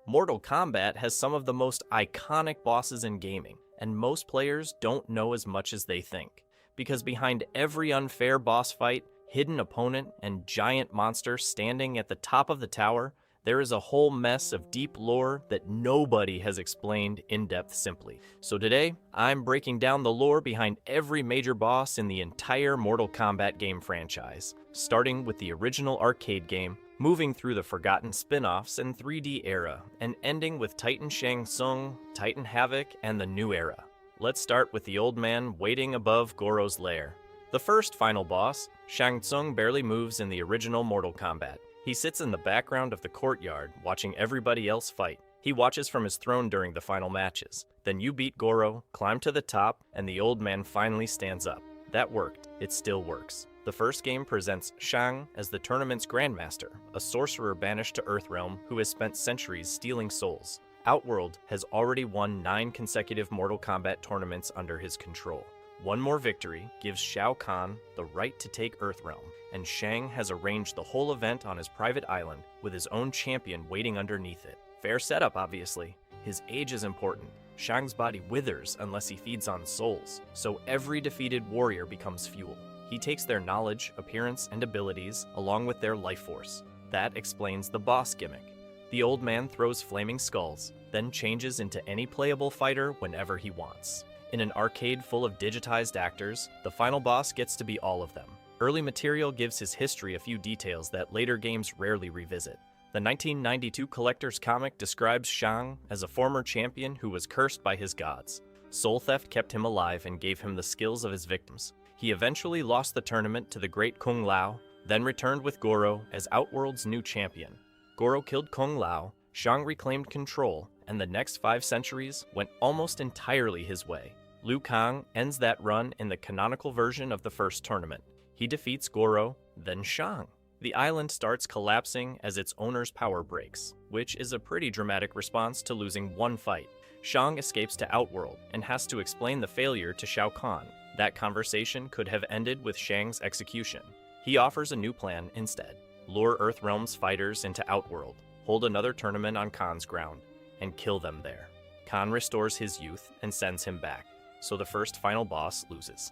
Mortal Kombat has some of the most iconic bosses in gaming, and most players don't know as much as they think. Because behind every unfair boss fight, hidden opponent, and giant monster standing at the top of the tower, there is a whole mess of deep lore that nobody has explained in depth simply. So today, I'm breaking down the lore behind every major boss in the entire Mortal Kombat game franchise, starting with the original arcade game, moving through the forgotten spin-offs and 3D era, and ending with Titan Shang Tsung, Titan Havoc, and the new era. Let's start with the old man waiting above Goro's lair. The first final boss, Shang Tsung barely moves in the original Mortal Kombat. He sits in the background of the courtyard, watching everybody else fight. He watches from his throne during the final matches. Then you beat Goro, climb to the top, and the old man finally stands up. That worked. It still works. The first game presents Shang as the tournament's grandmaster, a sorcerer banished to Earthrealm who has spent centuries stealing souls. Outworld has already won 9 consecutive Mortal Kombat tournaments under his control. One more victory gives Shao Kahn the right to take Earthrealm, and Shang has arranged the whole event on his private island with his own champion waiting underneath it. Fair setup, obviously. His age is important. Shang's body withers unless he feeds on souls, so every defeated warrior becomes fuel. He takes their knowledge, appearance, and abilities along with their life force. That explains the boss gimmick. The old man throws flaming skulls, then changes into any playable fighter whenever he wants. In an arcade full of digitized actors, the final boss gets to be all of them. Early material gives his history a few details that later games rarely revisit. The 1992 collector's comic describes Shang as a former champion who was cursed by his gods. Soul theft kept him alive and gave him the skills of his victims. He eventually lost the tournament to the great Kung Lao, then returned with Goro as Outworld's new champion. Goro killed Kung Lao, Shang reclaimed control, and the next 5 centuries went almost entirely his way. Liu Kang ends that run in the canonical version of the first tournament. He defeats Goro, then Shang. The island starts collapsing as its owner's power breaks, which is a pretty dramatic response to losing one fight. Shang escapes to Outworld and has to explain the failure to Shao Kahn. That conversation could have ended with Shang's execution. He offers a new plan instead. Lure Earthrealm's fighters into Outworld, hold another tournament on Kahn's ground, and kill them there. Kahn restores his youth and sends him back, so the first final boss loses,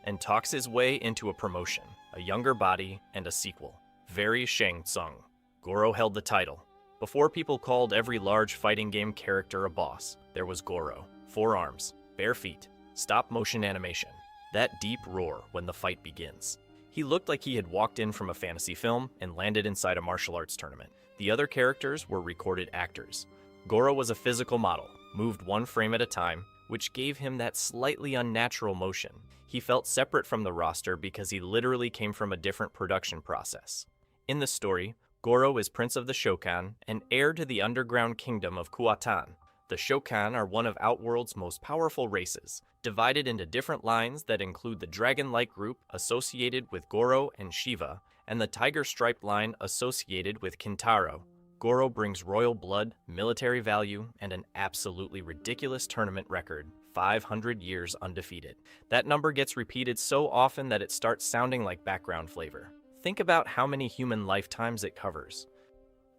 and talks his way into a promotion, a younger body, and a sequel. Very Shang Tsung. Goro held the title. Before people called every large fighting game character a boss, there was Goro. 4 arms, bare feet, stop-motion animation. That deep roar when the fight begins. He looked like he had walked in from a fantasy film and landed inside a martial arts tournament. The other characters were recorded actors. Goro was a physical model, moved 1 frame at a time, which gave him that slightly unnatural motion. He felt separate from the roster because he literally came from a different production process. In the story, Goro is Prince of the Shokan and heir to the underground kingdom of Kuatan. The Shokan are one of Outworld's most powerful races, divided into different lines that include the dragon-like group associated with Goro and Shiva, and the tiger-striped line associated with Kintaro. Goro brings royal blood, military value, and an absolutely ridiculous tournament record, 500 years undefeated. That number gets repeated so often that it starts sounding like background flavor. Think about how many human lifetimes it covers.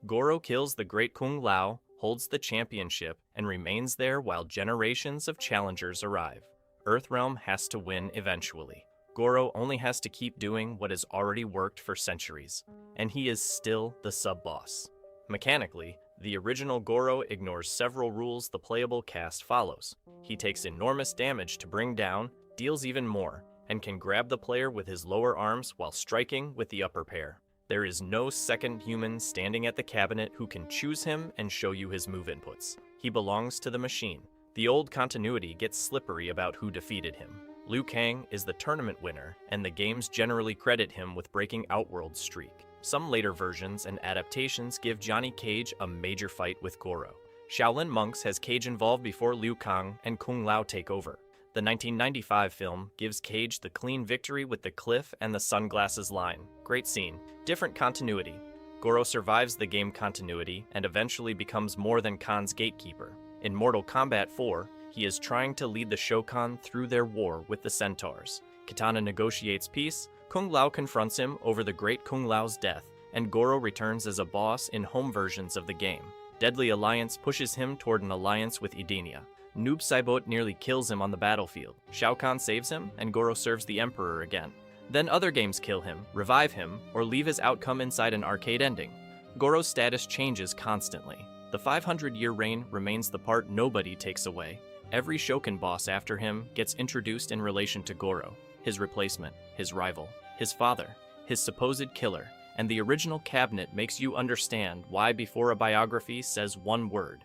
Goro kills the great Kung Lao, holds the championship, and remains there while generations of challengers arrive. Earthrealm has to win eventually. Goro only has to keep doing what has already worked for centuries, and he is still the sub-boss. Mechanically, the original Goro ignores several rules the playable cast follows. He takes enormous damage to bring down, deals even more, and can grab the player with his lower arms while striking with the upper pair. There is no second human standing at the cabinet who can choose him and show you his move inputs. He belongs to the machine. The old continuity gets slippery about who defeated him. Liu Kang is the tournament winner, and the games generally credit him with breaking Outworld's streak. Some later versions and adaptations give Johnny Cage a major fight with Goro. Shaolin Monks has Cage involved before Liu Kang and Kung Lao take over. The 1995 film gives Cage the clean victory with the cliff and the sunglasses line. Great scene. Different continuity. Goro survives the game continuity and eventually becomes more than Khan's gatekeeper. In Mortal Kombat 4, he is trying to lead the Shokan through their war with the Centaurs. Kitana negotiates peace, Kung Lao confronts him over the great Kung Lao's death, and Goro returns as a boss in home versions of the game. Deadly Alliance pushes him toward an alliance with Edenia. Noob Saibot nearly kills him on the battlefield. Shao Kahn saves him, and Goro serves the Emperor again. Then other games kill him, revive him, or leave his outcome inside an arcade ending. Goro's status changes constantly. The 500-year reign remains the part nobody takes away. Every Shokan boss after him gets introduced in relation to Goro, his replacement, his rival, his father, his supposed killer, and the original cabinet makes you understand why before a biography says one word.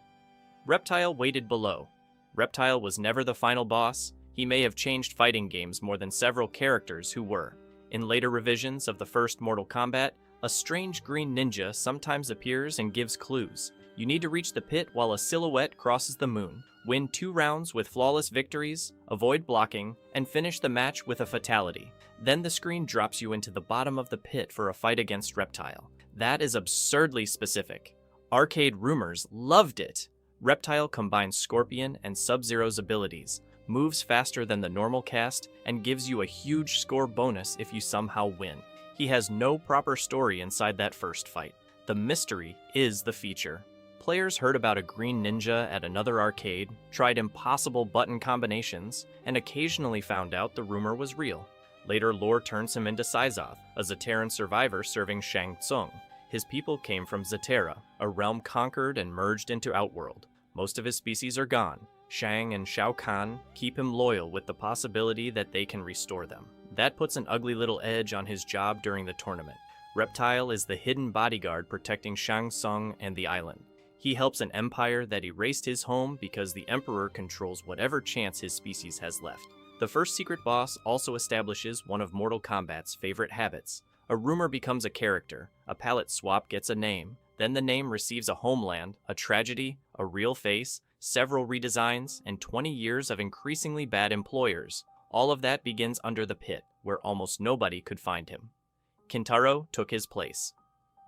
Reptile waited below. Reptile was never the final boss. He may have changed fighting games more than several characters who were. In later revisions of the first Mortal Kombat, a strange green ninja sometimes appears and gives clues. You need to reach the pit while a silhouette crosses the moon, win 2 rounds with flawless victories, avoid blocking, and finish the match with a fatality. Then the screen drops you into the bottom of the pit for a fight against Reptile. That is absurdly specific. Arcade rumors loved it. Reptile combines Scorpion and Sub-Zero's abilities, moves faster than the normal cast, and gives you a huge score bonus if you somehow win. He has no proper story inside that first fight. The mystery is the feature. Players heard about a green ninja at another arcade, tried impossible button combinations, and occasionally found out the rumor was real. Later, lore turns him into Syzoth, a Zateran survivor serving Shang Tsung. His people came from Zatera, a realm conquered and merged into Outworld. Most of his species are gone. Shang and Shao Kahn keep him loyal with the possibility that they can restore them. That puts an ugly little edge on his job during the tournament. Reptile is the hidden bodyguard protecting Shang Tsung and the island. He helps an empire that erased his home because the Emperor controls whatever chance his species has left. The first secret boss also establishes one of Mortal Kombat's favorite habits. A rumor becomes a character, a palette swap gets a name, then the name receives a homeland, a tragedy, a real face, several redesigns, and 20 years of increasingly bad employers. All of that begins under the pit, where almost nobody could find him. Kintaro took his place.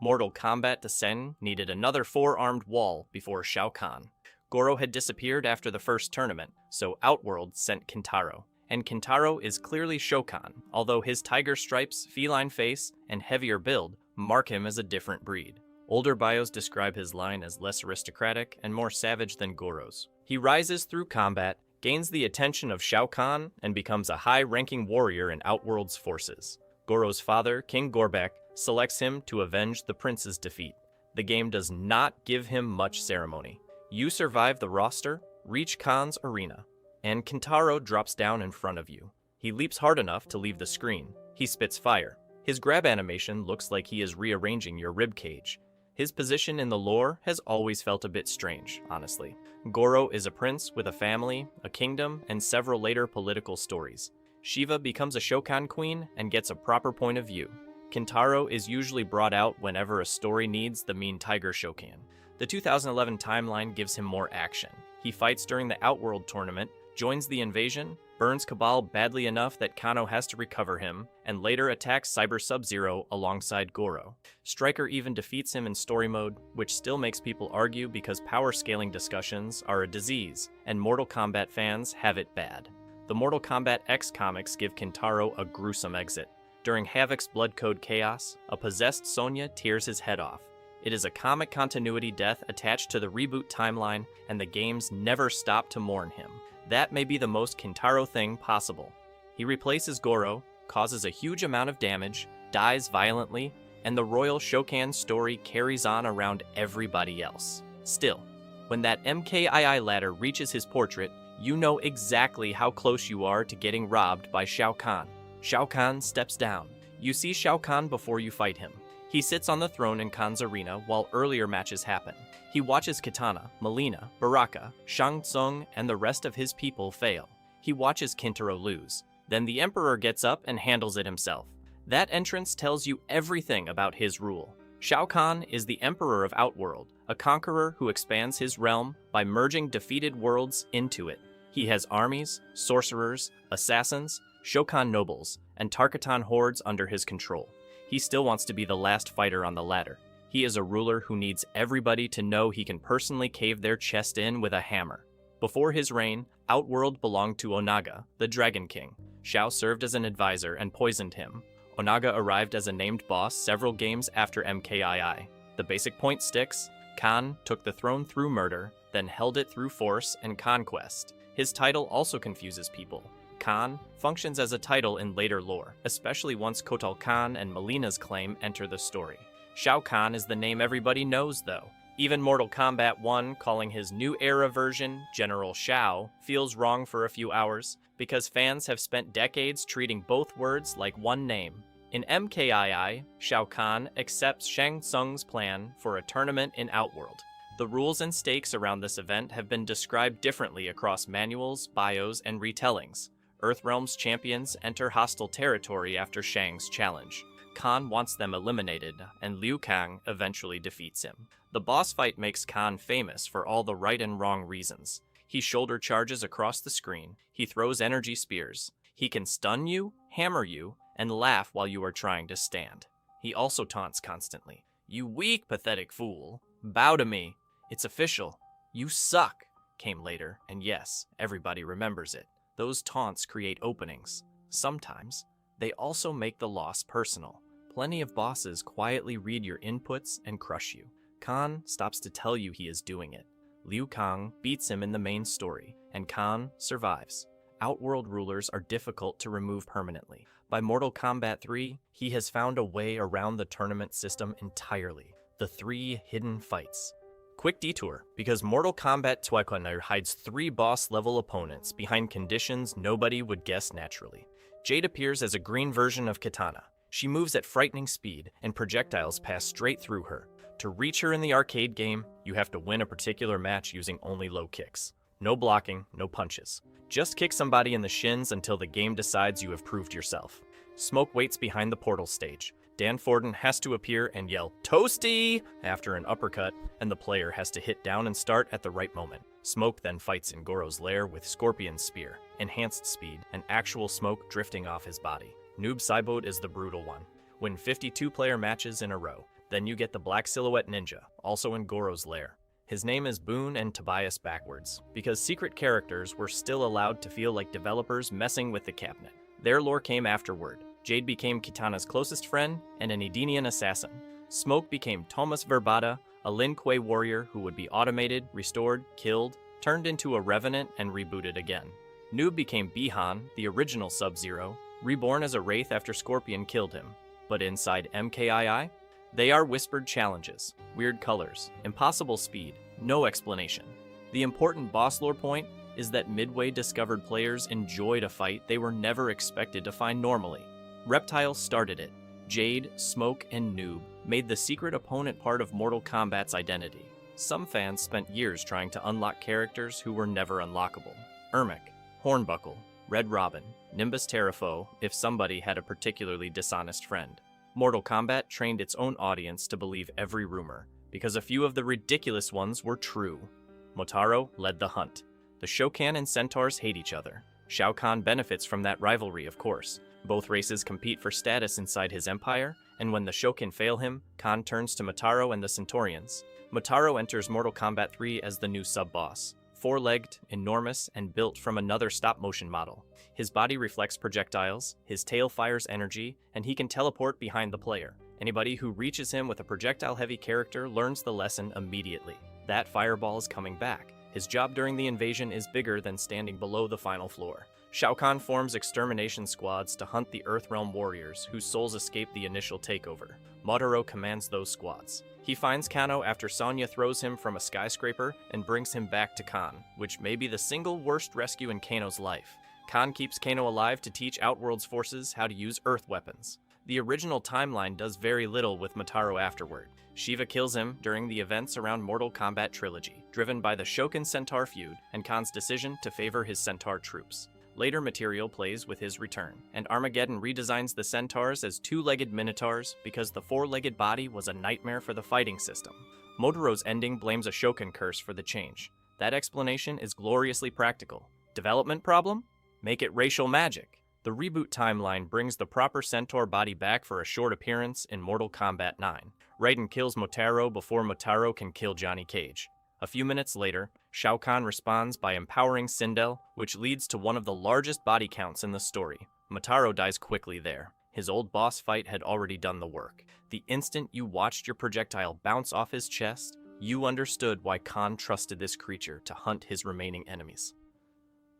Mortal Kombat Descent needed another 4-armed wall before Shao Kahn. Goro had disappeared after the first tournament, so Outworld sent Kintaro. And Kintaro is clearly Shokan, although his tiger stripes, feline face, and heavier build mark him as a different breed. Older bios describe his line as less aristocratic and more savage than Goro's. He rises through combat, gains the attention of Shao Kahn, and becomes a high-ranking warrior in Outworld's forces. Goro's father, King Gorbek, selects him to avenge the prince's defeat. The game does not give him much ceremony. You survive the roster, reach Khan's arena, and Kintaro drops down in front of you. He leaps hard enough to leave the screen. He spits fire. His grab animation looks like he is rearranging your ribcage. His position in the lore has always felt a bit strange, honestly. Goro is a prince with a family, a kingdom, and several later political stories. Shiva becomes a Shokan queen and gets a proper point of view. Kintaro is usually brought out whenever a story needs the mean tiger Shokan. The 2011 timeline gives him more action. He fights during the Outworld tournament, joins the invasion, burns Cabal badly enough that Kano has to recover him, and later attacks Cyber Sub-Zero alongside Goro. Stryker even defeats him in story mode, which still makes people argue because power scaling discussions are a disease, and Mortal Kombat fans have it bad. The Mortal Kombat X comics give Kintaro a gruesome exit. During Havoc's Blood Code Chaos, a possessed Sonya tears his head off. It is a comic continuity death attached to the reboot timeline, and the games never stop to mourn him. That may be the most Kintaro thing possible. He replaces Goro, causes a huge amount of damage, dies violently, and the Royal Shokan story carries on around everybody else. Still, when that MKII ladder reaches his portrait, you know exactly how close you are to getting robbed by Shao Kahn. Shao Kahn steps down. You see Shao Kahn before you fight him. He sits on the throne in Khan's arena while earlier matches happen. He watches Kitana, Melina, Baraka, Shang Tsung, and the rest of his people fail. He watches Kintaro lose. Then the Emperor gets up and handles it himself. That entrance tells you everything about his rule. Shao Kahn is the Emperor of Outworld, a conqueror who expands his realm by merging defeated worlds into it. He has armies, sorcerers, assassins, Shokan nobles, and Tarkatan hordes under his control. He still wants to be the last fighter on the ladder. He is a ruler who needs everybody to know he can personally cave their chest in with a hammer. Before his reign, Outworld belonged to Onaga, the Dragon King. Shao served as an advisor and poisoned him. Onaga arrived as a named boss several games after MKII. The basic point sticks. Khan took the throne through murder, then held it through force and conquest. His title also confuses people. Khan functions as a title in later lore, especially once Kotal Khan and Melina's claim enter the story. Shao Kahn is the name everybody knows, though. Even Mortal Kombat 1 calling his new era version General Shao feels wrong for a few hours, because fans have spent decades treating both words like one name. In MKII, Shao Kahn accepts Shang Tsung's plan for a tournament in Outworld. The rules and stakes around this event have been described differently across manuals, bios, and retellings. Earthrealm's champions enter hostile territory after Shang's challenge. Khan wants them eliminated, and Liu Kang eventually defeats him. The boss fight makes Khan famous for all the right and wrong reasons. He shoulder charges across the screen, he throws energy spears, he can stun you, hammer you, and laugh while you are trying to stand. He also taunts constantly. "You weak, pathetic fool. Bow to me. It's official. You suck," came later, and yes, everybody remembers it. Those taunts create openings. Sometimes, they also make the loss personal. Plenty of bosses quietly read your inputs and crush you. Khan stops to tell you he is doing it. Liu Kang beats him in the main story, and Khan survives. Outworld rulers are difficult to remove permanently. By Mortal Kombat 3, he has found a way around the tournament system entirely. The 3 hidden fights. Quick detour, because Mortal Kombat 2 hides 3 boss-level opponents behind conditions nobody would guess naturally. Jade appears as a green version of Kitana. She moves at frightening speed, and projectiles pass straight through her. To reach her in the arcade game, you have to win a particular match using only low kicks. No blocking, no punches. Just kick somebody in the shins until the game decides you have proved yourself. Smoke waits behind the portal stage. Dan Forden has to appear and yell, "Toasty!" after an uppercut, and the player has to hit down and start at the right moment. Smoke then fights in Goro's lair with Scorpion's spear, enhanced speed, and actual smoke drifting off his body. Noob Saibot is the brutal one. Win 52-player matches in a row. Then you get the Black Silhouette Ninja, also in Goro's lair. His name is Boone and Tobias backwards, because secret characters were still allowed to feel like developers messing with the cabinet. Their lore came afterward. Jade became Kitana's closest friend and an Edenian assassin. Smoke became Thomas Verbata, a Lin Kuei warrior who would be automated, restored, killed, turned into a revenant, and rebooted again. Noob became Bihan, the original Sub-Zero, reborn as a wraith after Scorpion killed him. But inside MKII, they are whispered challenges, weird colors, impossible speed, no explanation. The important boss lore point is that Midway discovered players enjoyed a fight they were never expected to find normally. Reptile started it. Jade, Smoke, and Noob made the secret opponent part of Mortal Kombat's identity. Some fans spent years trying to unlock characters who were never unlockable. Ermac, Hornbuckle, Red Robin, Nimbus Terrafo if somebody had a particularly dishonest friend. Mortal Kombat trained its own audience to believe every rumor, because a few of the ridiculous ones were true. Motaro led the hunt. The Shokan and Centaurs hate each other. Shao Kahn benefits from that rivalry, of course. Both races compete for status inside his empire, and when the Shokan fail him, Kahn turns to Motaro and the Centaurians. Motaro enters Mortal Kombat 3 as the new sub-boss. 4-legged, enormous, and built from another stop-motion model. His body reflects projectiles, his tail fires energy, and he can teleport behind the player. Anybody who reaches him with a projectile-heavy character learns the lesson immediately. That fireball is coming back. His job during the invasion is bigger than standing below the final floor. Shao Kahn forms extermination squads to hunt the Earthrealm warriors whose souls escaped the initial takeover. Motaro commands those squads. He finds Kano after Sonya throws him from a skyscraper and brings him back to Khan, which may be the single worst rescue in Kano's life. Khan keeps Kano alive to teach Outworld's forces how to use Earth weapons. The original timeline does very little with Motaro afterward. Shiva kills him during the events around Mortal Kombat Trilogy, driven by the Shokan-Centaur feud and Khan's decision to favor his Centaur troops. Later material plays with his return, and Armageddon redesigns the Centaurs as 2-legged Minotaurs because the 4-legged body was a nightmare for the fighting system. Motaro's ending blames a Shokan curse for the change. That explanation is gloriously practical. Development problem? Make it racial magic. The reboot timeline brings the proper Centaur body back for a short appearance in Mortal Kombat 9. Raiden kills Motaro before Motaro can kill Johnny Cage. A few minutes later, Shao Kahn responds by empowering Sindel, which leads to one of the largest body counts in the story. Motaro dies quickly there. His old boss fight had already done the work. The instant you watched your projectile bounce off his chest, you understood why Khan trusted this creature to hunt his remaining enemies.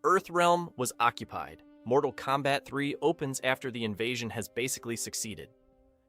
Earthrealm was occupied. Mortal Kombat 3 opens after the invasion has basically succeeded.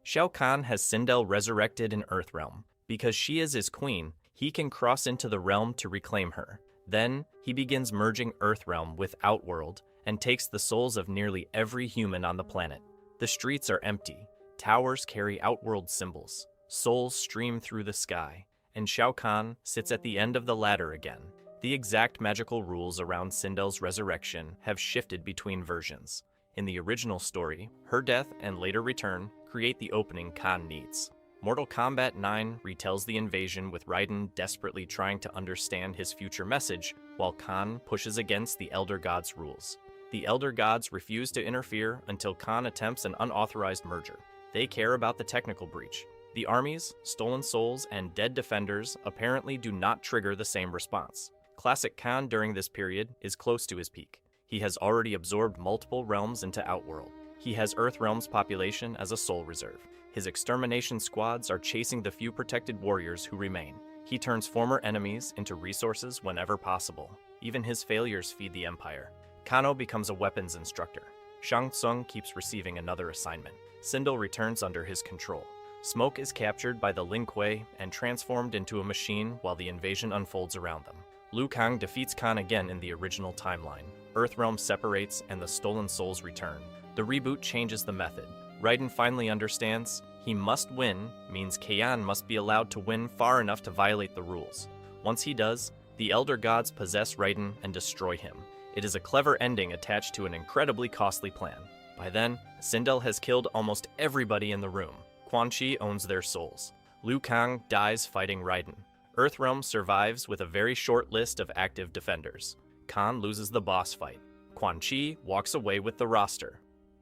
Shao Kahn has Sindel resurrected in Earthrealm. Because she is his queen, he can cross into the realm to reclaim her. Then, he begins merging Earthrealm with Outworld and takes the souls of nearly every human on the planet. The streets are empty. Towers carry Outworld symbols. Souls stream through the sky, and Shao Kahn sits at the end of the ladder again. The exact magical rules around Sindel's resurrection have shifted between versions. In the original story, her death and later return create the opening Khan needs. Mortal Kombat 9 retells the invasion with Raiden desperately trying to understand his future message, while Khan pushes against the Elder Gods' rules. The Elder Gods refuse to interfere until Khan attempts an unauthorized merger. They care about the technical breach. The armies, stolen souls, and dead defenders apparently do not trigger the same response. Classic Khan during this period is close to his peak. He has already absorbed multiple realms into Outworld. He has Earthrealm's population as a soul reserve. His extermination squads are chasing the few protected warriors who remain. He turns former enemies into resources whenever possible. Even his failures feed the Empire. Kano becomes a weapons instructor. Shang Tsung keeps receiving another assignment. Sindel returns under his control. Smoke is captured by the Lin Kuei and transformed into a machine while the invasion unfolds around them. Liu Kang defeats Khan again in the original timeline. Earthrealm separates and the stolen souls return. The reboot changes the method. Raiden finally understands he must win means Kaon must be allowed to win far enough to violate the rules. Once he does, the Elder Gods possess Raiden and destroy him. It is a clever ending attached to an incredibly costly plan. By then, Sindel has killed almost everybody in the room. Quan Chi owns their souls. Liu Kang dies fighting Raiden. Earthrealm survives with a very short list of active defenders. Khan loses the boss fight. Quan Chi walks away with the roster.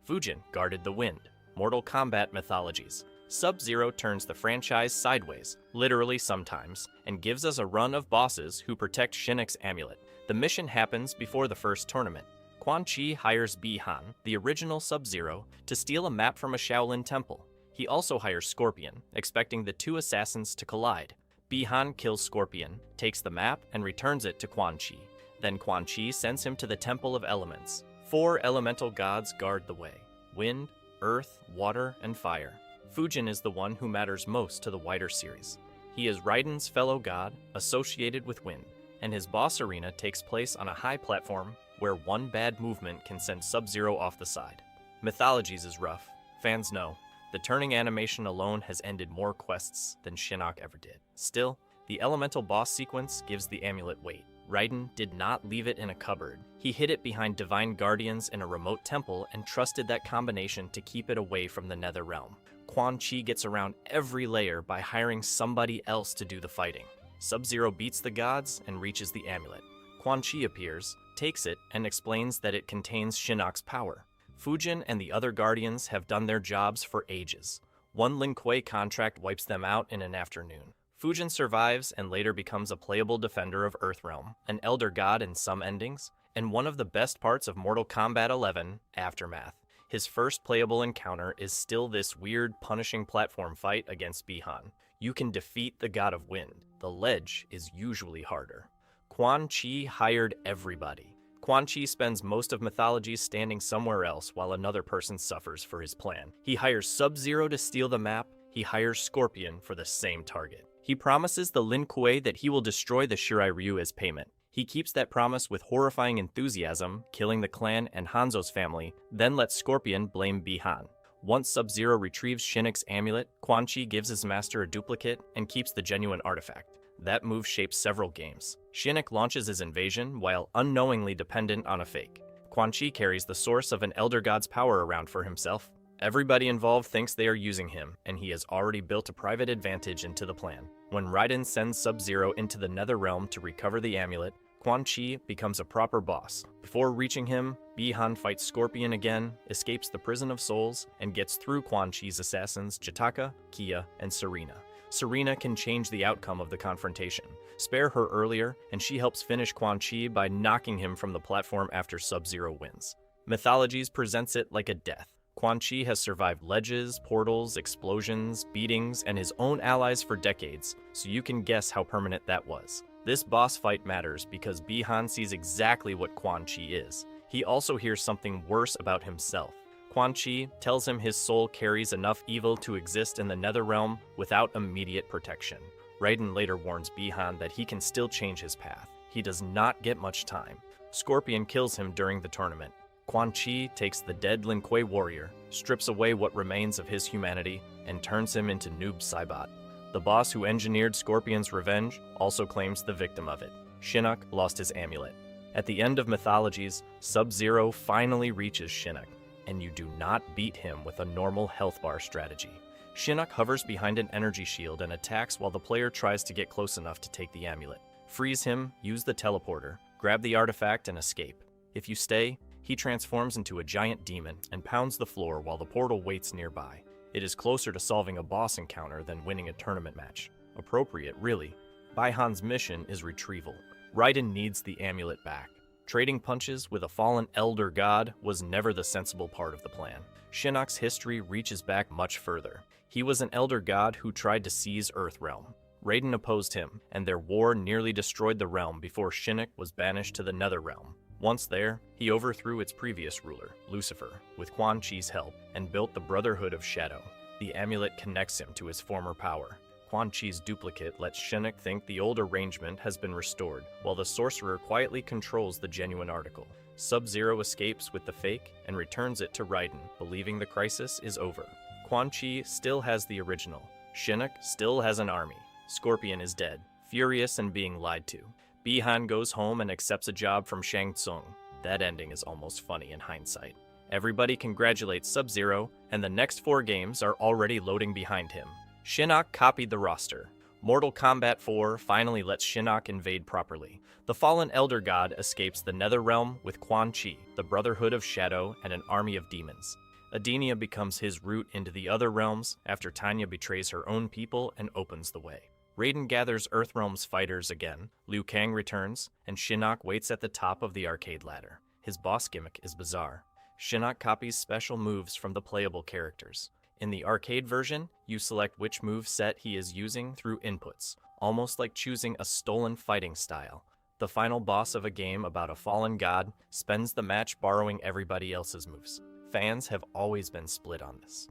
Fujin guarded the wind. Mortal Kombat mythologies. Sub-Zero turns the franchise sideways, literally sometimes, and gives us a run of bosses who protect Shinnok's amulet. The mission happens before the first tournament. Quan Chi hires Bi-Han, the original Sub-Zero, to steal a map from a Shaolin temple. He also hires Scorpion, expecting the two assassins to collide. Bi-Han kills Scorpion, takes the map, and returns it to Quan Chi. Then Quan Chi sends him to the Temple of Elements. 4 elemental gods guard the way: wind, earth, water, and fire. Fujin is the one who matters most to the wider series. He is Raiden's fellow god, associated with wind, and his boss arena takes place on a high platform where one bad movement can send Sub-Zero off the side. Mythologies is rough. Fans know. The turning animation alone has ended more quests than Shinnok ever did. Still, the elemental boss sequence gives the amulet weight. Raiden did not leave it in a cupboard. He hid it behind divine guardians in a remote temple and trusted that combination to keep it away from the Nether Realm. Quan Chi gets around every layer by hiring somebody else to do the fighting. Sub-Zero beats the gods and reaches the amulet. Quan Chi appears, takes it, and explains that it contains Shinnok's power. Fujin and the other guardians have done their jobs for ages. One Lin Kuei contract wipes them out in an afternoon. Fujin survives and later becomes a playable defender of Earthrealm, an elder god in some endings, and one of the best parts of Mortal Kombat 11, Aftermath. His first playable encounter is still this weird, punishing platform fight against Bi-Han. You can defeat the God of Wind. The ledge is usually harder. Quan Chi hired everybody. Quan Chi spends most of mythology standing somewhere else while another person suffers for his plan. He hires Sub-Zero to steal the map. He hires Scorpion for the same target. He promises the Lin Kuei that he will destroy the Shirai Ryu as payment. He keeps that promise with horrifying enthusiasm, killing the clan and Hanzo's family, then lets Scorpion blame Bi-Han. Once Sub-Zero retrieves Shinnok's amulet, Quan Chi gives his master a duplicate and keeps the genuine artifact. That move shapes several games. Shinnok launches his invasion while unknowingly dependent on a fake. Quan Chi carries the source of an Elder God's power around for himself. Everybody involved thinks they are using him, and he has already built a private advantage into the plan. When Raiden sends Sub-Zero into the Nether Realm to recover the amulet, Quan Chi becomes a proper boss. Before reaching him, Bi-Han fights Scorpion again, escapes the Prison of Souls, and gets through Quan Chi's assassins Jataka, Kia, and Serena. Serena can change the outcome of the confrontation. Spare her earlier, and she helps finish Quan Chi by knocking him from the platform after Sub-Zero wins. Mythologies presents it like a death. Quan Chi has survived ledges, portals, explosions, beatings, and his own allies for decades, so you can guess how permanent that was. This boss fight matters because Bi-Han sees exactly what Quan Chi is. He also hears something worse about himself. Quan Chi tells him his soul carries enough evil to exist in the Netherrealm without immediate protection. Raiden later warns Bi-Han that he can still change his path. He does not get much time. Scorpion kills him during the tournament. Quan Chi takes the dead Lin Kuei warrior, strips away what remains of his humanity, and turns him into Noob Saibot. The boss who engineered Scorpion's revenge also claims the victim of it. Shinnok lost his amulet. At the end of Mythologies, Sub-Zero finally reaches Shinnok, and you do not beat him with a normal health bar strategy. Shinnok hovers behind an energy shield and attacks while the player tries to get close enough to take the amulet. Freeze him, use the teleporter, grab the artifact, and escape. If you stay, he transforms into a giant demon and pounds the floor while the portal waits nearby. It is closer to solving a boss encounter than winning a tournament match. Appropriate, really. Bi-Han's mission is retrieval. Raiden needs the amulet back. Trading punches with a fallen elder god was never the sensible part of the plan. Shinnok's history reaches back much further. He was an elder god who tried to seize Earthrealm. Raiden opposed him, and their war nearly destroyed the realm before Shinnok was banished to the Netherrealm. Once there, he overthrew its previous ruler, Lucifer, with Quan Chi's help, and built the Brotherhood of Shadow. The amulet connects him to his former power. Quan Chi's duplicate lets Shinnok think the old arrangement has been restored, while the sorcerer quietly controls the genuine article. Sub-Zero escapes with the fake and returns it to Raiden, believing the crisis is over. Quan Chi still has the original. Shinnok still has an army. Scorpion is dead, furious and being lied to. Bi-Han goes home and accepts a job from Shang Tsung. That ending is almost funny in hindsight. Everybody congratulates Sub-Zero, and the next 4 games are already loading behind him. Shinnok copied the roster. Mortal Kombat 4 finally lets Shinnok invade properly. The fallen Elder God escapes the Netherrealm with Quan Chi, the Brotherhood of Shadow, and an army of demons. Edenia becomes his route into the other realms after Tanya betrays her own people and opens the way. Raiden gathers Earthrealm's fighters again, Liu Kang returns, and Shinnok waits at the top of the arcade ladder. His boss gimmick is bizarre. Shinnok copies special moves from the playable characters. In the arcade version, you select which move set he is using through inputs, almost like choosing a stolen fighting style. The final boss of a game about a fallen god spends the match borrowing everybody else's moves. Fans have always been split on this.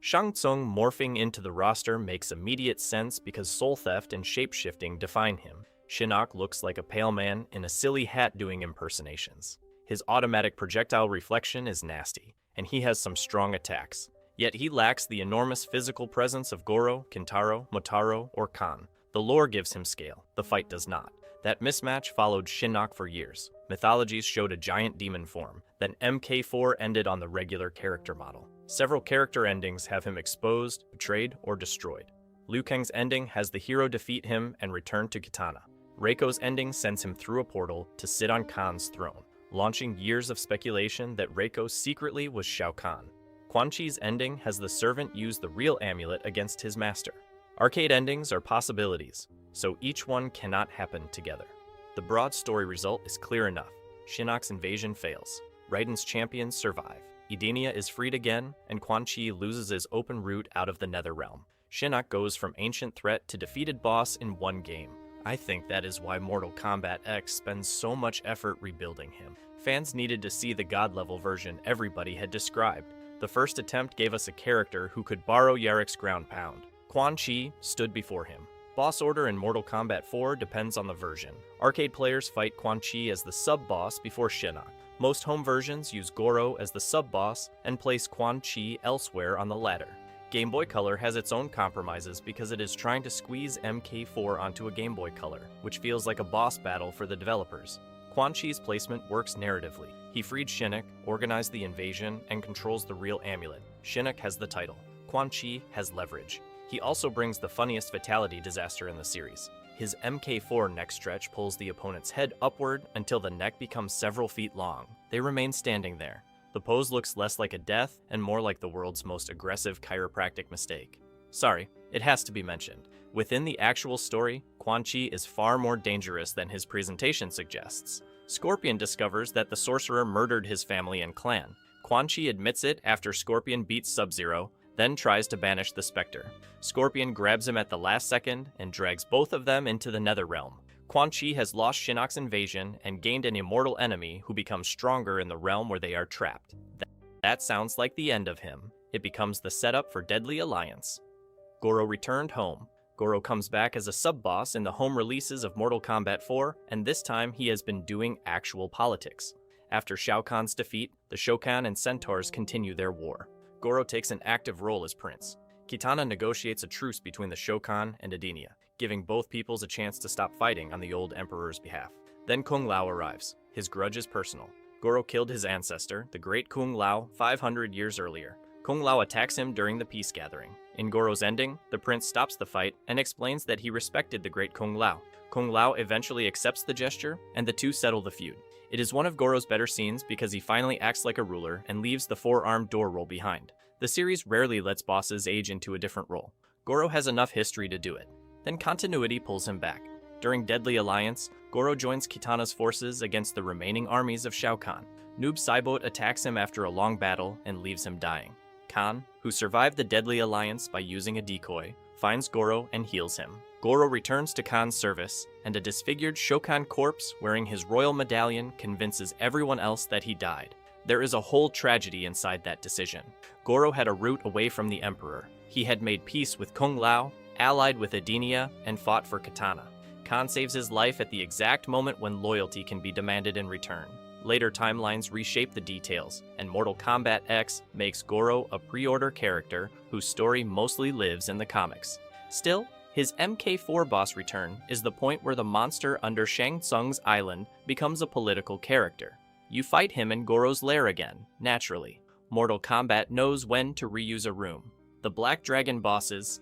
Shang Tsung morphing into the roster makes immediate sense because soul theft and shapeshifting define him. Shinnok looks like a pale man in a silly hat doing impersonations. His automatic projectile reflection is nasty, and he has some strong attacks. Yet he lacks the enormous physical presence of Goro, Kintaro, Motaro, or Khan. The lore gives him scale, the fight does not. That mismatch followed Shinnok for years. Mythologies showed a giant demon form, then MK4 ended on the regular character model. Several character endings have him exposed, betrayed, or destroyed. Liu Kang's ending has the hero defeat him and return to Kitana. Reiko's ending sends him through a portal to sit on Khan's throne, launching years of speculation that Reiko secretly was Shao Kahn. Quan Chi's ending has the servant use the real amulet against his master. Arcade endings are possibilities, so each one cannot happen together. The broad story result is clear enough. Shinnok's invasion fails. Raiden's champions survive. Edenia is freed again, and Quan Chi loses his open route out of the Netherrealm. Shinnok goes from ancient threat to defeated boss in one game. I think that is why Mortal Kombat X spends so much effort rebuilding him. Fans needed to see the god-level version everybody had described. The first attempt gave us a character who could borrow Yarik's ground pound. Quan Chi stood before him. Boss order in Mortal Kombat 4 depends on the version. Arcade players fight Quan Chi as the sub-boss before Shinnok. Most home versions use Goro as the sub-boss and place Quan Chi elsewhere on the ladder. Game Boy Color has its own compromises because it is trying to squeeze MK4 onto a Game Boy Color, which feels like a boss battle for the developers. Quan Chi's placement works narratively. He freed Shinnok, organized the invasion, and controls the real amulet. Shinnok has the title. Quan Chi has leverage. He also brings the funniest fatality disaster in the series. His MK4 neck stretch pulls the opponent's head upward until the neck becomes several feet long. They remain standing there. The pose looks less like a death and more like the world's most aggressive chiropractic mistake. Sorry, it has to be mentioned. Within the actual story, Quan Chi is far more dangerous than his presentation suggests. Scorpion discovers that the sorcerer murdered his family and clan. Quan Chi admits it after Scorpion beats Sub-Zero, then tries to banish the Spectre. Scorpion grabs him at the last second and drags both of them into the Netherrealm. Quan Chi has lost Shinnok's invasion and gained an immortal enemy who becomes stronger in the realm where they are trapped. That sounds like the end of him. It becomes the setup for Deadly Alliance. Goro returned home. Goro comes back as a sub-boss in the home releases of Mortal Kombat 4, and this time he has been doing actual politics. After Shao Kahn's defeat, the Shokan and Centaurs continue their war. Goro takes an active role as prince. Kitana negotiates a truce between the Shokan and Edenia, giving both peoples a chance to stop fighting on the old emperor's behalf. Then Kung Lao arrives. His grudge is personal. Goro killed his ancestor, the great Kung Lao, 500 years earlier. Kung Lao attacks him during the peace gathering. In Goro's ending, the prince stops the fight and explains that he respected the great Kung Lao. Kung Lao eventually accepts the gesture, and the two settle the feud. It is one of Goro's better scenes because he finally acts like a ruler and leaves the four-armed door roll behind. The series rarely lets bosses age into a different role. Goro has enough history to do it. Then continuity pulls him back. During Deadly Alliance, Goro joins Kitana's forces against the remaining armies of Shao Kahn. Noob Saibot attacks him after a long battle and leaves him dying. Kahn, who survived the Deadly Alliance by using a decoy, finds Goro and heals him. Goro returns to Kahn's service, and a disfigured Shokan corpse wearing his royal medallion convinces everyone else that he died. There is a whole tragedy inside that decision. Goro had a route away from the Emperor. He had made peace with Kung Lao, allied with Edenia, and fought for Kitana. Kahn saves his life at the exact moment when loyalty can be demanded in return. Later timelines reshape the details, and Mortal Kombat X makes Goro a pre-order character whose story mostly lives in the comics. Still, his MK4 boss return is the point where the monster under Shang Tsung's island becomes a political character. You fight him in Goro's lair again, naturally. Mortal Kombat knows when to reuse a room. The Black Dragon bosses.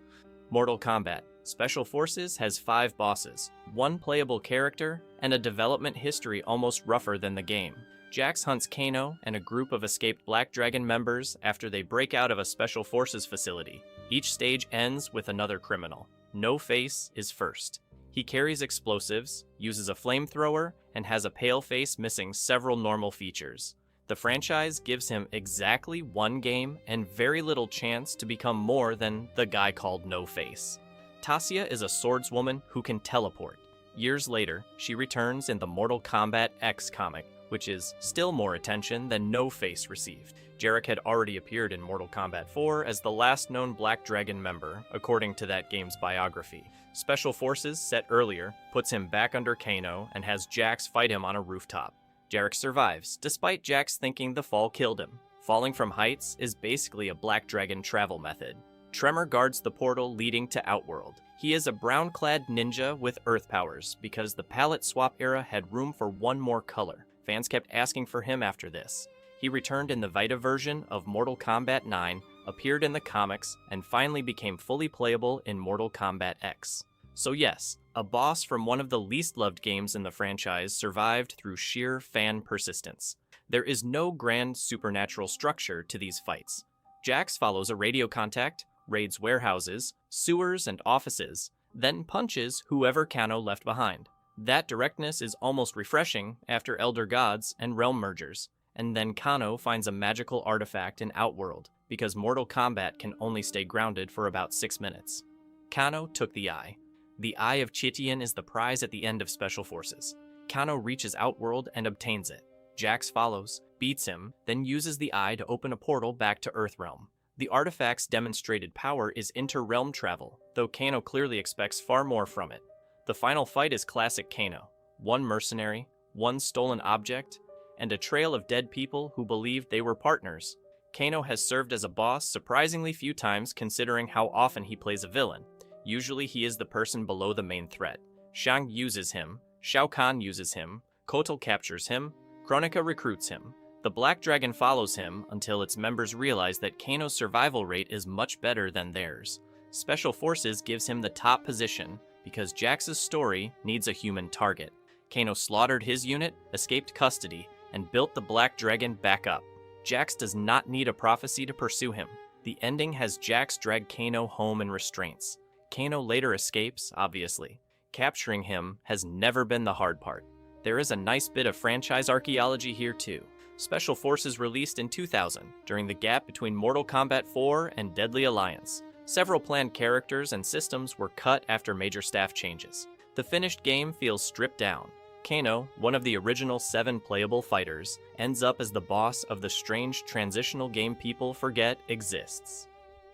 Mortal Kombat Special Forces has 5 bosses, 1 playable character, and a development history almost rougher than the game. Jax hunts Kano and a group of escaped Black Dragon members after they break out of a Special Forces facility. Each stage ends with another criminal. No Face is first. He carries explosives, uses a flamethrower, and has a pale face missing several normal features. The franchise gives him exactly 1 game and very little chance to become more than the guy called No Face. Tasia is a swordswoman who can teleport. Years later, she returns in the Mortal Kombat X comic, which is still more attention than No Face received. Jarek had already appeared in Mortal Kombat 4 as the last known Black Dragon member, according to that game's biography. Special Forces, set earlier, puts him back under Kano and has Jax fight him on a rooftop. Jarek survives, despite Jax thinking the fall killed him. Falling from heights is basically a Black Dragon travel method. Tremor guards the portal leading to Outworld. He is a brown-clad ninja with earth powers because the palette swap era had room for 1 more color. Fans kept asking for him after this. He returned in the Vita version of Mortal Kombat 9, appeared in the comics, and finally became fully playable in Mortal Kombat X. So yes, a boss from one of the least loved games in the franchise survived through sheer fan persistence. There is no grand supernatural structure to these fights. Jax follows a radio contact, raids warehouses, sewers, and offices, then punches whoever Kano left behind. That directness is almost refreshing after Elder Gods and Realm Mergers. And then Kano finds a magical artifact in Outworld, because Mortal Kombat can only stay grounded for about 6 minutes. Kano took the eye. The Eye of Chitian is the prize at the end of Special Forces. Kano reaches Outworld and obtains it. Jax follows, beats him, then uses the eye to open a portal back to Earthrealm. The artifact's demonstrated power is inter-realm travel, though Kano clearly expects far more from it. The final fight is classic Kano. 1 mercenary, 1 stolen object, and a trail of dead people who believed they were partners. Kano has served as a boss surprisingly few times considering how often he plays a villain. Usually he is the person below the main threat. Shang uses him, Shao Kahn uses him, Kotal captures him, Kronika recruits him. The Black Dragon follows him until its members realize that Kano's survival rate is much better than theirs. Special Forces gives him the top position because Jax's story needs a human target. Kano slaughtered his unit, escaped custody, and built the Black Dragon back up. Jax does not need a prophecy to pursue him. The ending has Jax drag Kano home in restraints. Kano later escapes, obviously. Capturing him has never been the hard part. There is a nice bit of franchise archaeology here too. Special Forces released in 2000, during the gap between Mortal Kombat 4 and Deadly Alliance. Several planned characters and systems were cut after major staff changes. The finished game feels stripped down. Kano, one of the original 7 playable fighters, ends up as the boss of the strange transitional game people forget exists.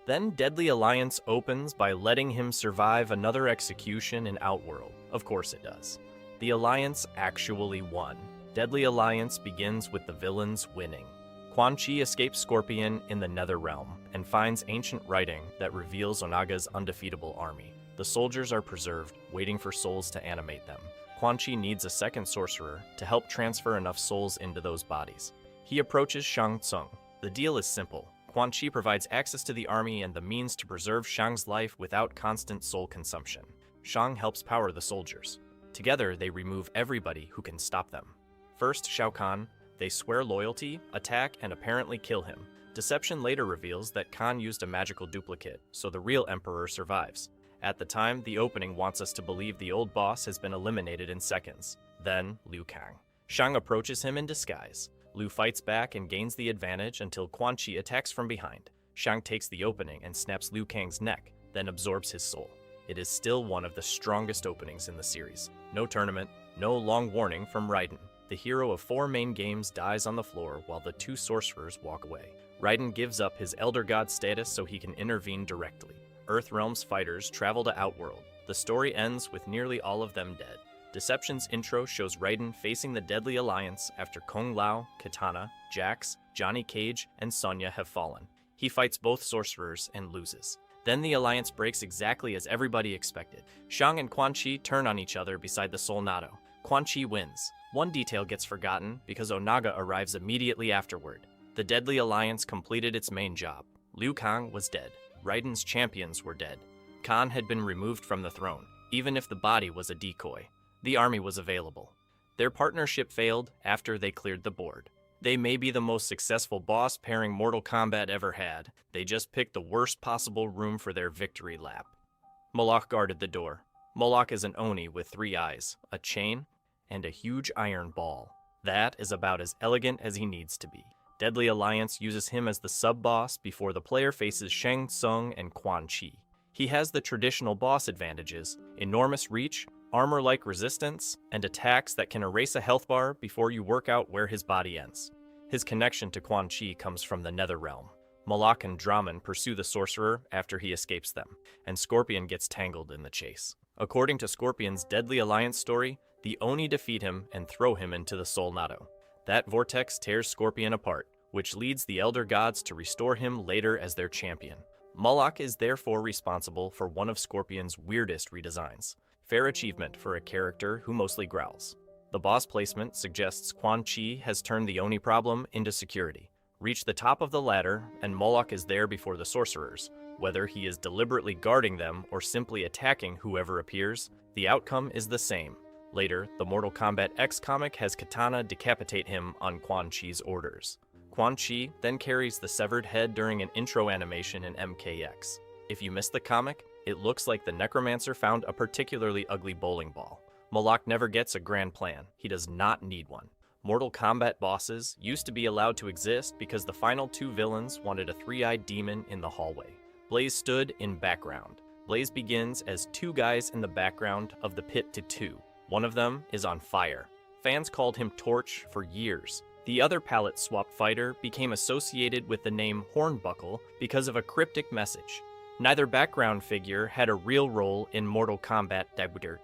Then Deadly Alliance opens by letting him survive another execution in Outworld. Of course it does. The Alliance actually won. Deadly Alliance begins with the villains winning. Quan Chi escapes Scorpion in the Netherrealm and finds ancient writing that reveals Onaga's undefeatable army. The soldiers are preserved, waiting for souls to animate them. Quan Chi needs a second sorcerer to help transfer enough souls into those bodies. He approaches Shang Tsung. The deal is simple. Quan Chi provides access to the army and the means to preserve Shang's life without constant soul consumption. Shang helps power the soldiers. Together, they remove everybody who can stop them. First, Shao Kahn. They swear loyalty, attack, and apparently kill him. Deception later reveals that Kahn used a magical duplicate, so the real Emperor survives. At the time, the opening wants us to believe the old boss has been eliminated in seconds. Then, Liu Kang. Shang approaches him in disguise. Liu fights back and gains the advantage until Quan Chi attacks from behind. Shang takes the opening and snaps Liu Kang's neck, then absorbs his soul. It is still one of the strongest openings in the series. No tournament, no long warning from Raiden. The hero of 4 main games dies on the floor while the 2 sorcerers walk away. Raiden gives up his Elder God status so he can intervene directly. Earthrealm's fighters travel to Outworld. The story ends with nearly all of them dead. Deception's intro shows Raiden facing the Deadly Alliance after Kung Lao, Kitana, Jax, Johnny Cage, and Sonya have fallen. He fights both sorcerers and loses. Then the alliance breaks exactly as everybody expected. Shang and Quan Chi turn on each other beside the Solnado. Quan Chi wins. One detail gets forgotten because Onaga arrives immediately afterward. The Deadly Alliance completed its main job. Liu Kang was dead. Raiden's champions were dead. Khan had been removed from the throne, even if the body was a decoy. The army was available. Their partnership failed after they cleared the board. They may be the most successful boss pairing Mortal Kombat ever had. They just picked the worst possible room for their victory lap. Moloch guarded the door. Moloch is an Oni with 3 eyes, a chain, and a huge iron ball. That is about as elegant as he needs to be. Deadly Alliance uses him as the sub-boss before the player faces Shang Tsung and Quan Chi. He has the traditional boss advantages: enormous reach, armor-like resistance, and attacks that can erase a health bar before you work out where his body ends. His connection to Quan Chi comes from the Netherrealm. Moloch and Draman pursue the sorcerer after he escapes them, and Scorpion gets tangled in the chase. According to Scorpion's Deadly Alliance story, the Oni defeat him and throw him into the Solnado. That vortex tears Scorpion apart, which leads the Elder Gods to restore him later as their champion. Moloch is therefore responsible for one of Scorpion's weirdest redesigns. Fair achievement for a character who mostly growls. The boss placement suggests Quan Chi has turned the Oni problem into security. Reach the top of the ladder, and Moloch is there before the sorcerers. Whether he is deliberately guarding them or simply attacking whoever appears, the outcome is the same. Later, the Mortal Kombat X comic has Kitana decapitate him on Quan Chi's orders. Quan Chi then carries the severed head during an intro animation in MKX. If you missed the comic, it looks like the Necromancer found a particularly ugly bowling ball. Moloch never gets a grand plan. He does not need one. Mortal Kombat bosses used to be allowed to exist because the final 2 villains wanted a 3-eyed demon in the hallway. Blaze stood in background. Blaze begins as 2 guys in the background of the pit to 2. One of them is on fire. Fans called him Torch for years. The other palette swap fighter became associated with the name Hornbuckle because of a cryptic message. Neither background figure had a real role in Mortal Kombat debut.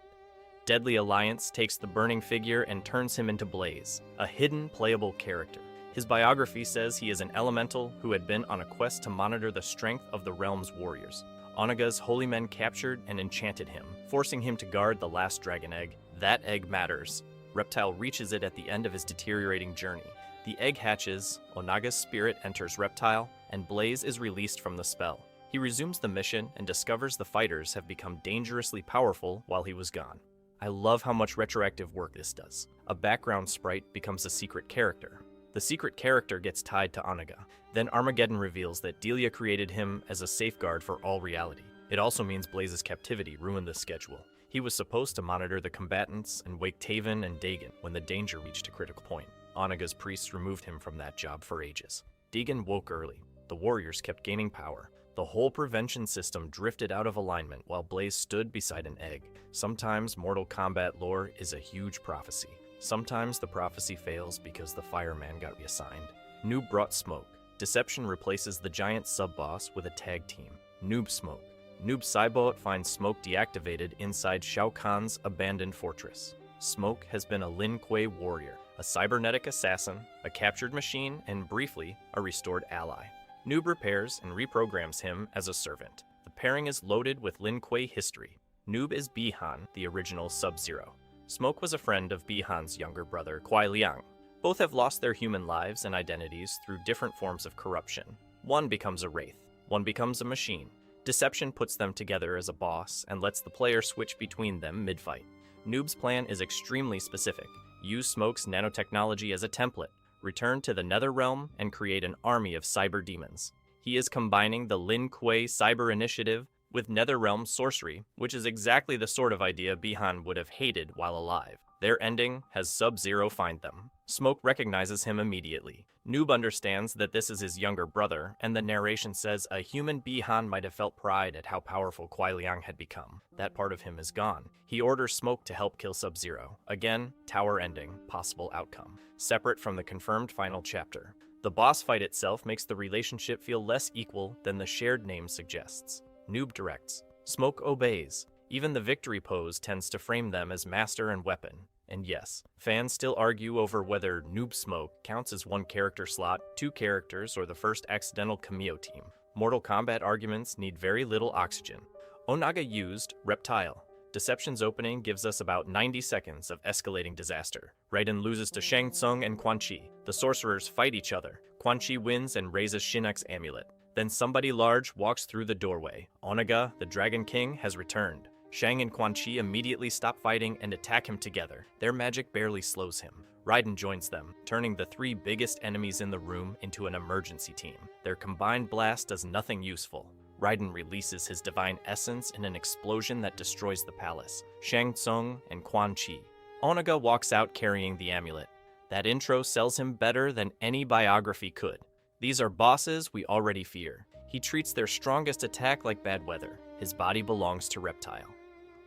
Deadly Alliance takes the burning figure and turns him into Blaze, a hidden playable character. His biography says he is an elemental who had been on a quest to monitor the strength of the realm's warriors. Onaga's holy men captured and enchanted him, forcing him to guard the last dragon egg. That egg matters. Reptile reaches it at the end of his deteriorating journey. The egg hatches, Onaga's spirit enters Reptile, and Blaze is released from the spell. He resumes the mission and discovers the fighters have become dangerously powerful while he was gone. I love how much retroactive work this does. A background sprite becomes a secret character. The secret character gets tied to Onaga. Then Armageddon reveals that Delia created him as a safeguard for all reality. It also means Blaze's captivity ruined the schedule. He was supposed to monitor the combatants and wake Taven and Dagon when the danger reached a critical point. Onaga's priests removed him from that job for ages. Deegan woke early. The warriors kept gaining power. The whole prevention system drifted out of alignment while Blaze stood beside an egg. Sometimes Mortal Kombat lore is a huge prophecy. Sometimes the prophecy fails because the fireman got reassigned. Noob brought Smoke. Deception replaces the giant sub-boss with a tag team. Noob Smoke. Noob Saibot finds Smoke deactivated inside Shao Kahn's abandoned fortress. Smoke has been a Lin Kuei warrior, a cybernetic assassin, a captured machine, and briefly, a restored ally. Noob repairs and reprograms him as a servant. The pairing is loaded with Lin Kuei history. Noob is Bi-Han, the original Sub-Zero. Smoke was a friend of Bi-Han's younger brother, Kuai Liang. Both have lost their human lives and identities through different forms of corruption. One becomes a wraith, one becomes a machine. Deception puts them together as a boss and lets the player switch between them mid-fight. Noob's plan is extremely specific. Use Smoke's nanotechnology as a template, return to the Nether Realm, and create an army of cyber demons. He is combining the Lin Kuei cyber initiative with Netherrealm sorcery, which is exactly the sort of idea Bi-Han would have hated while alive. Their ending has Sub-Zero find them. Smoke recognizes him immediately. Noob understands that this is his younger brother, and the narration says a human Bi-Han might have felt pride at how powerful Kuai Liang had become. That part of him is gone. He orders Smoke to help kill Sub-Zero. Again, tower ending, possible outcome. Separate from the confirmed final chapter. The boss fight itself makes the relationship feel less equal than the shared name suggests. Noob directs. Smoke obeys. Even the victory pose tends to frame them as master and weapon. And yes, fans still argue over whether Noob Smoke counts as one character slot, two characters, or the first accidental cameo team. Mortal Kombat arguments need very little oxygen. Onaga used Reptile. Deception's opening gives us about 90 seconds of escalating disaster. Raiden loses to Shang Tsung and Quan Chi. The sorcerers fight each other. Quan Chi wins and raises Shinnok's amulet. Then somebody large walks through the doorway. Onaga, the Dragon King, has returned. Shang and Quan Chi immediately stop fighting and attack him together. Their magic barely slows him. Raiden joins them, turning the three biggest enemies in the room into an emergency team. Their combined blast does nothing useful. Raiden releases his divine essence in an explosion that destroys the palace. Shang Tsung and Quan Chi. Onaga walks out carrying the amulet. That intro sells him better than any biography could. These are bosses we already fear. He treats their strongest attack like bad weather. His body belongs to Reptile.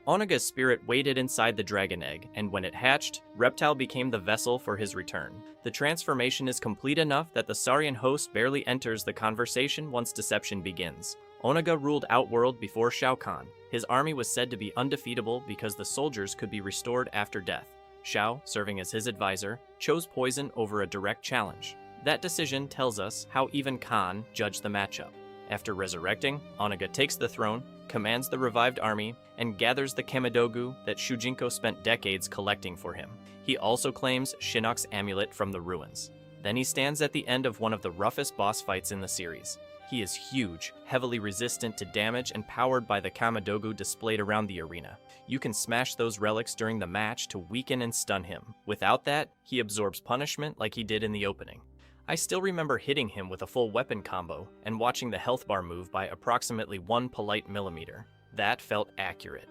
Onaga's spirit waited inside the dragon egg, and when it hatched, Reptile became the vessel for his return. The transformation is complete enough that the Saurian host barely enters the conversation once deception begins. Onaga ruled Outworld before Shao Kahn. His army was said to be undefeatable because the soldiers could be restored after death. Shao, serving as his advisor, chose poison over a direct challenge. That decision tells us how even Kahn judged the matchup. After resurrecting, Onaga takes the throne, commands the revived army, and gathers the Kamidogu that Shujinko spent decades collecting for him. He also claims Shinnok's amulet from the ruins. Then he stands at the end of one of the roughest boss fights in the series. He is huge, heavily resistant to damage, and powered by the Kamidogu displayed around the arena. You can smash those relics during the match to weaken and stun him. Without that, he absorbs punishment like he did in the opening. I still remember hitting him with a full weapon combo and watching the health bar move by approximately 1 polite millimeter. That felt accurate.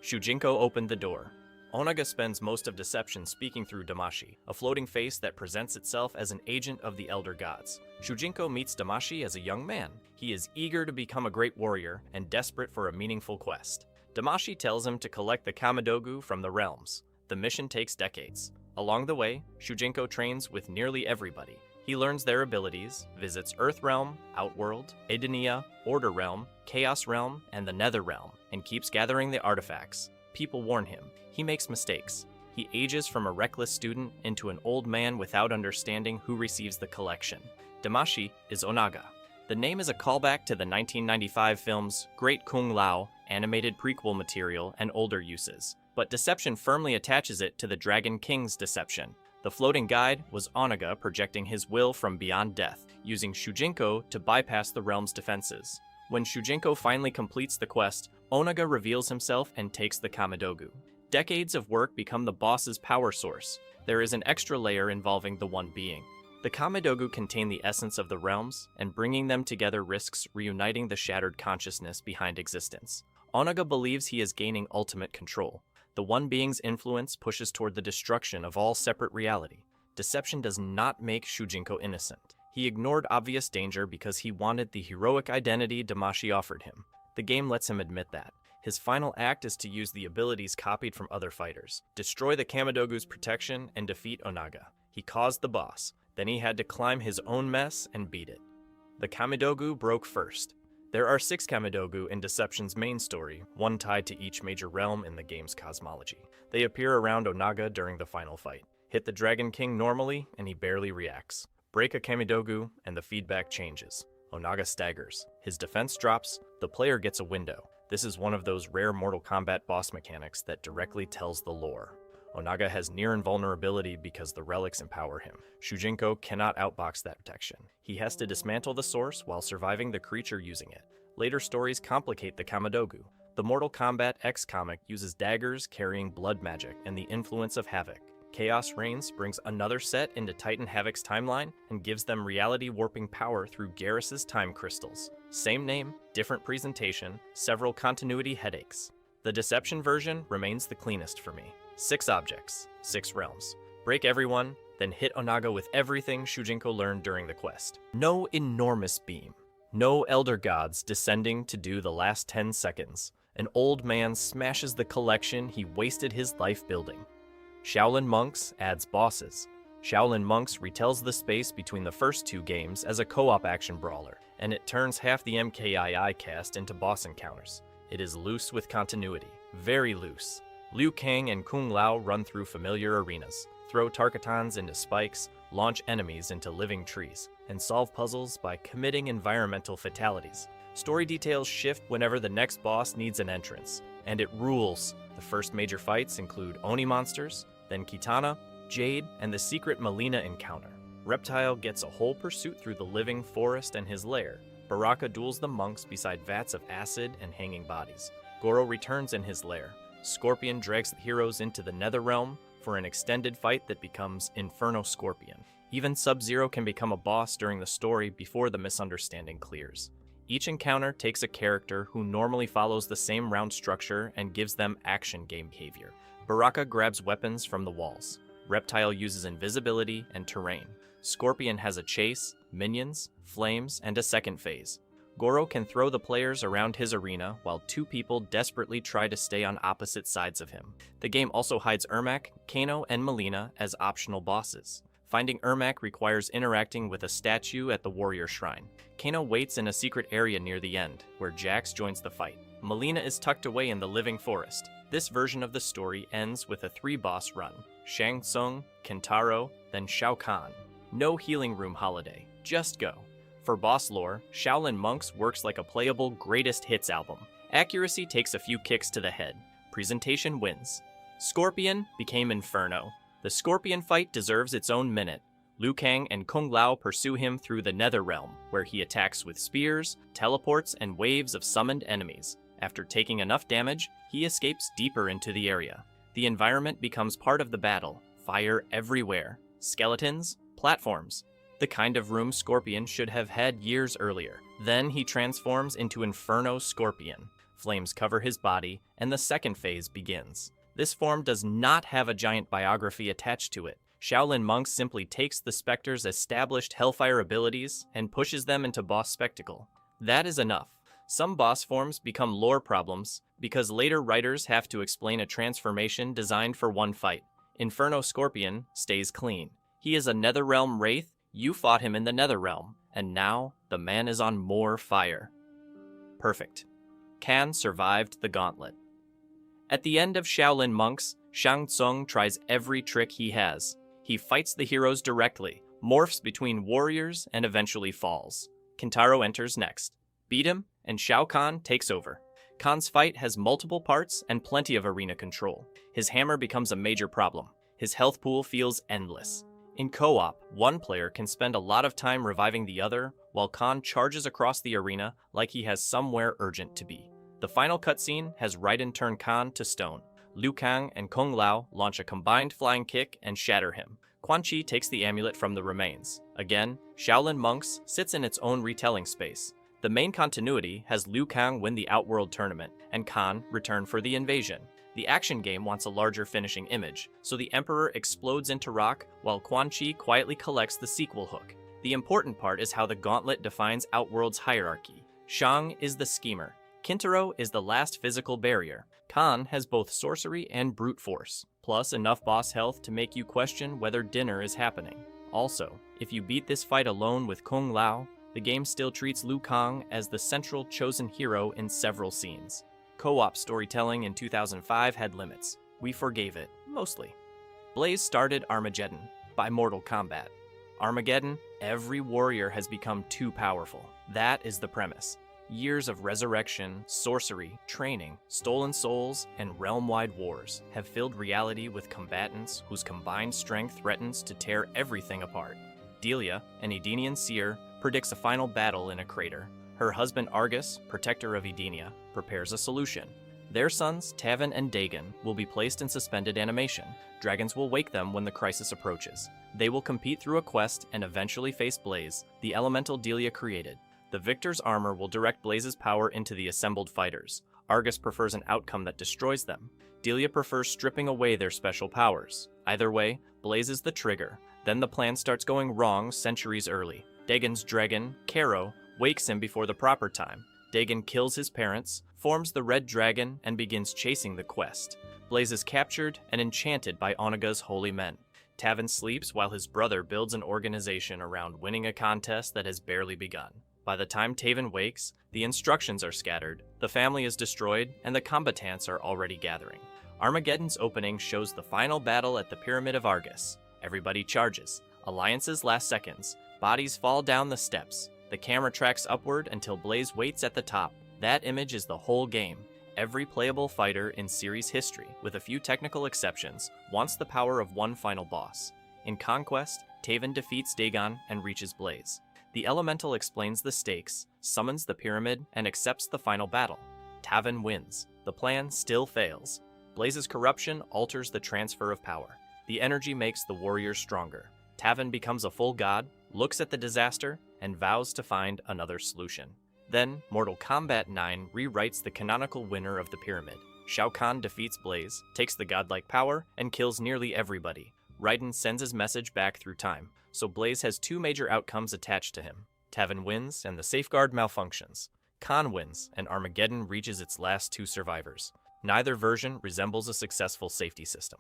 Shujinko opened the door. Onaga spends most of Deception speaking through Damashi, a floating face that presents itself as an agent of the Elder Gods. Shujinko meets Damashi as a young man. He is eager to become a great warrior and desperate for a meaningful quest. Damashi tells him to collect the Kamidogu from the realms. The mission takes decades. Along the way, Shujinko trains with nearly everybody. He learns their abilities, visits Earthrealm, Outworld, Edenia, Order Realm, Chaos Realm, and the Nether Realm, and keeps gathering the artifacts. People warn him. He makes mistakes. He ages from a reckless student into an old man without understanding who receives the collection. Damashi is Onaga. The name is a callback to the 1995 film's Great Kung Lao, animated prequel material, and older uses. But Deception firmly attaches it to the Dragon King's deception. The floating guide was Onaga projecting his will from beyond death, using Shujinko to bypass the realm's defenses. When Shujinko finally completes the quest, Onaga reveals himself and takes the Kamidogu. Decades of work become the boss's power source. There is an extra layer involving the One Being. The Kamidogu contain the essence of the realms, and bringing them together risks reuniting the shattered consciousness behind existence. Onaga believes he is gaining ultimate control. The One Being's influence pushes toward the destruction of all separate reality. deception does not make Shujinko innocent. He ignored obvious danger because he wanted the heroic identity Damashi offered him. The game lets him admit that. His final act is to use the abilities copied from other fighters, destroy the Kamidogu's protection, and defeat Onaga. He caused the boss, then he had to climb his own mess and beat it. The Kamidogu broke first. There are 6 Kamidogu in Deception's main story, one tied to each major realm in the game's cosmology. They appear around Onaga during the final fight. Hit the Dragon King normally, and he barely reacts. Break a Kamidogu, and the feedback changes. Onaga staggers. His defense drops, the player gets a window. This is one of those rare Mortal Kombat boss mechanics that directly tells the lore. Onaga has near invulnerability because the relics empower him. Shujinko cannot outbox that protection. He has to dismantle the source while surviving the creature using it. Later stories complicate the Kamidogu. The Mortal Kombat X comic uses daggers carrying blood magic and the influence of Havoc. Chaos Reigns brings another set into Titan Havoc's timeline and gives them reality-warping power through Garrus's time crystals. Same name, different presentation, several continuity headaches. The Deception version remains the cleanest for me. 6 objects, 6 realms. Break everyone, then hit Onaga with everything Shujinko learned during the quest. No enormous beam. No elder gods descending to do the last 10 seconds. An old man smashes the collection he wasted his life building. Shaolin Monks adds bosses. Shaolin Monks retells the space between the first 2 games as a co-op action brawler, and it turns half the MKII cast into boss encounters. It is loose with continuity, very loose. Liu Kang and Kung Lao run through familiar arenas, throw Tarkatans into spikes, launch enemies into living trees, and solve puzzles by committing environmental fatalities. Story details shift whenever the next boss needs an entrance, and it rules. The first major fights include Oni monsters, then Kitana, Jade, and the secret Melina encounter. Reptile gets a whole pursuit through the living forest and his lair. Baraka duels the monks beside vats of acid and hanging bodies. Goro returns in his lair. Scorpion drags the heroes into the Netherrealm for an extended fight that becomes Inferno Scorpion. Even Sub-Zero can become a boss during the story before the misunderstanding clears. Each encounter takes a character who normally follows the same round structure and gives them action game behavior. Baraka grabs weapons from the walls. Reptile uses invisibility and terrain. Scorpion has a chase, minions, flames, and a second phase. Goro can throw the players around his arena while 2 people desperately try to stay on opposite sides of him. The game also hides Ermac, Kano, and Melina as optional bosses. Finding Ermac requires interacting with a statue at the Warrior Shrine. Kano waits in a secret area near the end, where Jax joins the fight. Melina is tucked away in the living forest. This version of the story ends with a 3-boss run. Shang Tsung, Kentaro, then Shao Kahn. No healing room holiday, just go. For boss lore, Shaolin Monks works like a playable greatest hits album. Accuracy takes a few kicks to the head. Presentation wins. Scorpion became Inferno. The Scorpion fight deserves its own minute. Liu Kang and Kung Lao pursue him through the Netherrealm, where he attacks with spears, teleports, and waves of summoned enemies. After taking enough damage, he escapes deeper into the area. The environment becomes part of the battle. Fire everywhere. Skeletons, platforms. The kind of room Scorpion should have had years earlier. Then he transforms into Inferno Scorpion. Flames cover his body, and the second phase begins. This form does not have a giant biography attached to it. Shaolin Monks simply takes the Spectre's established Hellfire abilities and pushes them into boss spectacle. That is enough. Some boss forms become lore problems because later writers have to explain a transformation designed for one fight. Inferno Scorpion stays clean. He is a Netherrealm Wraith. You fought him in the Netherrealm, and now the man is on more fire. Perfect. Kan survived the gauntlet. At the end of Shaolin Monks, Shang Tsung tries every trick he has. He fights the heroes directly, morphs between warriors, and eventually falls. Kentaro enters next. Beat him, and Shao Kahn takes over. Khan's fight has multiple parts and plenty of arena control. His hammer becomes a major problem. His health pool feels endless. In co-op, one player can spend a lot of time reviving the other, while Khan charges across the arena like he has somewhere urgent to be. The final cutscene has Raiden turn Khan to stone. Liu Kang and Kung Lao launch a combined flying kick and shatter him. Quan Chi takes the amulet from the remains. Again, Shaolin Monks sits in its own retelling space. The main continuity has Liu Kang win the Outworld tournament, and Khan return for the invasion. The action game wants a larger finishing image, so the Emperor explodes into rock while Quan Chi quietly collects the sequel hook. The important part is how the gauntlet defines Outworld's hierarchy. Shang is the schemer. Kintaro is the last physical barrier. Khan has both sorcery and brute force, plus enough boss health to make you question whether dinner is happening. Also, if you beat this fight alone with Kung Lao, the game still treats Liu Kang as the central chosen hero in several scenes. Co-op storytelling in 2005 had limits. We forgave it, mostly. Blaze started Armageddon by Mortal Kombat. Armageddon, every warrior has become too powerful. That is the premise. Years of resurrection, sorcery, training, stolen souls, and realm-wide wars have filled reality with combatants whose combined strength threatens to tear everything apart. Delia, an Edenian seer, predicts a final battle in a crater. Her husband Argus, protector of Edenia, prepares a solution. Their sons, Taven and Dagon, will be placed in suspended animation. Dragons will wake them when the crisis approaches. They will compete through a quest and eventually face Blaze, the elemental Delia created. The victor's armor will direct Blaze's power into the assembled fighters. Argus prefers an outcome that destroys them. Delia prefers stripping away their special powers. Either way, Blaze is the trigger. Then the plan starts going wrong centuries early. Dagon's dragon, Kero, wakes him before the proper time. Dagon kills his parents, forms the Red Dragon, and begins chasing the quest. Blaze is captured and enchanted by Onaga's holy men. Taven sleeps while his brother builds an organization around winning a contest that has barely begun. By the time Taven wakes, the instructions are scattered, the family is destroyed, and the combatants are already gathering. Armageddon's opening shows the final battle at the Pyramid of Argus. Everybody charges. Alliances last seconds. Bodies fall down the steps. The camera tracks upward until Blaze waits at the top. That image is the whole game. Every playable fighter in series history, with a few technical exceptions, wants the power of one final boss. In Conquest, Taven defeats Dagon and reaches Blaze. The Elemental explains the stakes, summons the pyramid, and accepts the final battle. Taven wins. The plan still fails. Blaze's corruption alters the transfer of power. The energy makes the warriors stronger. Taven becomes a full god, looks at the disaster, and vows to find another solution. Then, Mortal Kombat 9 rewrites the canonical winner of the pyramid. Shao Kahn defeats Blaze, takes the godlike power, and kills nearly everybody. Raiden sends his message back through time, so Blaze has two major outcomes attached to him. Taven wins, and the safeguard malfunctions. Khan wins, and Armageddon reaches its last two survivors. Neither version resembles a successful safety system.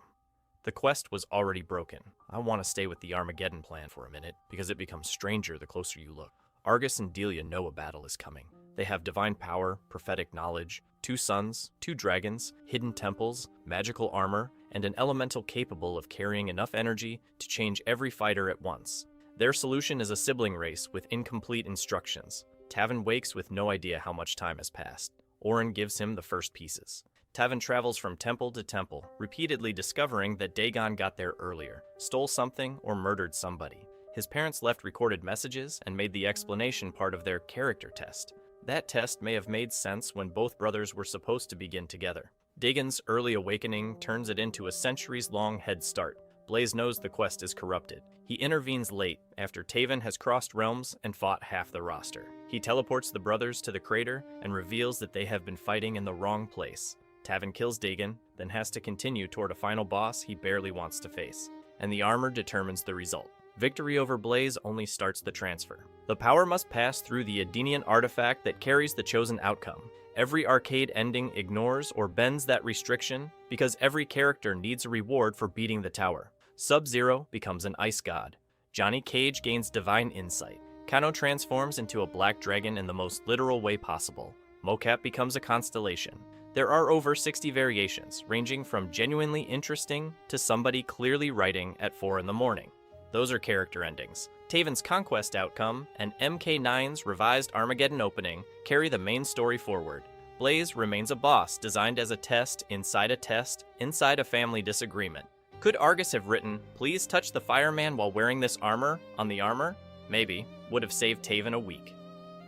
The quest was already broken. I want to stay with the Armageddon plan for a minute, because it becomes stranger the closer you look. Argus and Delia know a battle is coming. They have divine power, prophetic knowledge, two sons, two dragons, hidden temples, magical armor, and an elemental capable of carrying enough energy to change every fighter at once. Their solution is a sibling race with incomplete instructions. Taven wakes with no idea how much time has passed. Orin gives him the first pieces. Taven travels from temple to temple, repeatedly discovering that Dagon got there earlier, stole something, or murdered somebody. His parents left recorded messages and made the explanation part of their character test. That test may have made sense when both brothers were supposed to begin together. Dagon's early awakening turns it into a centuries-long head start. Blaze knows the quest is corrupted. He intervenes late, after Taven has crossed realms and fought half the roster. He teleports the brothers to the crater and reveals that they have been fighting in the wrong place. Taven kills Dagon, then has to continue toward a final boss he barely wants to face. And the armor determines the result. Victory over Blaze only starts the transfer. The power must pass through the Edenian artifact that carries the chosen outcome. Every arcade ending ignores or bends that restriction because every character needs a reward for beating the tower. Sub-Zero becomes an ice god. Johnny Cage gains divine insight. Kano transforms into a black dragon in the most literal way possible. Mocap becomes a constellation. There are over 60 variations, ranging from genuinely interesting to somebody clearly writing at 4 in the morning. Those are character endings. Taven's Conquest outcome and MK9's revised Armageddon opening carry the main story forward. Blaze remains a boss designed as a test inside a family disagreement. Could Argus have written, "Please touch the fireman while wearing this armor" on the armor? Maybe. Would have saved Taven a week.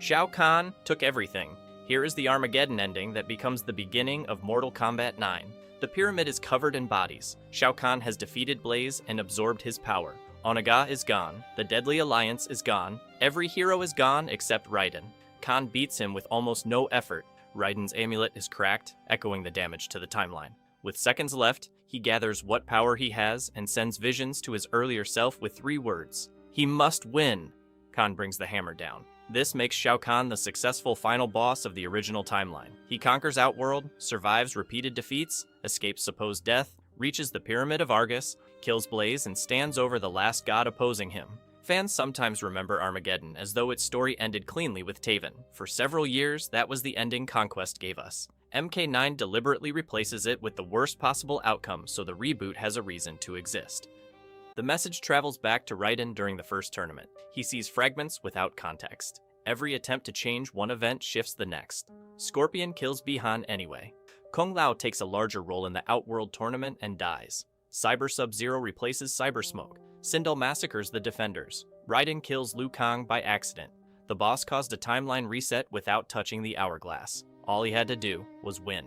Shao Kahn took everything. Here is the Armageddon ending that becomes the beginning of Mortal Kombat 9. The pyramid is covered in bodies. Shao Kahn has defeated Blaze and absorbed his power. Onaga is gone. The Deadly Alliance is gone. Every hero is gone except Raiden. Khan beats him with almost no effort. Raiden's amulet is cracked, echoing the damage to the timeline. With seconds left, he gathers what power he has and sends visions to his earlier self with 3 words. He must win! Khan brings the hammer down. This makes Shao Kahn the successful final boss of the original timeline. He conquers Outworld, survives repeated defeats, escapes supposed death, reaches the Pyramid of Argus, kills Blaze, and stands over the last god opposing him. Fans sometimes remember Armageddon as though its story ended cleanly with Taven. For several years, that was the ending Conquest gave us. MK9 deliberately replaces it with the worst possible outcome so the reboot has a reason to exist. The message travels back to Raiden during the first tournament. He sees fragments without context. Every attempt to change one event shifts the next. Scorpion kills Bihan anyway. Kung Lao takes a larger role in the Outworld tournament and dies. Cyber Sub-Zero replaces Cyber Smoke. Sindel massacres the defenders. Raiden kills Liu Kang by accident. The boss caused a timeline reset without touching the hourglass. All he had to do was win.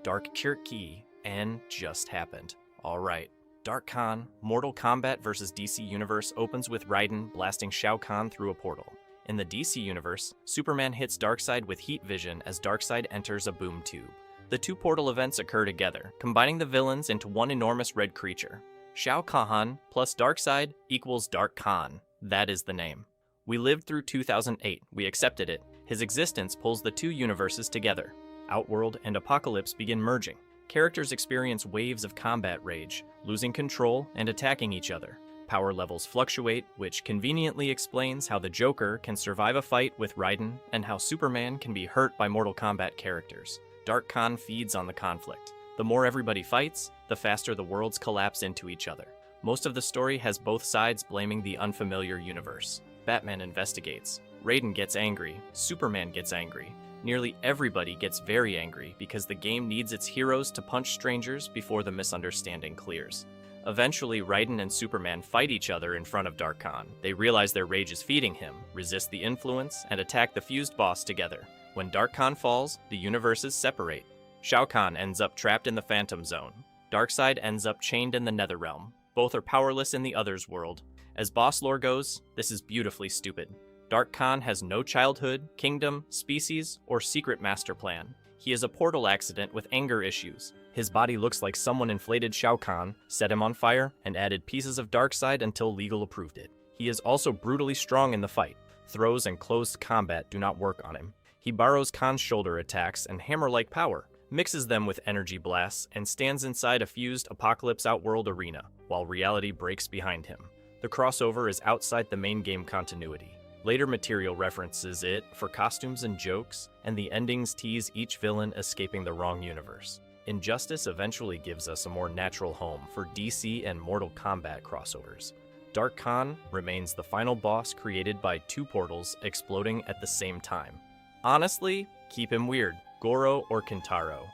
Dark Kirk-Ki, and just happened. Alright. Dark Khan, Mortal Kombat vs. DC Universe opens with Raiden blasting Shao Kahn through a portal. In the DC Universe, Superman hits Darkseid with heat vision as Darkseid enters a boom tube. The 2 portal events occur together, combining the villains into one enormous red creature. Shao Kahn plus Darkseid equals Dark Khan. That is the name. We lived through 2008, we accepted it. His existence pulls the 2 universes together. Outworld and Apocalypse begin merging. Characters experience waves of combat rage, losing control and attacking each other. Power levels fluctuate, which conveniently explains how the Joker can survive a fight with Raiden and how Superman can be hurt by Mortal Kombat characters. Dark Khan feeds on the conflict. The more everybody fights, the faster the worlds collapse into each other. Most of the story has both sides blaming the unfamiliar universe. Batman investigates. Raiden gets angry. Superman gets angry. Nearly everybody gets very angry because the game needs its heroes to punch strangers before the misunderstanding clears. Eventually, Raiden and Superman fight each other in front of Dark Khan. They realize their rage is feeding him, resist the influence, and attack the fused boss together. When Dark Khan falls, the universes separate. Shao Kahn ends up trapped in the Phantom Zone. Darkseid ends up chained in the Netherrealm. Both are powerless in the other's world. As boss lore goes, this is beautifully stupid. Dark Khan has no childhood, kingdom, species, or secret master plan. He is a portal accident with anger issues. His body looks like someone inflated Shao Kahn, set him on fire, and added pieces of Darkseid until legal approved it. He is also brutally strong in the fight. Throws and closed combat do not work on him. He borrows Khan's shoulder attacks and hammer-like power, mixes them with energy blasts, and stands inside a fused Apocalypse Outworld arena, while reality breaks behind him. The crossover is outside the main game continuity. Later material references it for costumes and jokes, and the endings tease each villain escaping the wrong universe. Injustice eventually gives us a more natural home for DC and Mortal Kombat crossovers. Dark Khan remains the final boss created by 2 portals exploding at the same time. Honestly, keep him weird, Goro or Kintaro.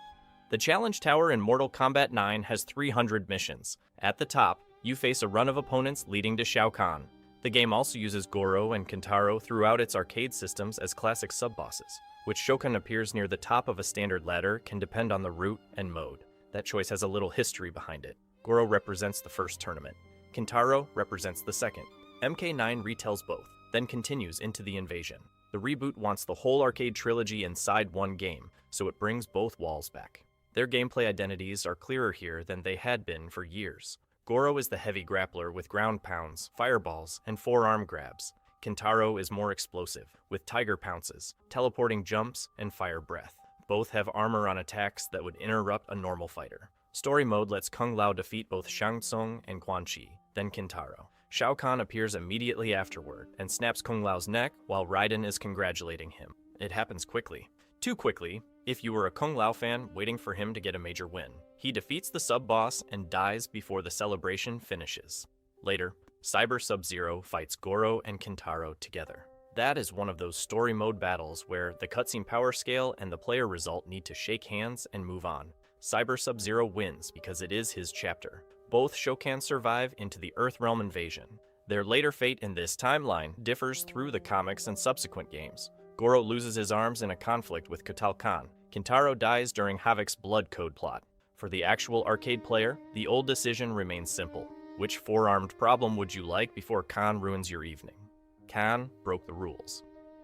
The Challenge Tower in Mortal Kombat 9 has 300 missions. At the top, you face a run of opponents leading to Shao Kahn. The game also uses Goro and Kintaro throughout its arcade systems as classic sub-bosses. Which Shokan appears near the top of a standard ladder can depend on the route and mode. That choice has a little history behind it. Goro represents the first tournament. Kintaro represents the second. MK9 retells both, then continues into the invasion. The reboot wants the whole arcade trilogy inside one game, so it brings both walls back. Their gameplay identities are clearer here than they had been for years. Goro is the heavy grappler with ground pounds, fireballs, and forearm grabs. Kintaro is more explosive, with tiger pounces, teleporting jumps, and fire breath. Both have armor on attacks that would interrupt a normal fighter. Story mode lets Kung Lao defeat both Shang Tsung and Quan Chi, then Kintaro. Shao Kahn appears immediately afterward and snaps Kung Lao's neck while Raiden is congratulating him. It happens quickly. Too quickly, if you were a Kung Lao fan waiting for him to get a major win. He defeats the sub-boss and dies before the celebration finishes. Later, Cyber Sub-Zero fights Goro and Kintaro together. That is one of those story mode battles where the cutscene power scale and the player result need to shake hands and move on. Cyber Sub-Zero wins because it is his chapter. Both Shokan survive into the Earthrealm invasion. Their later fate in this timeline differs through the comics and subsequent games. Goro loses his arms in a conflict with Kutal Khan. Kintaro dies during Havoc's blood code plot. For the actual arcade player, the old decision remains simple. Which four-armed problem would you like before Khan ruins your evening? Khan broke the rules.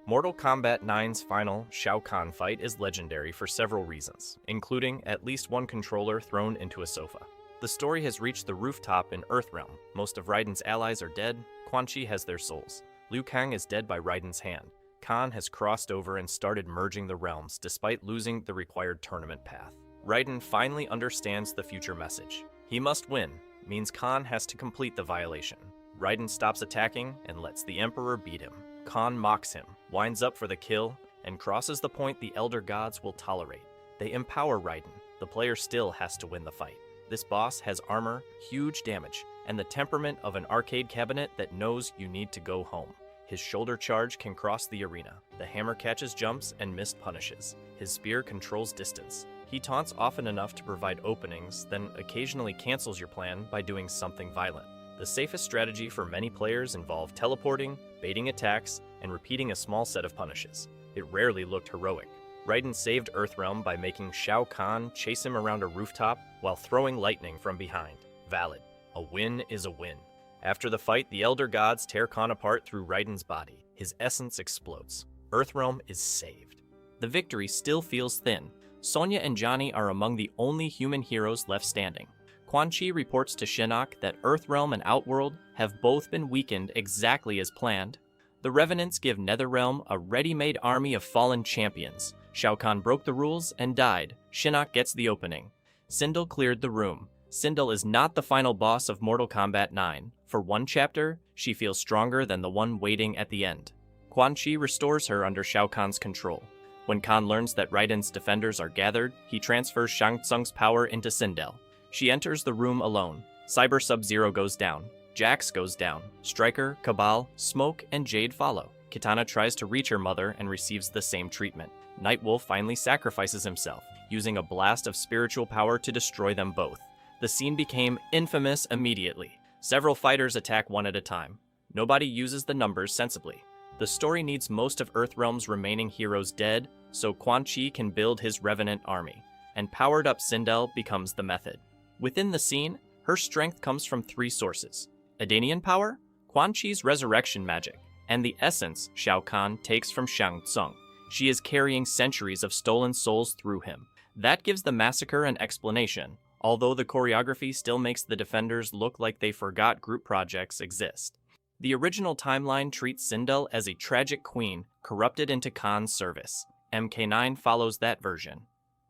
Mortal Kombat 9's final Shao Kahn fight is legendary for several reasons, including at least one controller thrown into a sofa. The story has reached the rooftop in Earthrealm. Most of Raiden's allies are dead, Quan Chi has their souls. Liu Kang is dead by Raiden's hand. Kahn has crossed over and started merging the realms despite losing the required tournament path. Raiden finally understands the future message. He must win, means Kahn has to complete the violation. Raiden stops attacking and lets the Emperor beat him. Kahn mocks him, winds up for the kill, and crosses the point the Elder Gods will tolerate. They empower Raiden. The player still has to win the fight. This boss has armor, huge damage, and the temperament of an arcade cabinet that knows you need to go home. His shoulder charge can cross the arena. The hammer catches jumps and missed punishes. His spear controls distance. He taunts often enough to provide openings, then occasionally cancels your plan by doing something violent. The safest strategy for many players involved teleporting, baiting attacks, and repeating a small set of punishes. It rarely looked heroic. Raiden saved Earthrealm by making Shao Kahn chase him around a rooftop while throwing lightning from behind. Valid. A win is a win. After the fight, the Elder Gods tear Kahn apart through Raiden's body. His essence explodes. Earthrealm is saved. The victory still feels thin. Sonya and Johnny are among the only human heroes left standing. Quan Chi reports to Shinnok that Earthrealm and Outworld have both been weakened exactly as planned. The Revenants give Netherrealm a ready-made army of fallen champions. Shao Kahn broke the rules and died. Shinnok gets the opening. Sindel cleared the room. Sindel is not the final boss of Mortal Kombat 9. For one chapter, she feels stronger than the one waiting at the end. Quan Chi restores her under Shao Kahn's control. When Kahn learns that Raiden's defenders are gathered, he transfers Shang Tsung's power into Sindel. She enters the room alone. Cyber Sub-Zero goes down. Jax goes down. Stryker, Cabal, Smoke, and Jade follow. Kitana tries to reach her mother and receives the same treatment. Nightwolf finally sacrifices himself, using a blast of spiritual power to destroy them both. The scene became infamous immediately. Several fighters attack one at a time. Nobody uses the numbers sensibly. The story needs most of Earthrealm's remaining heroes dead, so Quan Chi can build his Revenant army, and powered-up Sindel becomes the method. Within the scene, her strength comes from three sources: Edenian power, Quan Chi's resurrection magic, and the essence Shao Kahn takes from Shang Tsung. She is carrying centuries of stolen souls through him. That gives the massacre an explanation, although the choreography still makes the defenders look like they forgot group projects exist. The original timeline treats Sindel as a tragic queen corrupted into Khan's service. MK9 follows that version.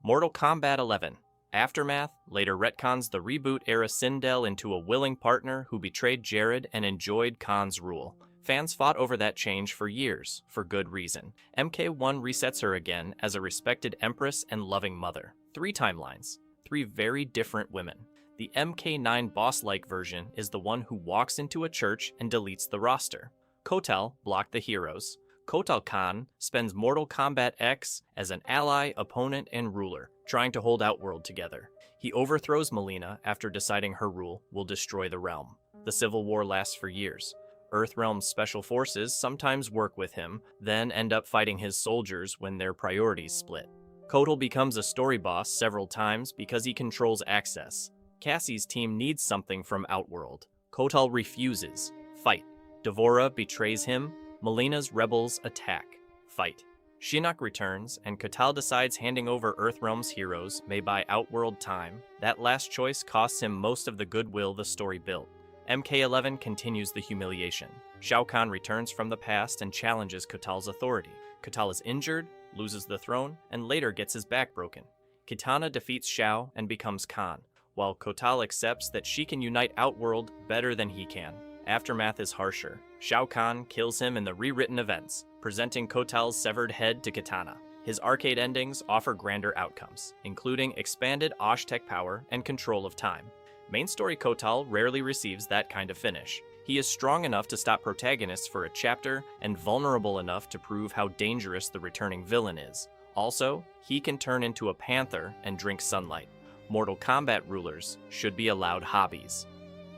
Mortal Kombat 11. Aftermath later retcons the reboot-era Sindel into a willing partner who betrayed Jared and enjoyed Khan's rule. Fans fought over that change for years, for good reason. MK1 resets her again as a respected empress and loving mother. 3 timelines, 3 very different women. The MK9 boss-like version is the one who walks into a church and deletes the roster. Kotal blocked the heroes. Kotal Khan spends Mortal Kombat X as an ally, opponent, and ruler, trying to hold Outworld together. He overthrows Mileena after deciding her rule will destroy the realm. The civil war lasts for years. Earthrealm's special forces sometimes work with him, then end up fighting his soldiers when their priorities split. Kotal becomes a story boss several times because he controls access. Cassie's team needs something from Outworld. Kotal refuses. Fight. Devora betrays him. Mileena's rebels attack. Fight. Shinnok returns, and Kotal decides handing over Earthrealm's heroes may buy Outworld time. That last choice costs him most of the goodwill the story built. MK11 continues the humiliation. Shao Kahn returns from the past and challenges Kotal's authority. Kotal is injured, loses the throne, and later gets his back broken. Kitana defeats Shao and becomes Khan, while Kotal accepts that she can unite Outworld better than he can. Aftermath is harsher. Shao Kahn kills him in the rewritten events, presenting Kotal's severed head to Kitana. His arcade endings offer grander outcomes, including expanded Osh-Tech power and control of time. Main story Kotal rarely receives that kind of finish. He is strong enough to stop protagonists for a chapter and vulnerable enough to prove how dangerous the returning villain is. Also, he can turn into a panther and drink sunlight. Mortal Kombat rulers should be allowed hobbies.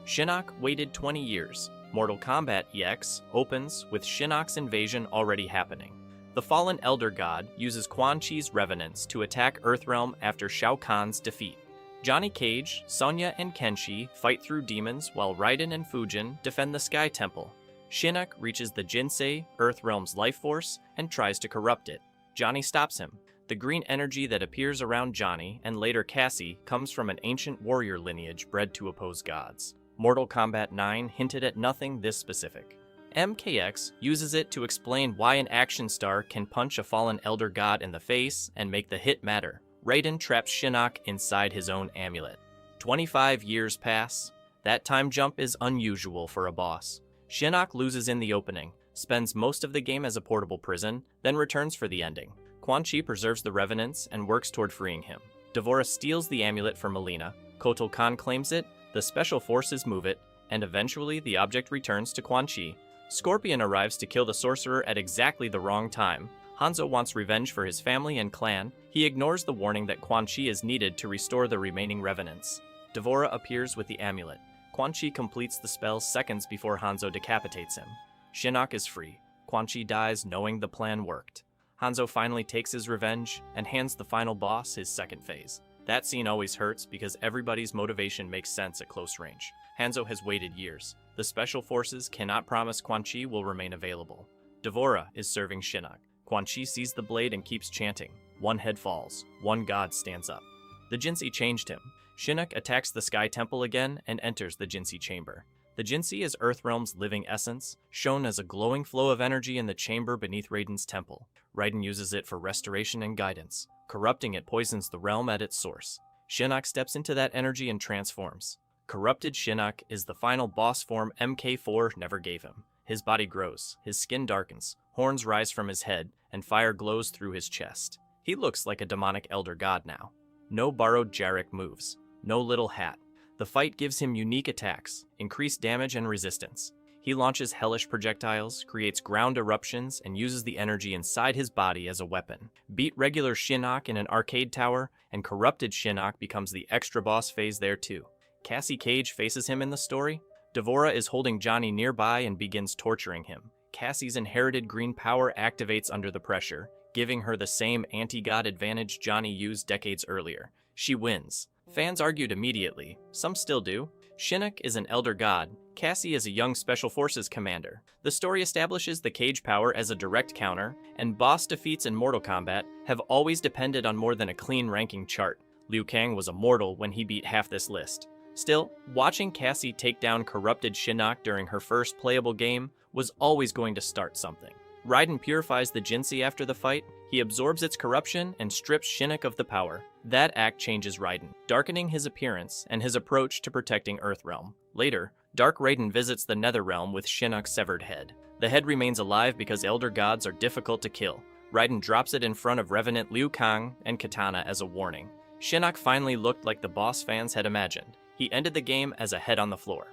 Shinnok waited 20 years. Mortal Kombat EX opens with Shinnok's invasion already happening. The fallen Elder God uses Quan Chi's revenants to attack Earthrealm after Shao Kahn's defeat. Johnny Cage, Sonya, and Kenshi fight through demons while Raiden and Fujin defend the Sky Temple. Shinnok reaches the Jinsei, Earthrealm's life force, and tries to corrupt it. Johnny stops him. The green energy that appears around Johnny, and later Cassie, comes from an ancient warrior lineage bred to oppose gods. Mortal Kombat 9 hinted at nothing this specific. MKX uses it to explain why an action star can punch a fallen elder god in the face and make the hit matter. Raiden traps Shinnok inside his own amulet. 25 years pass. That time jump is unusual for a boss. Shinnok loses in the opening, spends most of the game as a portable prison, then returns for the ending. Quan Chi preserves the revenants and works toward freeing him. D'Vorah steals the amulet from Mileena, Kotal Khan claims it, the special forces move it, and eventually the object returns to Quan Chi. Scorpion arrives to kill the sorcerer at exactly the wrong time. Hanzo wants revenge for his family and clan. He ignores the warning that Quan Chi is needed to restore the remaining revenants. D'Vorah appears with the amulet. Quan Chi completes the spell seconds before Hanzo decapitates him. Shinnok is free. Quan Chi dies knowing the plan worked. Hanzo finally takes his revenge and hands the final boss his second phase. That scene always hurts because everybody's motivation makes sense at close range. Hanzo has waited years. The special forces cannot promise Quan Chi will remain available. D'Vorah is serving Shinnok. Quan Chi sees the blade and keeps chanting. One head falls. One god stands up. The Jinsei changed him. Shinnok attacks the Sky Temple again and enters the Jinsei chamber. The Jinsei is Earthrealm's living essence, shown as a glowing flow of energy in the chamber beneath Raiden's temple. Raiden uses it for restoration and guidance. Corrupting it poisons the realm at its source. Shinnok steps into that energy and transforms. Corrupted Shinnok is the final boss form MK4 never gave him. His body grows, his skin darkens, horns rise from his head, and fire glows through his chest. He looks like a demonic elder god now. No borrowed Jarek moves. No little hat. The fight gives him unique attacks, increased damage and resistance. He launches hellish projectiles, creates ground eruptions, and uses the energy inside his body as a weapon. Beat regular Shinnok in an arcade tower, and corrupted Shinnok becomes the extra boss phase there too. Cassie Cage faces him in the story. D'Vorah is holding Johnny nearby and begins torturing him. Cassie's inherited green power activates under the pressure, giving her the same anti-god advantage Johnny used decades earlier. She wins. Fans argued immediately. Some still do. Shinnok is an elder god. Cassie is a young special forces commander. The story establishes the Cage power as a direct counter, and boss defeats in Mortal Kombat have always depended on more than a clean ranking chart. Liu Kang was a mortal when he beat half this list. Still, watching Cassie take down corrupted Shinnok during her first playable game was always going to start something. Raiden purifies the Jinsei after the fight. He absorbs its corruption and strips Shinnok of the power. That act changes Raiden, darkening his appearance and his approach to protecting Earthrealm. Later, Dark Raiden visits the Netherrealm with Shinnok's severed head. The head remains alive because Elder Gods are difficult to kill. Raiden drops it in front of Revenant Liu Kang and Katana as a warning. Shinnok finally looked like the boss fans had imagined. He ended the game as a head on the floor.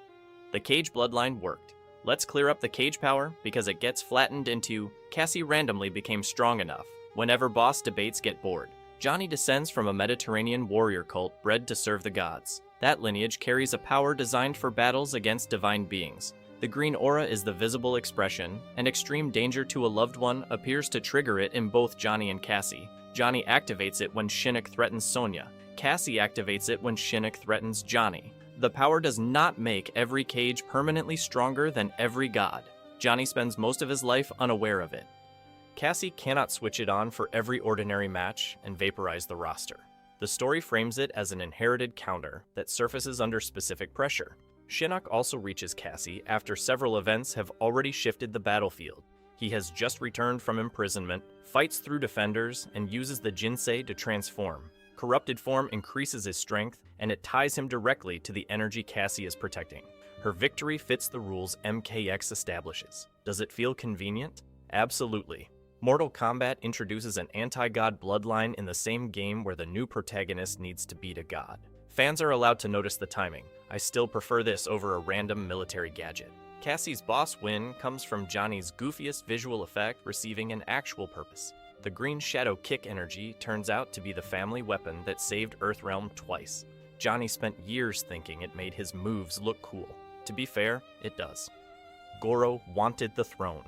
The Cage bloodline worked. Let's clear up the Cage power because it gets flattened into Cassie randomly became strong enough whenever boss debates get bored. Johnny descends from a Mediterranean warrior cult bred to serve the gods. That lineage carries a power designed for battles against divine beings. The green aura is the visible expression, and extreme danger to a loved one appears to trigger it in both Johnny and Cassie. Johnny activates it when Shinnok threatens Sonya. Cassie activates it when Shinnok threatens Johnny. The power does not make every Cage permanently stronger than every god. Johnny spends most of his life unaware of it. Cassie cannot switch it on for every ordinary match and vaporize the roster. The story frames it as an inherited counter that surfaces under specific pressure. Shinnok also reaches Cassie after several events have already shifted the battlefield. He has just returned from imprisonment, fights through defenders, and uses the Jinsei to transform. Corrupted form increases his strength, and it ties him directly to the energy Cassie is protecting. Her victory fits the rules MKX establishes. Does it feel convenient? Absolutely. Mortal Kombat introduces an anti-god bloodline in the same game where the new protagonist needs to beat a god. Fans are allowed to notice the timing. I still prefer this over a random military gadget. Cassie's boss win comes from Johnny's goofiest visual effect receiving an actual purpose. The green shadow kick energy turns out to be the family weapon that saved Earthrealm twice. Johnny spent years thinking it made his moves look cool. To be fair, it does. Goro wanted the throne.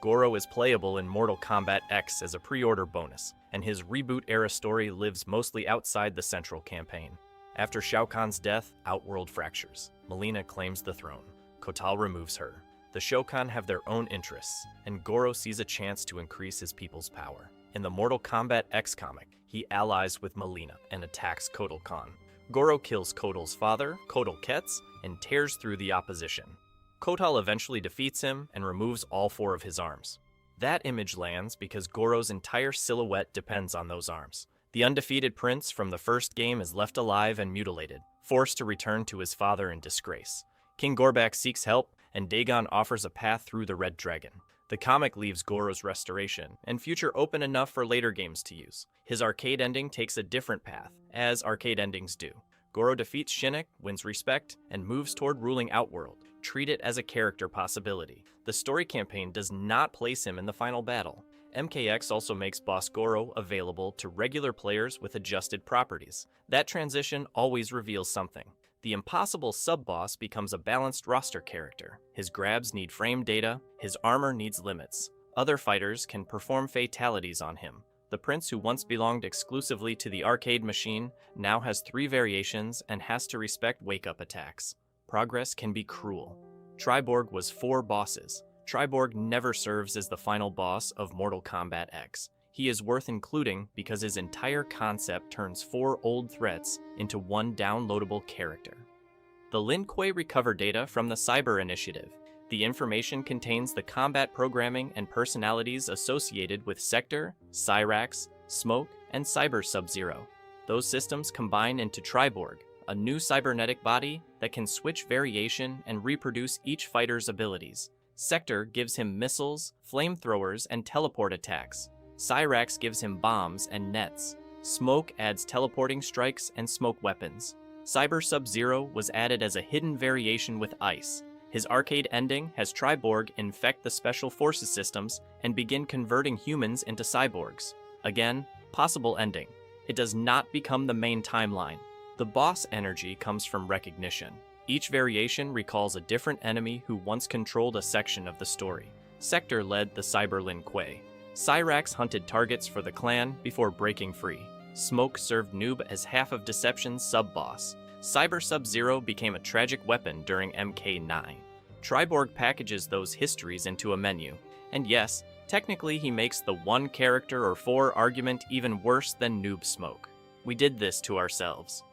Goro is playable in Mortal Kombat X as a pre-order bonus, and his reboot-era story lives mostly outside the central campaign. After Shao Kahn's death, Outworld fractures. Mileena claims the throne. Kotal removes her. The Shokan have their own interests, and Goro sees a chance to increase his people's power. In the Mortal Kombat X comic, he allies with Mileena and attacks Kotal Khan. Goro kills Kotal's father, Kotal Ketz, and tears through the opposition. Kotal eventually defeats him and removes all 4 of his arms. That image lands because Goro's entire silhouette depends on those arms. The undefeated prince from the first game is left alive and mutilated, forced to return to his father in disgrace. King Gorbak seeks help, and Dagon offers a path through the Red Dragon. The comic leaves Goro's restoration and future open enough for later games to use. His arcade ending takes a different path, as arcade endings do. Goro defeats Shinnok, wins respect, and moves toward ruling Outworld. Treat it as a character possibility. The story campaign does not place him in the final battle. MKX also makes Boss Goro available to regular players with adjusted properties. That transition always reveals something. The impossible sub-boss becomes a balanced roster character. His grabs need frame data, his armor needs limits. Other fighters can perform fatalities on him. The prince who once belonged exclusively to the arcade machine now has 3 variations and has to respect wake-up attacks. Progress can be cruel. Triborg was 4 bosses. Triborg never serves as the final boss of Mortal Kombat X. He is worth including because his entire concept turns 4 old threats into 1 downloadable character. The Lin Kuei recover data from the Cyber Initiative. The information contains the combat programming and personalities associated with Sector, Cyrax, Smoke, and Cyber Sub-Zero. Those systems combine into Triborg, a new cybernetic body that can switch variation and reproduce each fighter's abilities. Sector gives him missiles, flamethrowers, and teleport attacks. Cyrax gives him bombs and nets. Smoke adds teleporting strikes and smoke weapons. Cyber Sub-Zero was added as a hidden variation with ice. His arcade ending has Triborg infect the Special Forces systems and begin converting humans into cyborgs. Again, possible ending. It does not become the main timeline. The boss energy comes from recognition. Each variation recalls a different enemy who once controlled a section of the story. Sector led the Cyber Lin Kuei. Cyrax hunted targets for the clan before breaking free. Smoke served Noob as half of Deception's sub-boss. Cyber Sub-Zero became a tragic weapon during MK9. Triborg packages those histories into a menu. And yes, technically he makes the 1 character or 4 argument even worse than Noob Smoke. We did this to ourselves.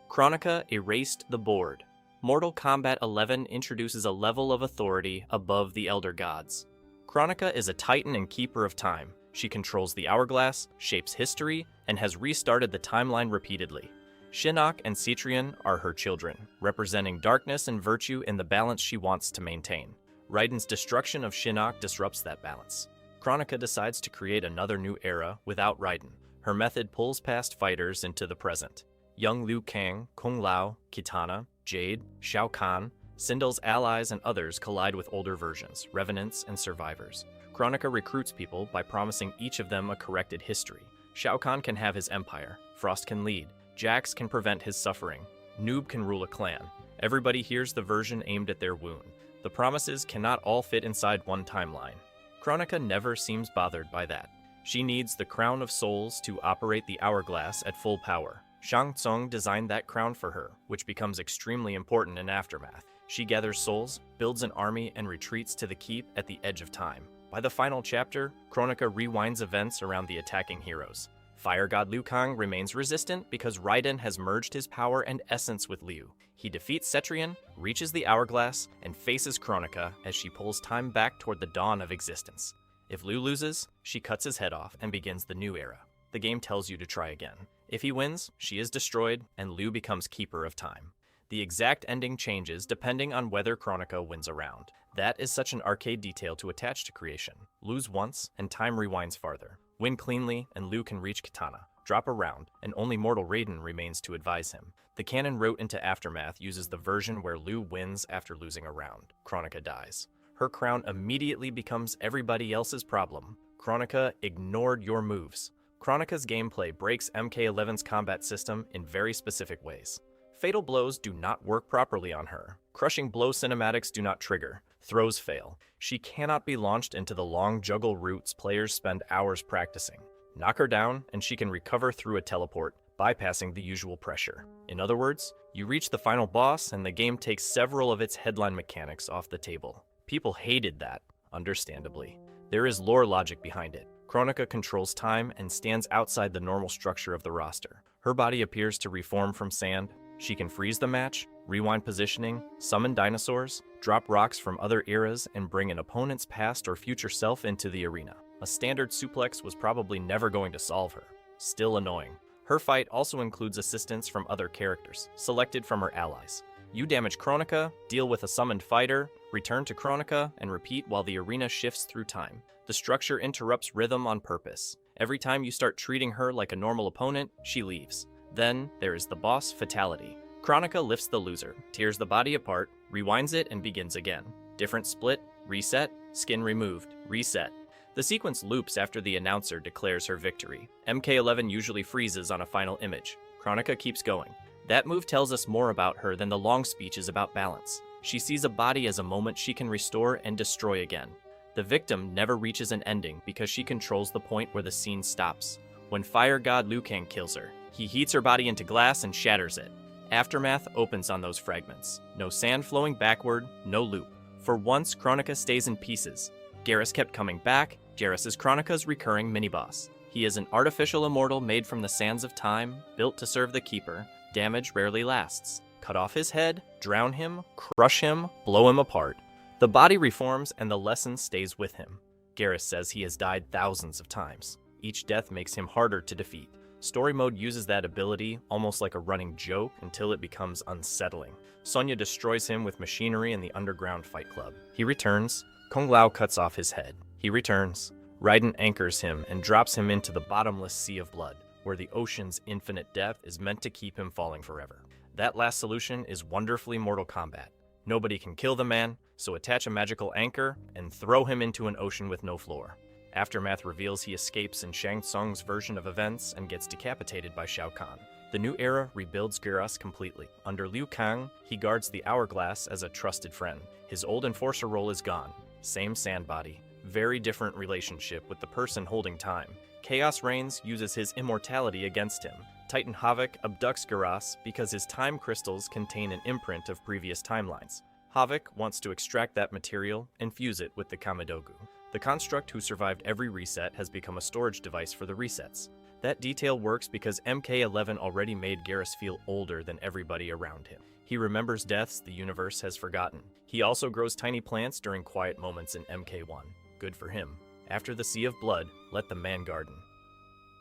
Kronika erased the board. Mortal Kombat 11 introduces a level of authority above the Elder Gods. Kronika is a titan and keeper of time. She controls the hourglass, shapes history, and has restarted the timeline repeatedly. Shinnok and Cetrion are her children, representing darkness and virtue in the balance she wants to maintain. Raiden's destruction of Shinnok disrupts that balance. Kronika decides to create another new era without Raiden. Her method pulls past fighters into the present. Young Liu Kang, Kung Lao, Kitana, Jade, Shao Kahn, Sindel's allies and others collide with older versions, revenants, and survivors. Kronika recruits people by promising each of them a corrected history. Shao Kahn can have his empire, Frost can lead, Jax can prevent his suffering, Noob can rule a clan. Everybody hears the version aimed at their wound. The promises cannot all fit inside one timeline. Kronika never seems bothered by that. She needs the Crown of Souls to operate the hourglass at full power. Shang Tsung designed that crown for her, which becomes extremely important in Aftermath. She gathers souls, builds an army, and retreats to the keep at the edge of time. By the final chapter, Kronika rewinds events around the attacking heroes. Fire God Liu Kang remains resistant because Raiden has merged his power and essence with Liu. He defeats Cetrion, reaches the hourglass, and faces Kronika as she pulls time back toward the dawn of existence. If Liu loses, she cuts his head off and begins the new era. The game tells you to try again. If he wins, she is destroyed, and Liu becomes Keeper of Time. The exact ending changes depending on whether Kronika wins a round. That is such an arcade detail to attach to creation. Lose once, and time rewinds farther. Win cleanly, and Liu can reach Kitana. Drop a round, and only mortal Raiden remains to advise him. The canon wrote into Aftermath uses the version where Liu wins after losing a round. Kronika dies. Her crown immediately becomes everybody else's problem. Kronika ignored your moves. Kronika's gameplay breaks MK11's combat system in very specific ways. Fatal blows do not work properly on her. Crushing blow cinematics do not trigger. Throws fail. She cannot be launched into the long juggle routes players spend hours practicing. Knock her down, and she can recover through a teleport, bypassing the usual pressure. In other words, you reach the final boss, and the game takes several of its headline mechanics off the table. People hated that, understandably. There is lore logic behind it. Kronika controls time and stands outside the normal structure of the roster. Her body appears to reform from sand. She can freeze the match, rewind positioning, summon dinosaurs, drop rocks from other eras, and bring an opponent's past or future self into the arena. A standard suplex was probably never going to solve her. Still annoying. Her fight also includes assistance from other characters, selected from her allies. You damage Kronika, deal with a summoned fighter, return to Kronika, and repeat while the arena shifts through time. The structure interrupts rhythm on purpose. Every time you start treating her like a normal opponent, she leaves. Then there is the boss fatality. Kronika lifts the loser, tears the body apart, rewinds it, and begins again. Different split, reset, skin removed, reset. The sequence loops after the announcer declares her victory. MK11 usually freezes on a final image. Kronika keeps going. That move tells us more about her than the long speeches about balance. She sees a body as a moment she can restore and destroy again. The victim never reaches an ending because she controls the point where the scene stops. When Fire God Liu Kang kills her, he heats her body into glass and shatters it. Aftermath opens on those fragments. No sand flowing backward, no loop. For once, Kronika stays in pieces. Garrus kept coming back. Garrus is Kronika's recurring mini-boss. He is an artificial immortal made from the sands of time, built to serve the Keeper. Damage rarely lasts. Cut off his head, drown him, crush him, blow him apart. The body reforms and the lesson stays with him. Garrus says he has died thousands of times. Each death makes him harder to defeat. Story mode uses that ability almost like a running joke until it becomes unsettling. Sonya destroys him with machinery in the underground fight club. He returns. Kung Lao cuts off his head. He returns. Raiden anchors him and drops him into the bottomless sea of blood, where the ocean's infinite depth is meant to keep him falling forever. That last solution is wonderfully Mortal Kombat. Nobody can kill the man, so attach a magical anchor and throw him into an ocean with no floor. Aftermath reveals he escapes in Shang Tsung's version of events and gets decapitated by Shao Kahn. The new era rebuilds Garrus completely. Under Liu Kang, he guards the Hourglass as a trusted friend. His old enforcer role is gone. Same sand body. Very different relationship with the person holding time. Chaos Reigns uses his immortality against him. Titan Havoc abducts Garrus because his time crystals contain an imprint of previous timelines. Havoc wants to extract that material and fuse it with the Kamidogu. The construct who survived every reset has become a storage device for the resets. That detail works because MK11 already made Garrus feel older than everybody around him. He remembers deaths the universe has forgotten. He also grows tiny plants during quiet moments in MK1. Good for him. After the Sea of Blood, let the man garden.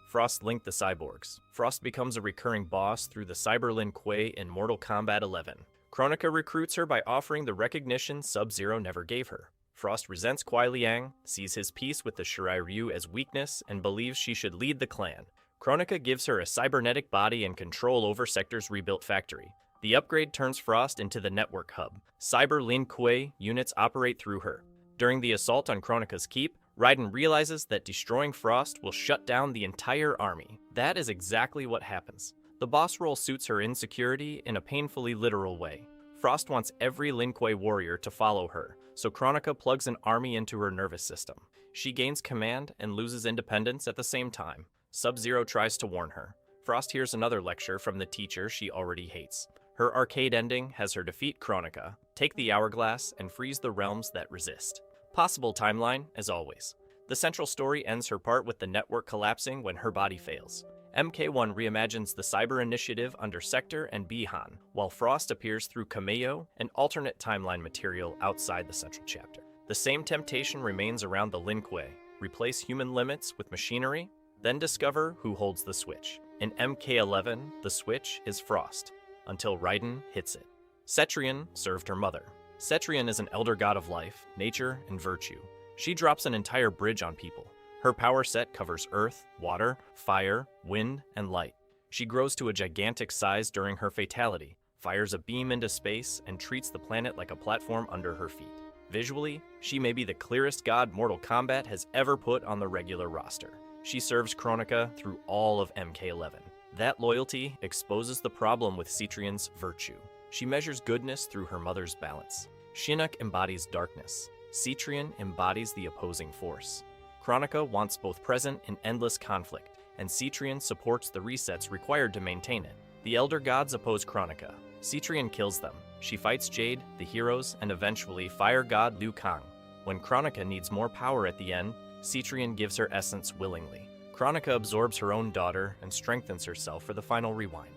Frost linked the cyborgs. Frost becomes a recurring boss through the Cyberlin Kuei in Mortal Kombat 11. Kronika recruits her by offering the recognition Sub-Zero never gave her. Frost resents Kuai Liang, sees his peace with the Shirai Ryu as weakness, and believes she should lead the clan. Kronika gives her a cybernetic body and control over Sector's rebuilt factory. The upgrade turns Frost into the network hub. Cyber Lin Kuei units operate through her. During the assault on Kronika's keep, Raiden realizes that destroying Frost will shut down the entire army. That is exactly what happens. The boss role suits her insecurity in a painfully literal way. Frost wants every Lin Kuei warrior to follow her, so Kronika plugs an army into her nervous system. She gains command and loses independence at the same time. Sub-Zero tries to warn her. Frost hears another lecture from the teacher she already hates. Her arcade ending has her defeat Kronika, take the Hourglass, and freeze the realms that resist. Possible timeline, as always. The central story ends her part with the network collapsing when her body fails. MK1 reimagines the Cyber Initiative under Sector and Bihan, while Frost appears through Kameo, an alternate timeline material outside the central chapter. The same temptation remains around the Lin Kuei. Replace human limits with machinery, then discover who holds the switch. In MK11, the switch is Frost, until Raiden hits it. Cetrion served her mother. Cetrion is an elder god of life, nature, and virtue. She drops an entire bridge on people. Her power set covers earth, water, fire, wind, and light. She grows to a gigantic size during her fatality, fires a beam into space, and treats the planet like a platform under her feet. Visually, she may be the clearest god Mortal Kombat has ever put on the regular roster. She serves Kronika through all of MK11. That loyalty exposes the problem with Cetrion's virtue. She measures goodness through her mother's balance. Shinnok embodies darkness. Cetrion embodies the opposing force. Kronika wants both present and endless conflict, and Cetrion supports the resets required to maintain it. The Elder Gods oppose Kronika. Cetrion kills them. She fights Jade, the heroes, and eventually Fire God Liu Kang. When Kronika needs more power at the end, Cetrion gives her essence willingly. Kronika absorbs her own daughter and strengthens herself for the final rewind.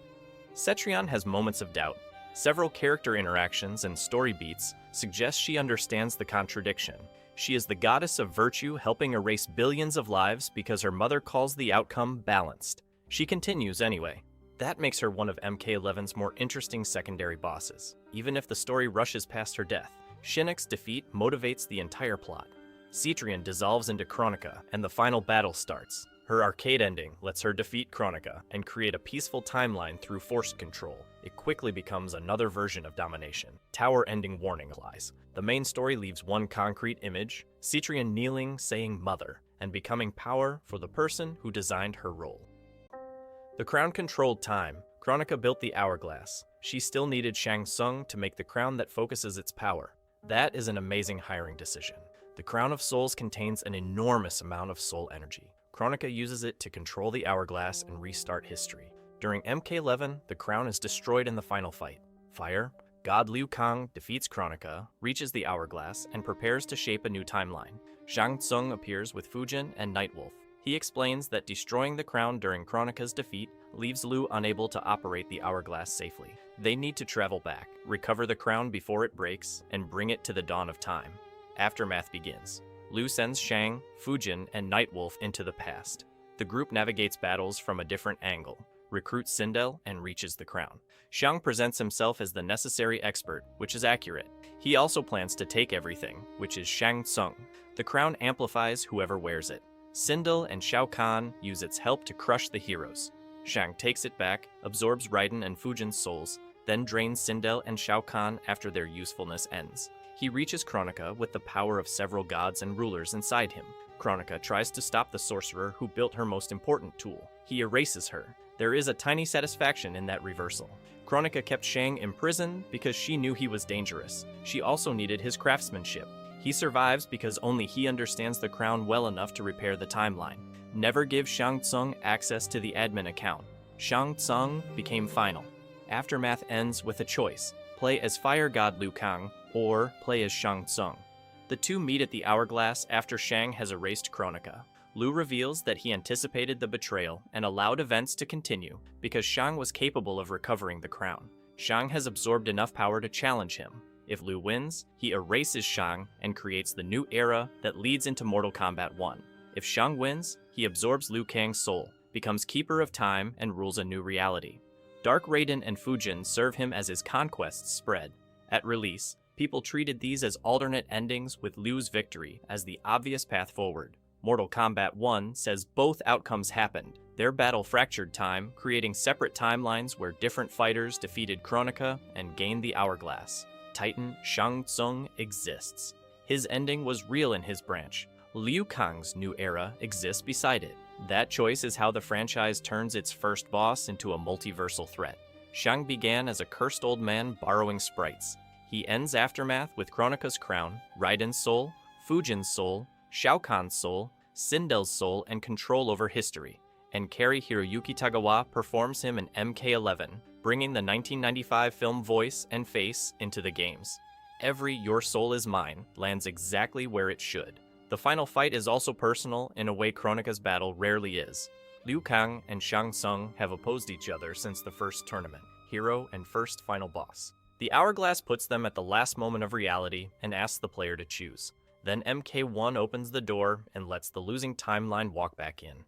Cetrion has moments of doubt. Several character interactions and story beats suggest she understands the contradiction. She is the goddess of virtue helping erase billions of lives because her mother calls the outcome balanced. She continues anyway. That makes her one of MK11's more interesting secondary bosses, even if the story rushes past her death. Shinnok's defeat motivates the entire plot. Cetrion dissolves into Kronika, and the final battle starts. Her arcade ending lets her defeat Kronika and create a peaceful timeline through force control. It quickly becomes another version of domination. Tower ending warning applies. The main story leaves one concrete image, Cetrion kneeling, saying mother, and becoming power for the person who designed her role. The crown controlled time. Kronika built the hourglass. She still needed Shang Tsung to make the crown that focuses its power. That is an amazing hiring decision. The Crown of Souls contains an enormous amount of soul energy. Kronika uses it to control the hourglass and restart history. During MK11, the crown is destroyed in the final fight. Fire God Liu Kang defeats Kronika, reaches the hourglass, and prepares to shape a new timeline. Shang Tsung appears with Fujin and Nightwolf. He explains that destroying the crown during Kronika's defeat leaves Liu unable to operate the hourglass safely. They need to travel back, recover the crown before it breaks, and bring it to the dawn of time. Aftermath begins. Liu sends Shang, Fujin, and Nightwolf into the past. The group navigates battles from a different angle, recruits Sindel, and reaches the crown. Shang presents himself as the necessary expert, which is accurate. He also plans to take everything, which is Shang Tsung. The crown amplifies whoever wears it. Sindel and Shao Kahn use its help to crush the heroes. Shang takes it back, absorbs Raiden and Fujin's souls, then drains Sindel and Shao Kahn after their usefulness ends. He reaches Kronika with the power of several gods and rulers inside him. Kronika tries to stop the sorcerer who built her most important tool. He erases her. There is a tiny satisfaction in that reversal. Kronika kept Shang imprisoned because she knew he was dangerous. She also needed his craftsmanship. He survives because only he understands the crown well enough to repair the timeline. Never give Shang Tsung access to the admin account. Shang Tsung became final. Aftermath ends with a choice. Play as Fire God Liu Kang or play as Shang Tsung. The two meet at the hourglass after Shang has erased Kronika. Liu reveals that he anticipated the betrayal and allowed events to continue because Shang was capable of recovering the crown. Shang has absorbed enough power to challenge him. If Liu wins, he erases Shang and creates the new era that leads into Mortal Kombat 1. If Shang wins, he absorbs Liu Kang's soul, becomes Keeper of Time, and rules a new reality. Dark Raiden and Fujin serve him as his conquests spread. At release, people treated these as alternate endings with Liu's victory as the obvious path forward. Mortal Kombat 1 says both outcomes happened. Their battle fractured time, creating separate timelines where different fighters defeated Kronika and gained the hourglass. Titan Shang Tsung exists. His ending was real in his branch. Liu Kang's new era exists beside it. That choice is how the franchise turns its first boss into a multiversal threat. Shang began as a cursed old man borrowing sprites. He ends Aftermath with Kronika's crown, Raiden's soul, Fujin's soul, Shao Kahn's soul, Sindel's soul, and control over history. And Kari Hiroyuki Tagawa performs him in MK11, bringing the 1995 film voice and face into the games. Every Your Soul Is Mine lands exactly where it should. The final fight is also personal in a way Kronika's battle rarely is. Liu Kang and Shang Tsung have opposed each other since the first tournament, hero and first final boss. The hourglass puts them at the last moment of reality and asks the player to choose. Then MK1 opens the door and lets the losing timeline walk back in.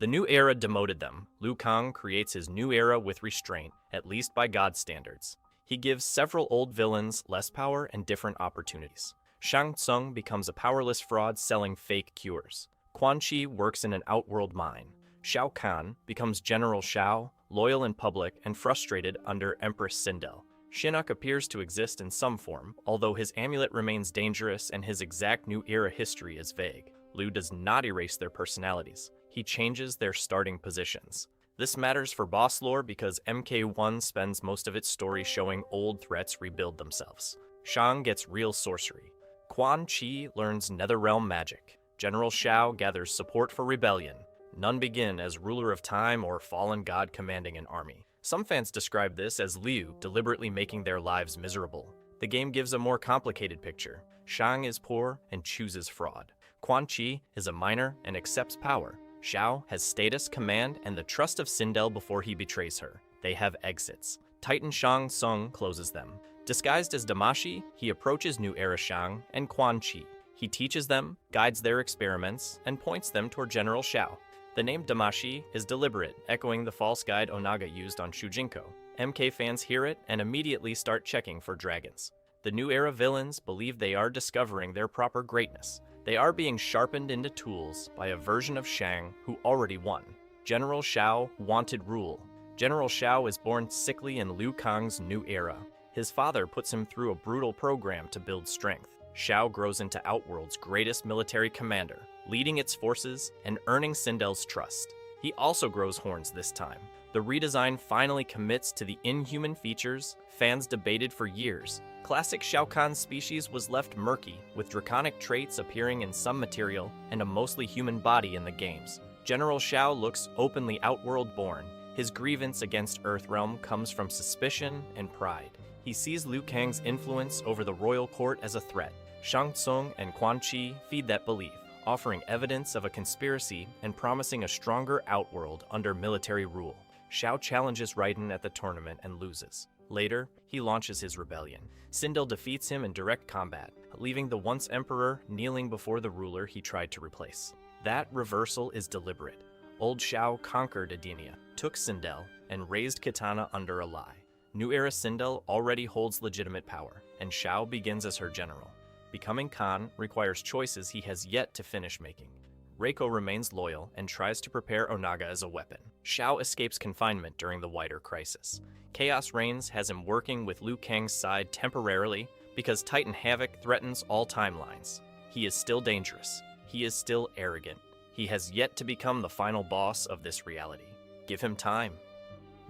The new era demoted them. Liu Kang creates his new era with restraint, at least by God standards. He gives several old villains less power and different opportunities. Shang Tsung becomes a powerless fraud selling fake cures. Quan Chi works in an outworld mine. Shao Kahn becomes General Shao, loyal in public and frustrated under Empress Sindel. Shinnok appears to exist in some form, although his amulet remains dangerous and his exact new era history is vague. Liu does not erase their personalities. He changes their starting positions. This matters for boss lore because MK1 spends most of its story showing old threats rebuild themselves. Shang gets real sorcery. Quan Chi learns Netherrealm magic. General Shao gathers support for rebellion. None begin as ruler of time or fallen god commanding an army. Some fans describe this as Liu deliberately making their lives miserable. The game gives a more complicated picture. Shang is poor and chooses fraud. Quan Chi is a miner and accepts power. Xiao has status, command, and the trust of Sindel before he betrays her. They have exits. Titan Shang Tsung closes them. Disguised as Damashi, he approaches New Era Shang and Quan Chi. He teaches them, guides their experiments, and points them toward General Xiao. The name Damashi is deliberate, echoing the false guide Onaga used on Shujinko. MK fans hear it and immediately start checking for dragons. The New Era villains believe they are discovering their proper greatness. They are being sharpened into tools by a version of Shang who already won. General Xiao wanted rule. General Xiao is born sickly in Liu Kang's New Era. His father puts him through a brutal program to build strength. Xiao grows into Outworld's greatest military commander, leading its forces and earning Sindel's trust. He also grows horns this time. The redesign finally commits to the inhuman features fans debated for years. Classic Shao Kahn's species was left murky, with draconic traits appearing in some material and a mostly human body in the games. General Xiao looks openly Outworld-born. His grievance against Earthrealm comes from suspicion and pride. He sees Liu Kang's influence over the royal court as a threat. Shang Tsung and Quan Chi feed that belief, offering evidence of a conspiracy and promising a stronger Outworld under military rule. Xiao challenges Raiden at the tournament and loses. Later, he launches his rebellion. Sindel defeats him in direct combat, leaving the once emperor kneeling before the ruler he tried to replace. That reversal is deliberate. Old Xiao conquered Edenia, took Sindel, and raised Kitana under a lie. New Era Sindel already holds legitimate power, and Xiao begins as her general. Becoming Khan requires choices he has yet to finish making. Reiko remains loyal and tries to prepare Onaga as a weapon. Xiao escapes confinement during the wider crisis. Chaos Reigns has him working with Liu Kang's side temporarily because Titan Havoc threatens all timelines. He is still dangerous. He is still arrogant. He has yet to become the final boss of this reality. Give him time.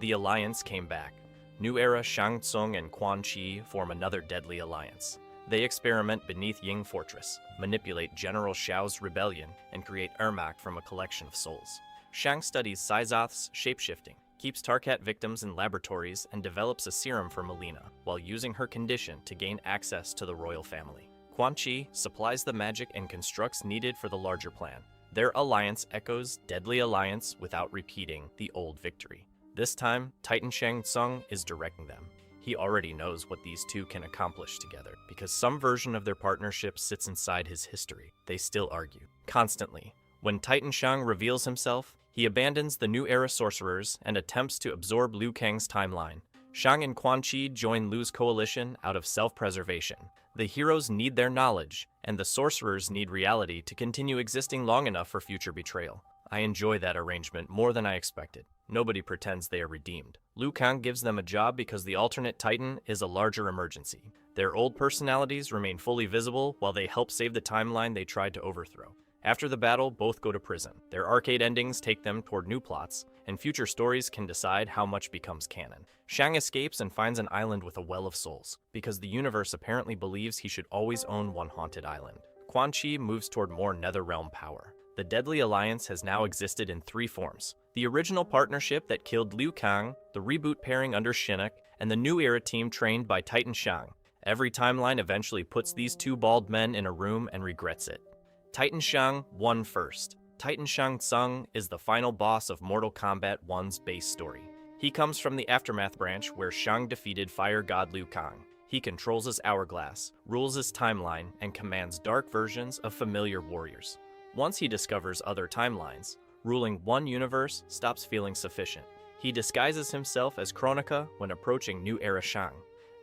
The Alliance came back. New Era Shang Tsung and Quan Chi form another deadly alliance. They experiment beneath Ying Fortress, manipulate General Xiao's rebellion, and create Ermac from a collection of souls. Shang studies Syzoth's shapeshifting, keeps Tarkat victims in laboratories, and develops a serum for Melina, while using her condition to gain access to the royal family. Quan Chi supplies the magic and constructs needed for the larger plan. Their alliance echoes Deadly Alliance without repeating the old victory. This time, Titan Shang Tsung is directing them. He already knows what these two can accomplish together, because some version of their partnership sits inside his history. They still argue, constantly. When Titan Shang reveals himself, he abandons the New Era sorcerers and attempts to absorb Liu Kang's timeline. Shang and Quan Chi join Liu's coalition out of self-preservation. The heroes need their knowledge, and the sorcerers need reality to continue existing long enough for future betrayal. I enjoy that arrangement more than I expected. Nobody pretends they are redeemed. Liu Kang gives them a job because the alternate Titan is a larger emergency. Their old personalities remain fully visible while they help save the timeline they tried to overthrow. After the battle, both go to prison. Their arcade endings take them toward new plots, and future stories can decide how much becomes canon. Shang escapes and finds an island with a well of souls, because the universe apparently believes he should always own one haunted island. Quan Chi moves toward more Netherrealm power. The Deadly Alliance has now existed in 3 forms. The original partnership that killed Liu Kang, the reboot pairing under Shinnok, and the New Era team trained by Titan Shang. Every timeline eventually puts these 2 bald men in a room and regrets it. Titan Shang won first. Titan Shang Tsung is the final boss of Mortal Kombat 1's base story. He comes from the Aftermath branch where Shang defeated Fire God Liu Kang. He controls his hourglass, rules his timeline, and commands dark versions of familiar warriors. Once he discovers other timelines, ruling one universe stops feeling sufficient. He disguises himself as Kronika when approaching New Era Shang.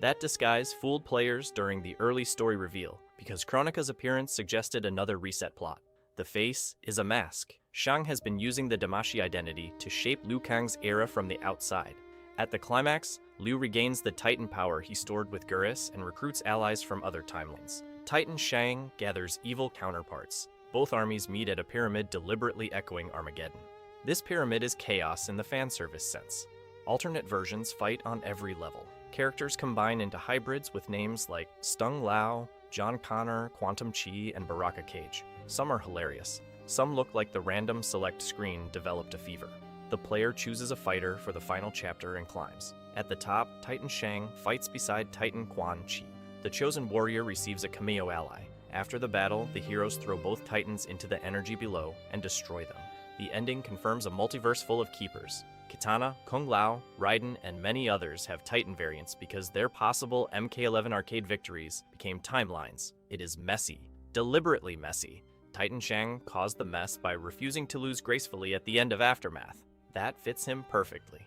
That disguise fooled players during the early story reveal, because Kronika's appearance suggested another reset plot. The face is a mask. Shang has been using the Damashi identity to shape Liu Kang's era from the outside. At the climax, Liu regains the Titan power he stored with Geras and recruits allies from other timelines. Titan Shang gathers evil counterparts. Both armies meet at a pyramid deliberately echoing Armageddon. This pyramid is chaos in the fanservice sense. Alternate versions fight on every level. Characters combine into hybrids with names like Stung Lao, John Connor, Quantum Chi, and Baraka Cage. Some are hilarious. Some look like the random select screen developed a fever. The player chooses a fighter for the final chapter and climbs. At the top, Titan Shang fights beside Titan Quan Chi. The chosen warrior receives a cameo ally. After the battle, the heroes throw both titans into the energy below and destroy them. The ending confirms a multiverse full of keepers. Kitana, Kung Lao, Raiden, and many others have Titan variants because their possible MK11 arcade victories became timelines. It is messy, deliberately messy. Titan Shang caused the mess by refusing to lose gracefully at the end of Aftermath. That fits him perfectly.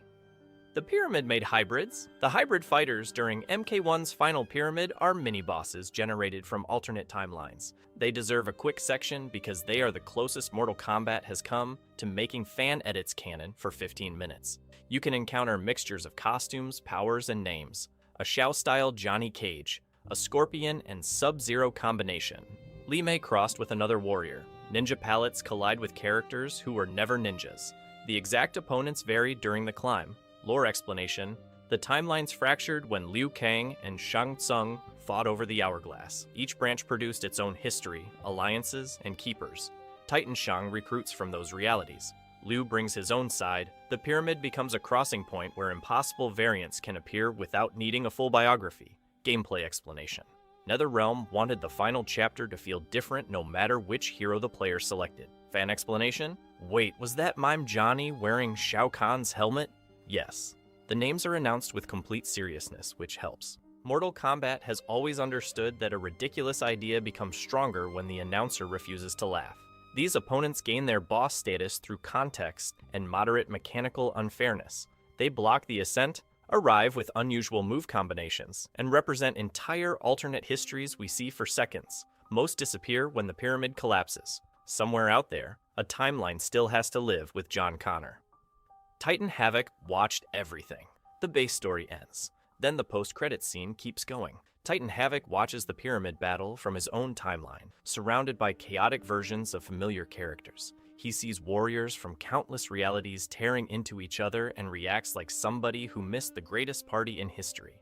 The Pyramid made hybrids. The hybrid fighters during MK1's final pyramid are mini-bosses generated from alternate timelines. They deserve a quick section because they are the closest Mortal Kombat has come to making fan edits canon for 15 minutes. You can encounter mixtures of costumes, powers, and names. A Shao-style Johnny Cage, a Scorpion and Sub-Zero combination. Li Mei crossed with another warrior. Ninja palettes collide with characters who were never ninjas. The exact opponents vary during the climb. Lore explanation: the timelines fractured when Liu Kang and Shang Tsung fought over the hourglass. Each branch produced its own history, alliances, and keepers. Titan Shang recruits from those realities. Liu brings his own side. The pyramid becomes a crossing point where impossible variants can appear without needing a full biography. Gameplay explanation: NetherRealm wanted the final chapter to feel different no matter which hero the player selected. Fan explanation: wait, was that mime Johnny wearing Shao Kahn's helmet? Yes. The names are announced with complete seriousness, which helps. Mortal Kombat has always understood that a ridiculous idea becomes stronger when the announcer refuses to laugh. These opponents gain their boss status through context and moderate mechanical unfairness. They block the ascent, arrive with unusual move combinations, and represent entire alternate histories we see for seconds. Most disappear when the pyramid collapses. Somewhere out there, a timeline still has to live with John Connor. Titan Havoc watched everything. The base story ends. Then the post-credits scene keeps going. Titan Havoc watches the pyramid battle from his own timeline, surrounded by chaotic versions of familiar characters. He sees warriors from countless realities tearing into each other and reacts like somebody who missed the greatest party in history.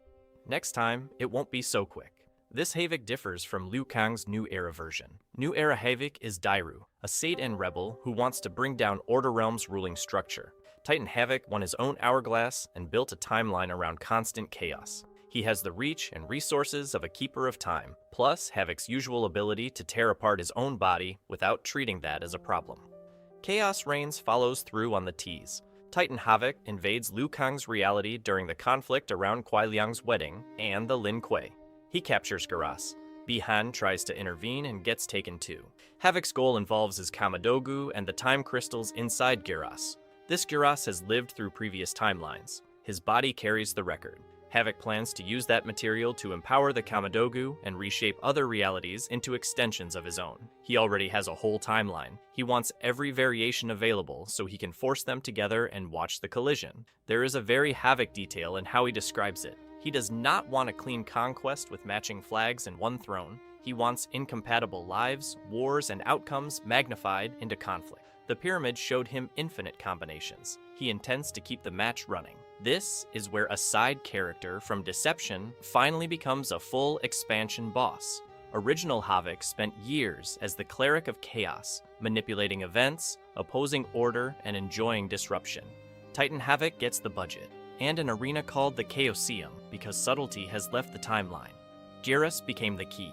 Next time, it won't be so quick. This Havoc differs from Liu Kang's New Era version. New Era Havoc is Dairu, a Satan rebel who wants to bring down Order Realm's ruling structure. Titan Havoc won his own hourglass and built a timeline around constant chaos. He has the reach and resources of a Keeper of Time, plus Havoc's usual ability to tear apart his own body without treating that as a problem. Chaos Reigns follows through on the tease. Titan Havoc invades Liu Kang's reality during the conflict around Kuai Liang's wedding and the Lin Kuei. He captures Geras. Bi-Han tries to intervene and gets taken too. Havoc's goal involves his Kamadogu and the time crystals inside Geras. This Geras has lived through previous timelines. His body carries the record. Havoc plans to use that material to empower the Kamadogu and reshape other realities into extensions of his own. He already has a whole timeline. He wants every variation available so he can force them together and watch the collision. There is a very Havoc detail in how he describes it. He does not want a clean conquest with matching flags and one throne. He wants incompatible lives, wars, and outcomes magnified into conflict. The pyramid showed him infinite combinations. He intends to keep the match running. This is where a side character from Deception finally becomes a full expansion boss. Original Havoc spent years as the Cleric of Chaos, manipulating events, opposing order, and enjoying disruption. Titan Havoc gets the budget, and an arena called the Chaosium because subtlety has left the timeline. Geras became the key.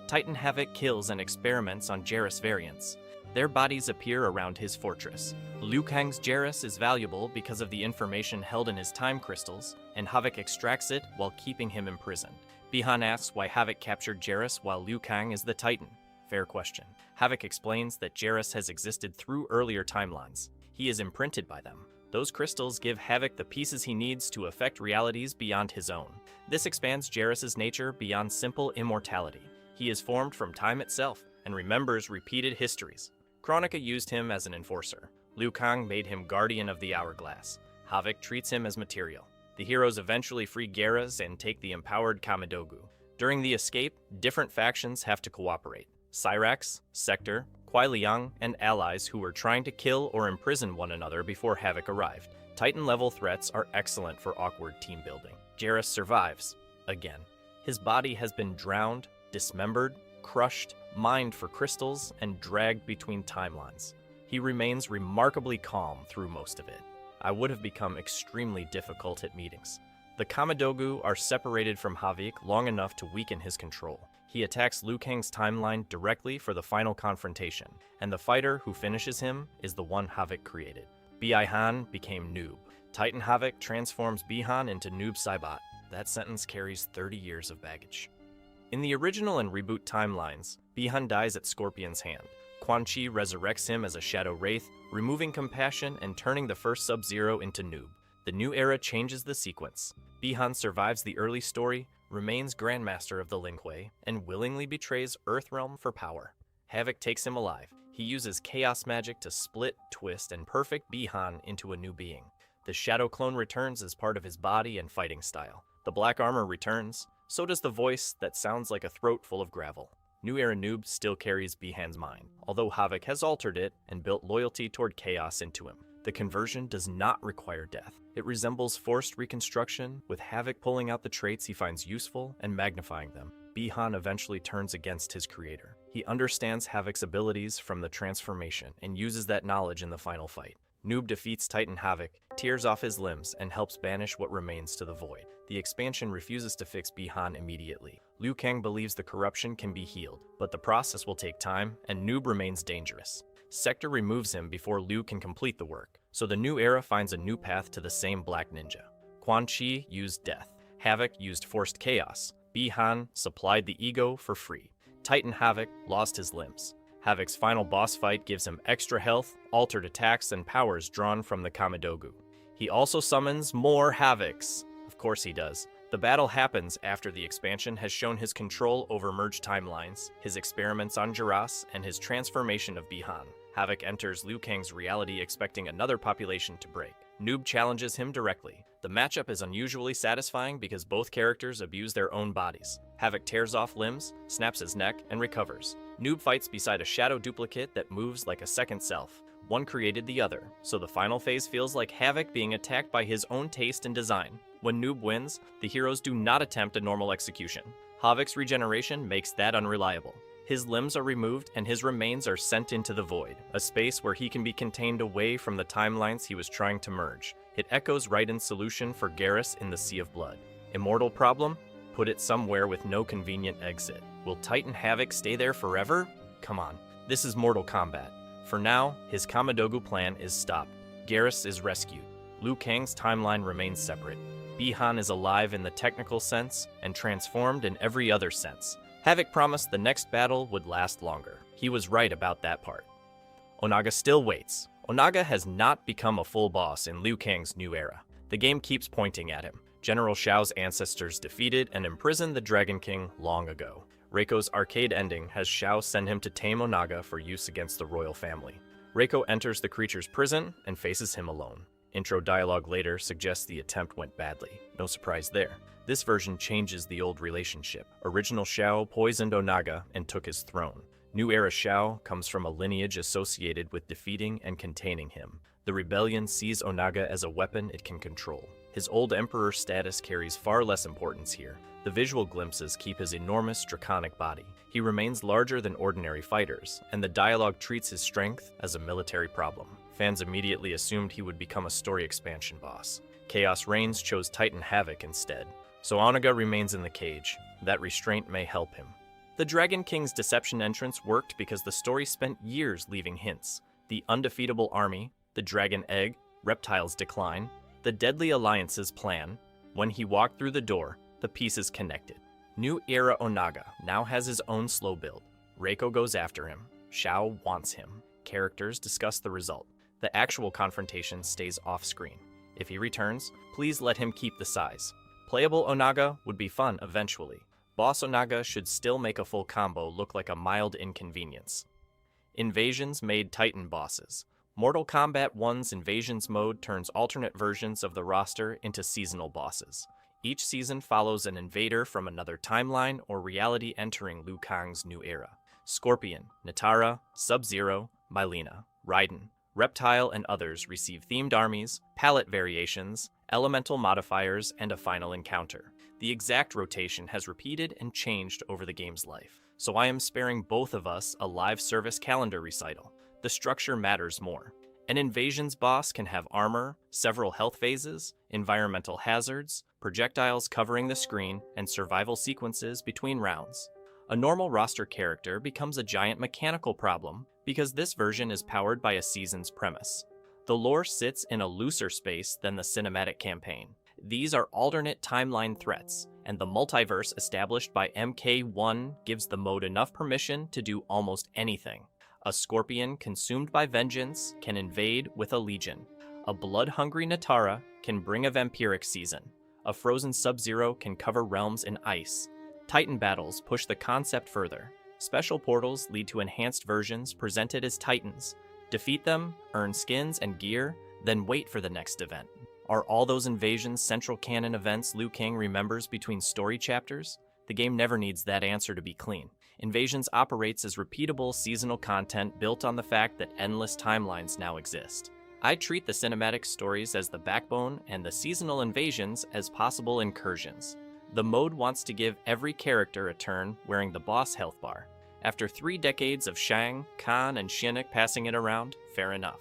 Titan Havoc kills and experiments on Geras variants. Their bodies appear around his fortress. Liu Kang's Geras is valuable because of the information held in his time crystals, and Havoc extracts it while keeping him imprisoned. Bi-Han asks why Havoc captured Geras while Liu Kang is the Titan. Fair question. Havoc explains that Geras has existed through earlier timelines. He is imprinted by them. Those crystals give Havoc the pieces he needs to affect realities beyond his own. This expands Geras' nature beyond simple immortality. He is formed from time itself and remembers repeated histories. Kronika used him as an enforcer. Liu Kang made him guardian of the hourglass. Havoc treats him as material. The heroes eventually free Geras and take the empowered Kamadogu. During the escape, different factions have to cooperate. Cyrax, Sector, Kuai Liang, and allies who were trying to kill or imprison one another before Havoc arrived. Titan-level threats are excellent for awkward team building. Geras survives, again. His body has been drowned, dismembered, crushed, mined for crystals, and dragged between timelines. He remains remarkably calm through most of it. I would have become extremely difficult at meetings. The Kamidogu are separated from Havik long enough to weaken his control. He attacks Liu Kang's timeline directly for the final confrontation, and the fighter who finishes him is the one Havik created. Bi-Han became Noob. Titan Havik transforms Bi-Han into Noob Saibot. That sentence carries 30 years of baggage. In the original and reboot timelines, Bi-Han dies at Scorpion's hand. Quan Chi resurrects him as a Shadow Wraith, removing compassion and turning the first Sub-Zero into Noob. The new era changes the sequence. Bi-Han survives the early story, remains Grandmaster of the Lin Kuei, and willingly betrays Earthrealm for power. Havik takes him alive. He uses chaos magic to split, twist, and perfect Bi-Han into a new being. The Shadow Clone returns as part of his body and fighting style. The black armor returns, so does the voice that sounds like a throat full of gravel. New Era Noob still carries Bi-Han's mind, although Havik has altered it and built loyalty toward chaos into him. The conversion does not require death. It resembles forced reconstruction, with Havik pulling out the traits he finds useful and magnifying them. Bi-Han eventually turns against his creator. He understands Havik's abilities from the transformation and uses that knowledge in the final fight. Noob defeats Titan Havik, tears off his limbs, and helps banish what remains to the void. The expansion refuses to fix Bi-Han immediately. Liu Kang believes the corruption can be healed, but the process will take time, and Noob remains dangerous. Sector removes him before Liu can complete the work, so the new era finds a new path to the same Black Ninja. Quan Chi used death. Havik used forced chaos. Bi-Han supplied the ego for free. Titan Havik lost his limbs. Havik's final boss fight gives him extra health, altered attacks, and powers drawn from the Kamidogu. He also summons more Haviks. Of course he does. The battle happens after the expansion has shown his control over merged timelines, his experiments on Jiras, and his transformation of Bi-Han. Havik enters Liu Kang's reality expecting another population to break. Noob challenges him directly. The matchup is unusually satisfying because both characters abuse their own bodies. Havik tears off limbs, snaps his neck, and recovers. Noob fights beside a shadow duplicate that moves like a second self. One created the other, so the final phase feels like Havik being attacked by his own taste and design. When Noob wins, the heroes do not attempt a normal execution. Havik's regeneration makes that unreliable. His limbs are removed and his remains are sent into the void, a space where he can be contained away from the timelines he was trying to merge. It echoes Raiden's solution for Garrus in the Sea of Blood. Immortal problem? Put it somewhere with no convenient exit. Will Titan Havik stay there forever? Come on, this is Mortal Kombat. For now, his Kamidogu plan is stopped. Garrus is rescued. Liu Kang's timeline remains separate. Bi-Han is alive in the technical sense and transformed in every other sense. Havik promised the next battle would last longer. He was right about that part. Onaga still waits. Onaga has not become a full boss in Liu Kang's new era. The game keeps pointing at him. General Shao's ancestors defeated and imprisoned the Dragon King long ago. Reiko's arcade ending has Shao send him to tame Onaga for use against the royal family. Reiko enters the creature's prison and faces him alone. Intro dialogue later suggests the attempt went badly. No surprise there. This version changes the old relationship. Original Shao poisoned Onaga and took his throne. New Era Shao comes from a lineage associated with defeating and containing him. The rebellion sees Onaga as a weapon it can control. His old emperor status carries far less importance here. The visual glimpses keep his enormous draconic body. He remains larger than ordinary fighters, and the dialogue treats his strength as a military problem. Fans immediately assumed he would become a story expansion boss. Chaos Reigns chose Titan Havik instead. So Onaga remains in the cage. That restraint may help him. The Dragon King's deception entrance worked because the story spent years leaving hints. The undefeatable army, the dragon egg, reptiles' decline, the deadly alliance's plan. When he walked through the door, the pieces connected. New Era Onaga now has his own slow build. Reiko goes after him. Shao wants him. Characters discuss the result. The actual confrontation stays off-screen. If he returns, please let him keep the size. Playable Onaga would be fun eventually. Boss Onaga should still make a full combo look like a mild inconvenience. Invasions made Titan bosses. Mortal Kombat 1's Invasions mode turns alternate versions of the roster into seasonal bosses. Each season follows an invader from another timeline or reality entering Liu Kang's new era. Scorpion, Natara, Sub-Zero, Mylena, Raiden, Reptile, and others receive themed armies, palette variations, elemental modifiers, and a final encounter. The exact rotation has repeated and changed over the game's life, so I am sparing both of us a live service calendar recital. The structure matters more. An invasions boss can have armor, several health phases, environmental hazards, projectiles covering the screen, and survival sequences between rounds. A normal roster character becomes a giant mechanical problem because this version is powered by a season's premise. The lore sits in a looser space than the cinematic campaign. These are alternate timeline threats, and the multiverse established by MK1 gives the mode enough permission to do almost anything. A scorpion consumed by vengeance can invade with a legion. A blood-hungry Natara can bring a vampiric season. A frozen Sub-Zero can cover realms in ice. Titan battles push the concept further. Special portals lead to enhanced versions presented as Titans. Defeat them, earn skins and gear, then wait for the next event. Are all those invasions central canon events Liu Kang remembers between story chapters? The game never needs that answer to be clean. Invasions operates as repeatable seasonal content built on the fact that endless timelines now exist. I treat the cinematic stories as the backbone and the seasonal invasions as possible incursions. The mode wants to give every character a turn wearing the boss health bar. After 3 decades of Shang, Khan, and Shinnok passing it around, fair enough.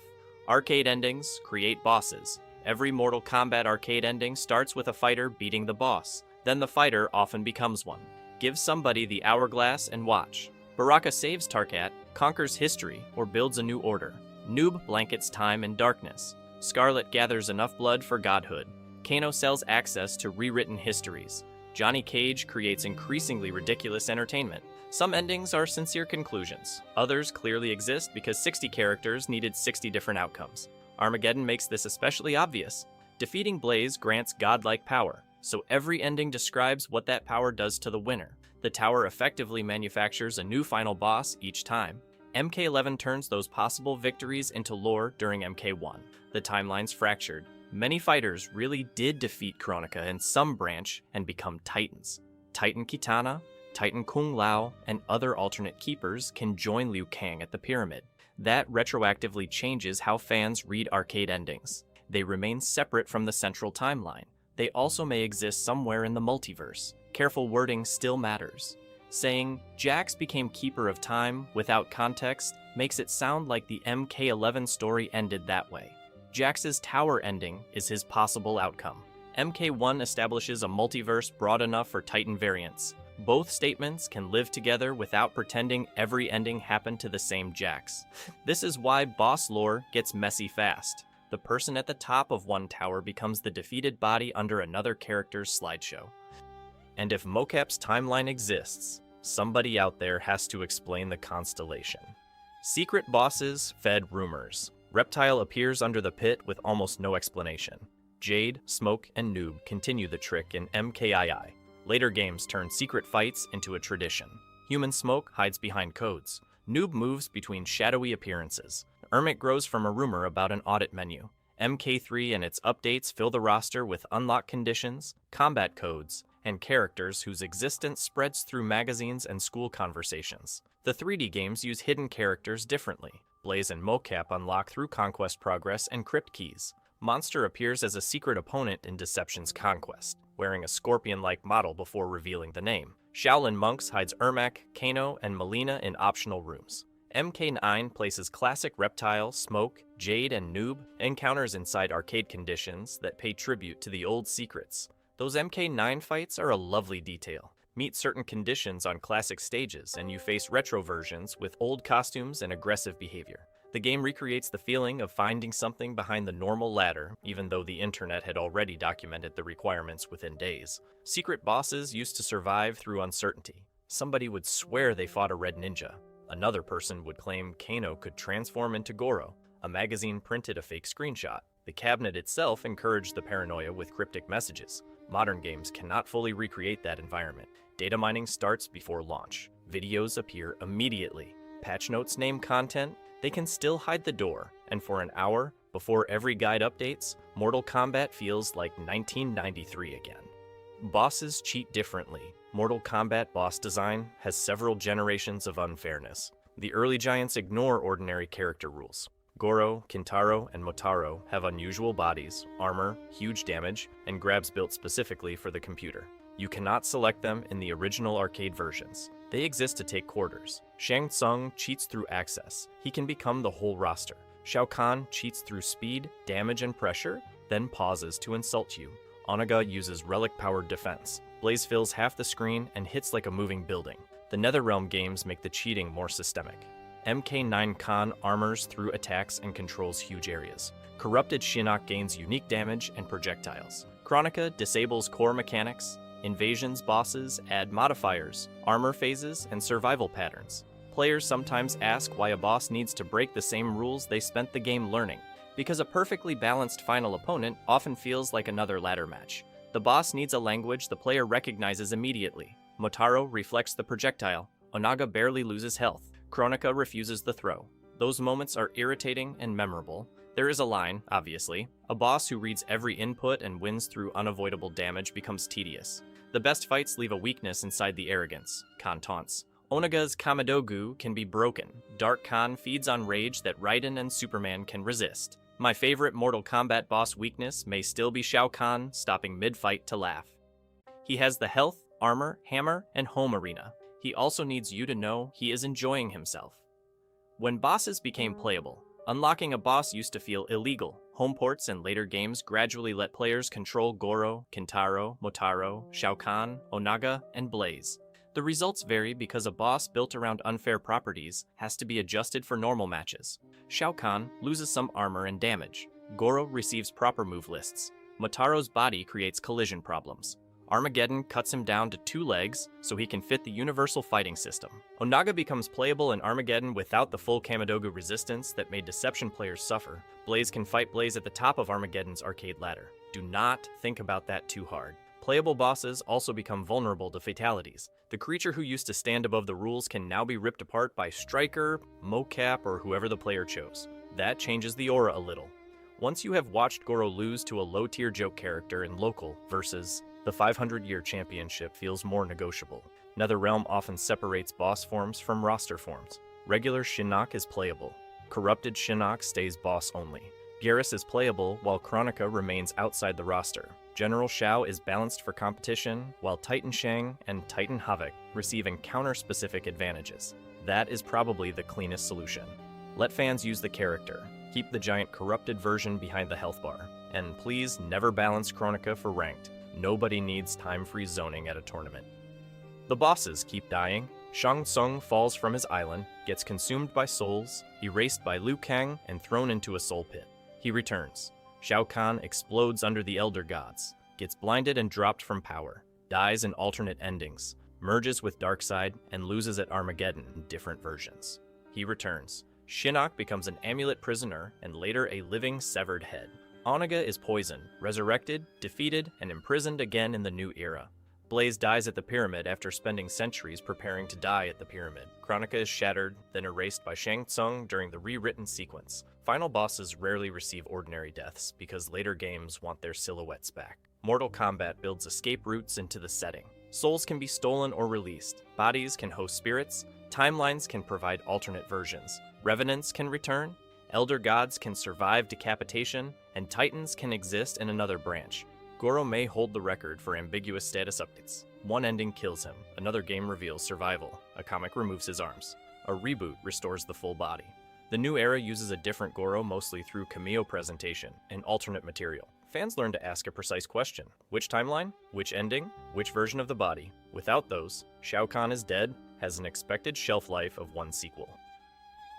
Arcade endings create bosses. Every Mortal Kombat arcade ending starts with a fighter beating the boss. Then the fighter often becomes one. Give somebody the hourglass and watch. Baraka saves Tarkat, conquers history, or builds a new order. Noob blankets time in darkness. Scarlet gathers enough blood for godhood. Kano sells access to rewritten histories. Johnny Cage creates increasingly ridiculous entertainment. Some endings are sincere conclusions. Others clearly exist because 60 characters needed 60 different outcomes. Armageddon makes this especially obvious. Defeating Blaze grants godlike power, so every ending describes what that power does to the winner. The tower effectively manufactures a new final boss each time. MK11 turns those possible victories into lore during MK1. The timeline's fractured. Many fighters really did defeat Kronika in some branch and become Titans. Titan Kitana, Titan Kung Lao, and other alternate keepers can join Liu Kang at the pyramid. That retroactively changes how fans read arcade endings. They remain separate from the central timeline. They also may exist somewhere in the multiverse. Careful wording still matters. Saying, Jax became Keeper of Time without context makes it sound like the MK11 story ended that way. Jax's tower ending is his possible outcome. MK1 establishes a multiverse broad enough for Titan variants. Both statements can live together without pretending every ending happened to the same Jax. This is why boss lore gets messy fast. The person at the top of one tower becomes the defeated body under another character's slideshow. And if Mocap's timeline exists, somebody out there has to explain the constellation. Secret bosses fed rumors. Reptile appears under the pit with almost no explanation. Jade, Smoke, and Noob continue the trick in MKII. Later games turn secret fights into a tradition. Human Smoke hides behind codes. Noob moves between shadowy appearances. Ermic grows from a rumor about an audit menu. MK3 and its updates fill the roster with unlock conditions, combat codes, and characters whose existence spreads through magazines and school conversations. The 3D games use hidden characters differently. Blaze and Mocap unlock through conquest progress and crypt keys. Monster appears as a secret opponent in Deception's Conquest, wearing a scorpion-like model before revealing the name. Shaolin Monks hides Ermac, Kano, and Melina in optional rooms. MK9 places classic Reptile, Smoke, Jade, and Noob encounters inside arcade conditions that pay tribute to the old secrets. Those MK9 fights are a lovely detail. Meet certain conditions on classic stages and you face retro versions with old costumes and aggressive behavior. The game recreates the feeling of finding something behind the normal ladder, even though the internet had already documented the requirements within days. Secret bosses used to survive through uncertainty. Somebody would swear they fought a red ninja. Another person would claim Kano could transform into Goro. A magazine printed a fake screenshot. The cabinet itself encouraged the paranoia with cryptic messages. Modern games cannot fully recreate that environment. Data mining starts before launch. Videos appear immediately. Patch notes name content. They can still hide the door, and for an hour, before every guide updates, Mortal Kombat feels like 1993 again. Bosses cheat differently. Mortal Kombat boss design has several generations of unfairness. The early giants ignore ordinary character rules. Goro, Kintaro, and Motaro have unusual bodies, armor, huge damage, and grabs built specifically for the computer. You cannot select them in the original arcade versions. They exist to take quarters. Shang Tsung cheats through access. He can become the whole roster. Shao Kahn cheats through speed, damage, and pressure, then pauses to insult you. Onaga uses relic-powered defense. Blaze fills half the screen and hits like a moving building. The Netherrealm games make the cheating more systemic. MK9 Khan armors through attacks and controls huge areas. Corrupted Shinnok gains unique damage and projectiles. Chronica disables core mechanics. Invasions bosses add modifiers, armor phases, and survival patterns. Players sometimes ask why a boss needs to break the same rules they spent the game learning, because a perfectly balanced final opponent often feels like another ladder match. The boss needs a language the player recognizes immediately. Motaro reflects the projectile. Onaga barely loses health. Chronica refuses the throw. Those moments are irritating and memorable. There is a line, obviously. A boss who reads every input and wins through unavoidable damage becomes tedious. The best fights leave a weakness inside the arrogance. Khan taunts. Onaga's Kamidogu can be broken. Dark Khan feeds on rage that Raiden and Superman can resist. My favorite Mortal Kombat boss weakness may still be Shao Kahn stopping mid-fight to laugh. He has the health, armor, hammer, and home arena. He also needs you to know he is enjoying himself. When bosses became playable, unlocking a boss used to feel illegal. Home ports and later games gradually let players control Goro, Kintaro, Motaro, Shao Kahn, Onaga, and Blaze. The results vary because a boss built around unfair properties has to be adjusted for normal matches. Shao Kahn loses some armor and damage. Goro receives proper move lists. Motaro's body creates collision problems. Armageddon cuts him down to 2 legs so he can fit the universal fighting system. Onaga becomes playable in Armageddon without the full Kamidogu resistance that made Deception players suffer. Blaze can fight Blaze at the top of Armageddon's arcade ladder. Do not think about that too hard. Playable bosses also become vulnerable to fatalities. The creature who used to stand above the rules can now be ripped apart by Striker, Mocap, or whoever the player chose. That changes the aura a little. Once you have watched Goro lose to a low-tier joke character in local versus the 500-year championship feels more negotiable. Netherrealm often separates boss forms from roster forms. Regular Shinnok is playable. Corrupted Shinnok stays boss only. Garrus is playable while Chronica remains outside the roster. General Shao is balanced for competition, while Titan Shang and Titan Havoc receive encounter-specific advantages. That is probably the cleanest solution. Let fans use the character. Keep the giant corrupted version behind the health bar. And please never balance Chronica for ranked. Nobody needs time-free zoning at a tournament. The bosses keep dying. Shang Tsung falls from his island, gets consumed by souls, erased by Liu Kang, and thrown into a soul pit. He returns. Shao Kahn explodes under the Elder Gods, gets blinded and dropped from power, dies in alternate endings, merges with Darkseid, and loses at Armageddon in different versions. He returns. Shinnok becomes an amulet prisoner and later a living severed head. Onaga is poisoned, resurrected, defeated, and imprisoned again in the new era. Blaze dies at the pyramid after spending centuries preparing to die at the pyramid. Chronica is shattered, then erased by Shang Tsung during the rewritten sequence. Final bosses rarely receive ordinary deaths because later games want their silhouettes back. Mortal Kombat builds escape routes into the setting. Souls can be stolen or released. Bodies can host spirits. Timelines can provide alternate versions. Revenants can return. Elder Gods can survive decapitation, and Titans can exist in another branch. Goro may hold the record for ambiguous status updates. One ending kills him, another game reveals survival, a comic removes his arms, a reboot restores the full body. The new era uses a different Goro mostly through cameo presentation and alternate material. Fans learn to ask a precise question. Which timeline? Which ending? Which version of the body? Without those, Shao Kahn is dead, has an expected shelf life of 1 sequel.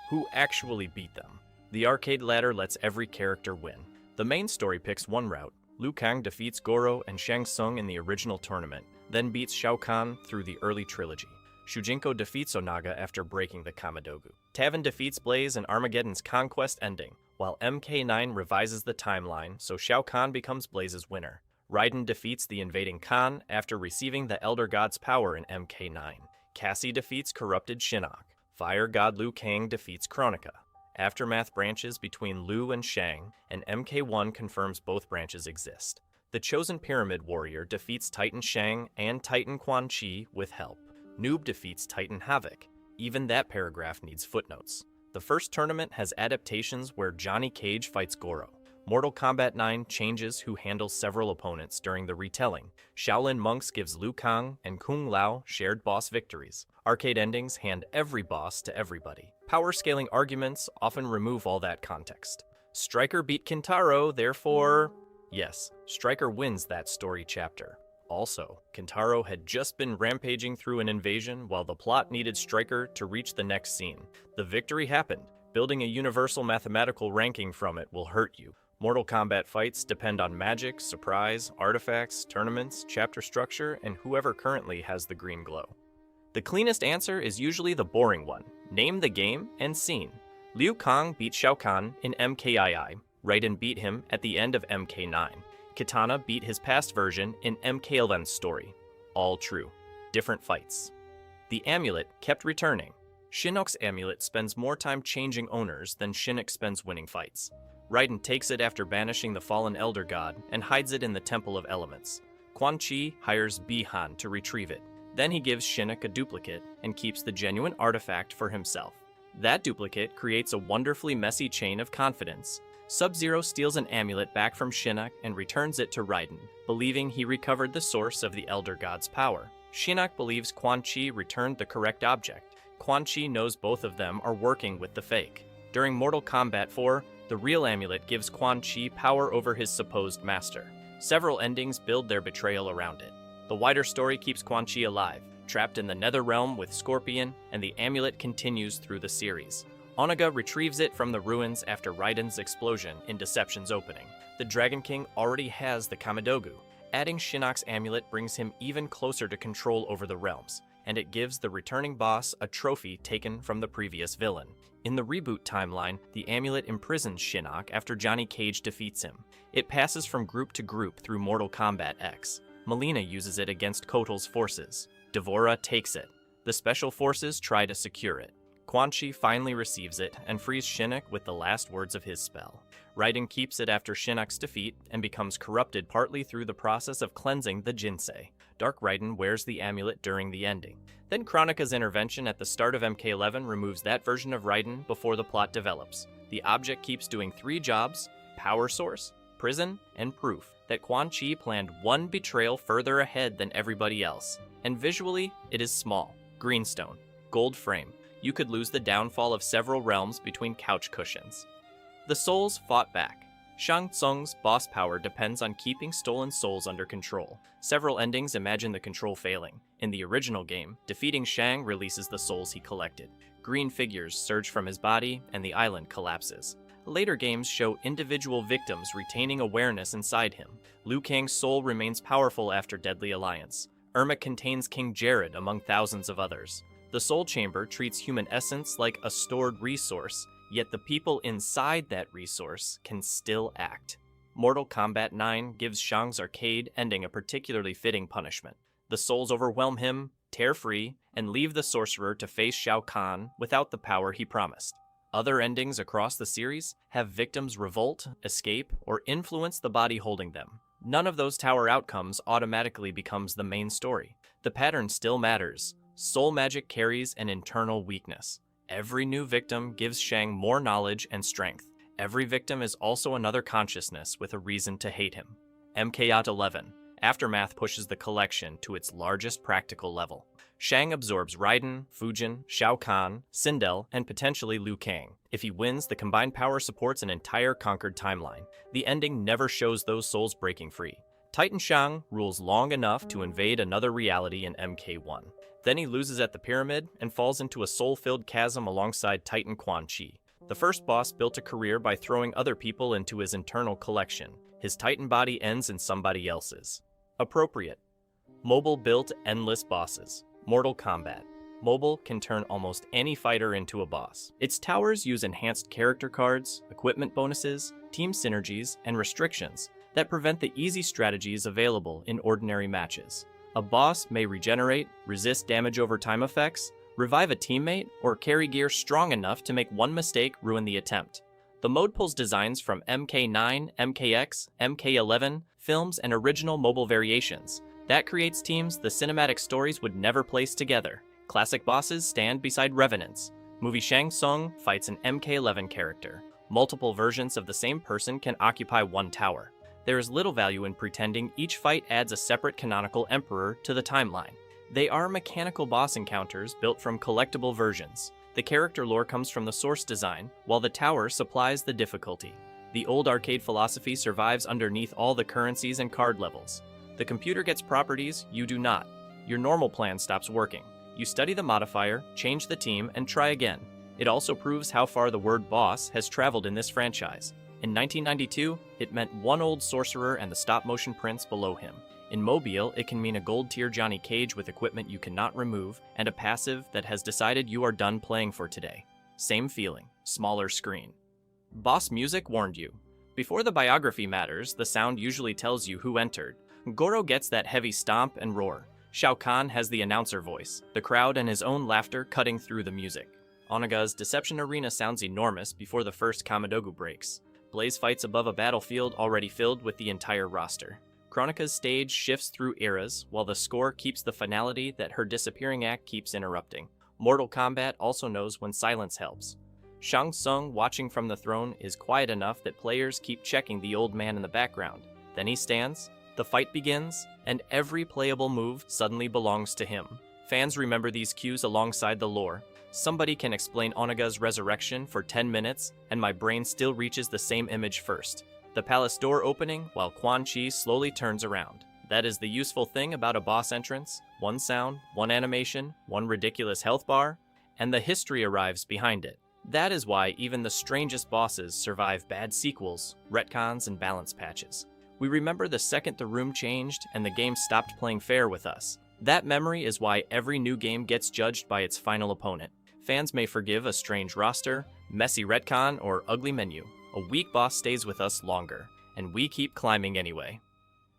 Who actually beat them? The arcade ladder lets every character win. The main story picks one route. Liu Kang defeats Goro and Shang Tsung in the original tournament, then beats Shao Kahn through the early trilogy. Shujinko defeats Onaga after breaking the Kamidogu. Taven defeats Blaze in Armageddon's conquest ending, while MK9 revises the timeline so Shao Kahn becomes Blaze's winner. Raiden defeats the invading Khan after receiving the Elder God's power in MK9. Cassie defeats corrupted Shinnok. Fire God Liu Kang defeats Chronica. Aftermath branches between Liu and Shang, and MK1 confirms both branches exist. The Chosen Pyramid Warrior defeats Titan Shang and Titan Quan Chi with help. Noob defeats Titan Havoc. Even that paragraph needs footnotes. The first tournament has adaptations where Johnny Cage fights Goro. Mortal Kombat 9 changes who handles several opponents during the retelling. Shaolin Monks gives Liu Kang and Kung Lao shared boss victories. Arcade endings hand every boss to everybody. Power scaling arguments often remove all that context. Striker beat Kintaro, therefore... Yes, Striker wins that story chapter. Also, Kintaro had just been rampaging through an invasion while the plot needed Striker to reach the next scene. The victory happened. Building a universal mathematical ranking from it will hurt you. Mortal Kombat fights depend on magic, surprise, artifacts, tournaments, chapter structure, and whoever currently has the green glow. The cleanest answer is usually the boring one. Name the game and scene. Liu Kang beat Shao Kahn in MKII. Raiden beat him at the end of MK9. Kitana beat his past version in MK11's story. All true. Different fights. The amulet kept returning. Shinnok's amulet spends more time changing owners than Shinnok spends winning fights. Raiden takes it after banishing the fallen Elder God and hides it in the Temple of Elements. Quan Chi hires Bi-Han to retrieve it. Then he gives Shinnok a duplicate and keeps the genuine artifact for himself. That duplicate creates a wonderfully messy chain of confidence. Sub-Zero steals an amulet back from Shinnok and returns it to Raiden, believing he recovered the source of the Elder God's power. Shinnok believes Quan Chi returned the correct object. Quan Chi knows both of them are working with the fake. During Mortal Kombat 4, the real amulet gives Quan Chi power over his supposed master. Several endings build their betrayal around it. The wider story keeps Quan Chi alive, trapped in the Nether Realm with Scorpion, and the amulet continues through the series. Onaga retrieves it from the ruins after Raiden's explosion in Deception's opening. The Dragon King already has the Kamidogu. Adding Shinnok's amulet brings him even closer to control over the realms, and it gives the returning boss a trophy taken from the previous villain. In the reboot timeline, the amulet imprisons Shinnok after Johnny Cage defeats him. It passes from group to group through Mortal Kombat X. Mileena uses it against Kotal's forces. Devora takes it. The special forces try to secure it. Quan Chi finally receives it and frees Shinnok with the last words of his spell. Raiden keeps it after Shinnok's defeat and becomes corrupted partly through the process of cleansing the Jinsei. Dark Raiden wears the amulet during the ending. Then Kronika's intervention at the start of MK11 removes that version of Raiden before the plot develops. The object keeps doing 3 jobs: power source, prison, and proof that Quan Chi planned one betrayal further ahead than everybody else. And visually, it is small. Greenstone. Gold frame. You could lose the downfall of several realms between couch cushions. The souls fought back. Shang Tsung's boss power depends on keeping stolen souls under control. Several endings imagine the control failing. In the original game, defeating Shang releases the souls he collected. Green figures surge from his body, and the island collapses. Later games show individual victims retaining awareness inside him. Liu Kang's soul remains powerful after Deadly Alliance. Irma contains King Jared among thousands of others. The Soul Chamber treats human essence like a stored resource, yet the people inside that resource can still act. Mortal Kombat 9 gives Shang's arcade ending a particularly fitting punishment. The souls overwhelm him, tear free, and leave the sorcerer to face Shao Kahn without the power he promised. Other endings across the series have victims revolt, escape, or influence the body holding them. None of those tower outcomes automatically becomes the main story. The pattern still matters. Soul magic carries an internal weakness. Every new victim gives Shang more knowledge and strength. Every victim is also another consciousness with a reason to hate him. MK11. Aftermath pushes the collection to its largest practical level. Shang absorbs Raiden, Fujin, Shao Kahn, Sindel, and potentially Liu Kang. If he wins, the combined power supports an entire conquered timeline. The ending never shows those souls breaking free. Titan Shang rules long enough to invade another reality in MK1. Then he loses at the pyramid and falls into a soul-filled chasm alongside Titan Quan Chi. The first boss built a career by throwing other people into his internal collection. His Titan body ends in somebody else's. Appropriate. Mobile built endless bosses. Mortal Kombat. Mobile can turn almost any fighter into a boss. Its towers use enhanced character cards, equipment bonuses, team synergies, and restrictions that prevent the easy strategies available in ordinary matches. A boss may regenerate, resist damage over time effects, revive a teammate, or carry gear strong enough to make one mistake ruin the attempt. The mode pulls designs from MK9, MKX, MK11, films, and original mobile variations. That creates teams the cinematic stories would never place together. Classic bosses stand beside revenants. Movie Shang Tsung fights an MK11 character. Multiple versions of the same person can occupy one tower. There is little value in pretending each fight adds a separate canonical emperor to the timeline. They are mechanical boss encounters built from collectible versions. The character lore comes from the source design, while the tower supplies the difficulty. The old arcade philosophy survives underneath all the currencies and card levels. The computer gets properties, you do not. Your normal plan stops working. You study the modifier, change the team, and try again. It also proves how far the word boss has traveled in this franchise. In 1992, it meant one old sorcerer and the stop-motion prince below him. In Mobile, it can mean a gold-tier Johnny Cage with equipment you cannot remove, and a passive that has decided you are done playing for today. Same feeling, smaller screen. Boss music warned you. Before the biography matters, the sound usually tells you who entered. Goro gets that heavy stomp and roar. Shao Kahn has the announcer voice, the crowd and his own laughter cutting through the music. Onaga's Deception Arena sounds enormous before the first Kamidogu breaks. Blaze fights above a battlefield already filled with the entire roster. Kronika's stage shifts through eras, while the score keeps the finality that her disappearing act keeps interrupting. Mortal Kombat also knows when silence helps. Shang Tsung, watching from the throne, is quiet enough that players keep checking the old man in the background. Then he stands, the fight begins, and every playable move suddenly belongs to him. Fans remember these cues alongside the lore. Somebody can explain Onaga's resurrection for 10 minutes, and my brain still reaches the same image first. The palace door opening while Quan Chi slowly turns around. That is the useful thing about a boss entrance. One sound, one animation, one ridiculous health bar, and the history arrives behind it. That is why even the strangest bosses survive bad sequels, retcons, and balance patches. We remember the second the room changed and the game stopped playing fair with us. That memory is why every new game gets judged by its final opponent. Fans may forgive a strange roster, messy retcon, or ugly menu. A weak boss stays with us longer, and we keep climbing anyway.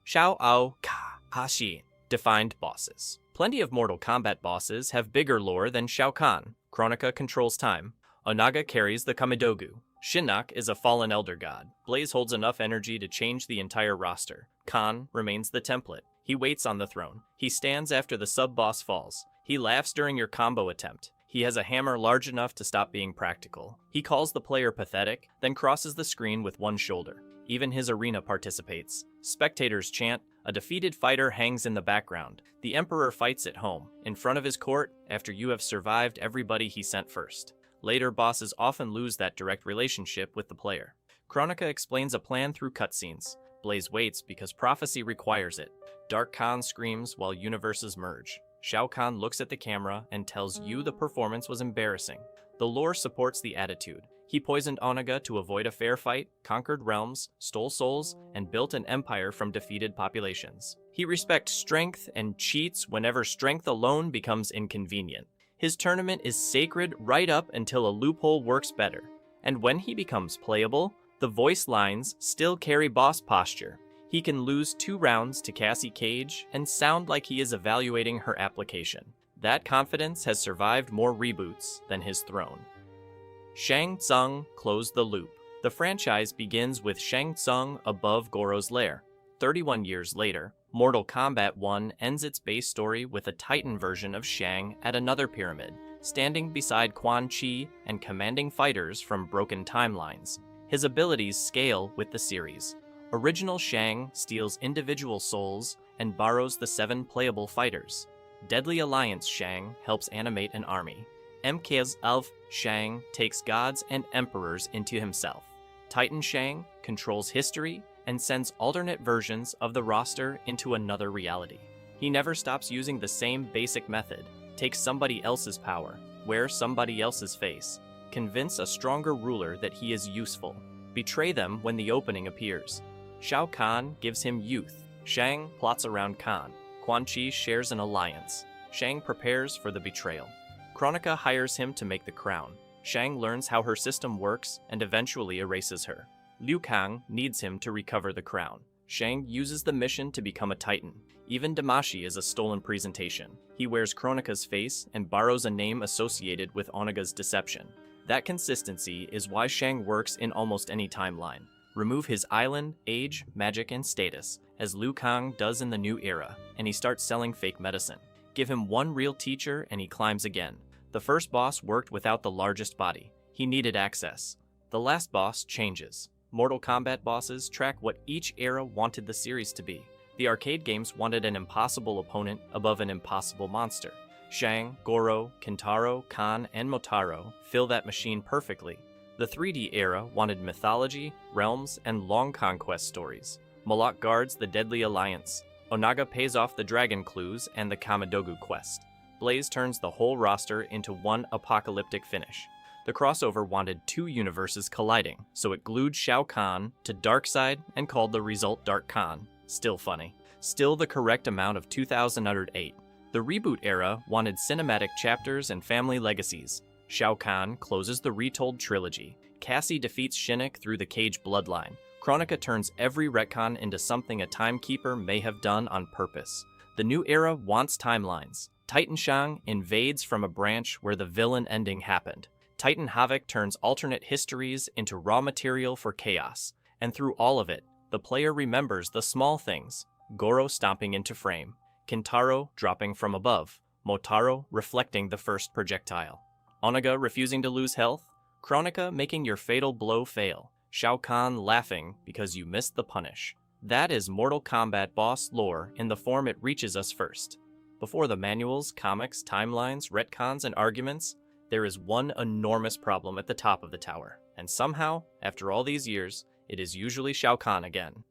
Xiao Ao Ka Hashi, defined bosses. Plenty of Mortal Kombat bosses have bigger lore than Shao Kahn. Kronika controls time. Onaga carries the Kamidogu. Shinnok is a fallen elder god. Blaze holds enough energy to change the entire roster. Khan remains the template. He waits on the throne. He stands after the sub-boss falls. He laughs during your combo attempt. He has a hammer large enough to stop being practical. He calls the player pathetic, then crosses the screen with one shoulder. Even his arena participates. Spectators chant, a defeated fighter hangs in the background. The Emperor fights at home, in front of his court, after you have survived everybody he sent first. Later, bosses often lose that direct relationship with the player. Kronika explains a plan through cutscenes. Blaze waits because prophecy requires it. Dark Khan screams while universes merge. Shao Kahn looks at the camera and tells you the performance was embarrassing. The lore supports the attitude. He poisoned Onaga to avoid a fair fight, conquered realms, stole souls, and built an empire from defeated populations. He respects strength and cheats whenever strength alone becomes inconvenient. His tournament is sacred right up until a loophole works better. And when he becomes playable, the voice lines still carry boss posture. He can lose 2 rounds to Cassie Cage and sound like he is evaluating her application. That confidence has survived more reboots than his throne. Shang Tsung closed the loop. The franchise begins with Shang Tsung above Goro's lair. 31 years later, Mortal Kombat 1 ends its base story with a Titan version of Shang at another pyramid, standing beside Quan Chi and commanding fighters from broken timelines. His abilities scale with the series. Original Shang steals individual souls and borrows the 7 playable fighters. Deadly Alliance Shang helps animate an army. MK's Elf Shang takes gods and emperors into himself. Titan Shang controls history and sends alternate versions of the roster into another reality. He never stops using the same basic method. Take somebody else's power, wear somebody else's face, convince a stronger ruler that he is useful, betray them when the opening appears. Shao Kahn gives him youth. Shang plots around Kahn. Quan Chi shares an alliance. Shang prepares for the betrayal. Kronika hires him to make the crown. Shang learns how her system works and eventually erases her. Liu Kang needs him to recover the crown. Shang uses the mission to become a Titan. Even Damashi is a stolen presentation. He wears Kronika's face and borrows a name associated with Onaga's deception. That consistency is why Shang works in almost any timeline. Remove his island, age, magic, and status, as Liu Kang does in the new era, and he starts selling fake medicine. Give him one real teacher and he climbs again. The first boss worked without the largest body. He needed access. The last boss changes. Mortal Kombat bosses track what each era wanted the series to be. The arcade games wanted an impossible opponent above an impossible monster. Shang, Goro, Kintaro, Khan, and Motaro fill that machine perfectly. The 3D era wanted mythology, realms, and long conquest stories. Malak guards the Deadly Alliance. Onaga pays off the Dragon Clues and the Kamidogu quest. Blaze turns the whole roster into one apocalyptic finish. The crossover wanted two universes colliding, so it glued Shao Kahn to Darkseid and called the result Dark Khan. Still funny. Still the correct amount of 2008. The reboot era wanted cinematic chapters and family legacies. Shao Kahn closes the retold trilogy. Cassie defeats Shinnok through the Cage bloodline. Kronika turns every retcon into something a timekeeper may have done on purpose. The new era wants timelines. Titan Shang invades from a branch where the villain ending happened. Titan Havoc turns alternate histories into raw material for chaos. And through all of it, the player remembers the small things. Goro stomping into frame. Kintaro dropping from above. Motaro reflecting the first projectile. Onaga refusing to lose health. Kronika making your fatal blow fail. Shao Kahn laughing because you missed the punish. That is Mortal Kombat boss lore in the form it reaches us first. Before the manuals, comics, timelines, retcons, and arguments, there is one enormous problem at the top of the tower. And somehow, after all these years, it is usually Shao Kahn again.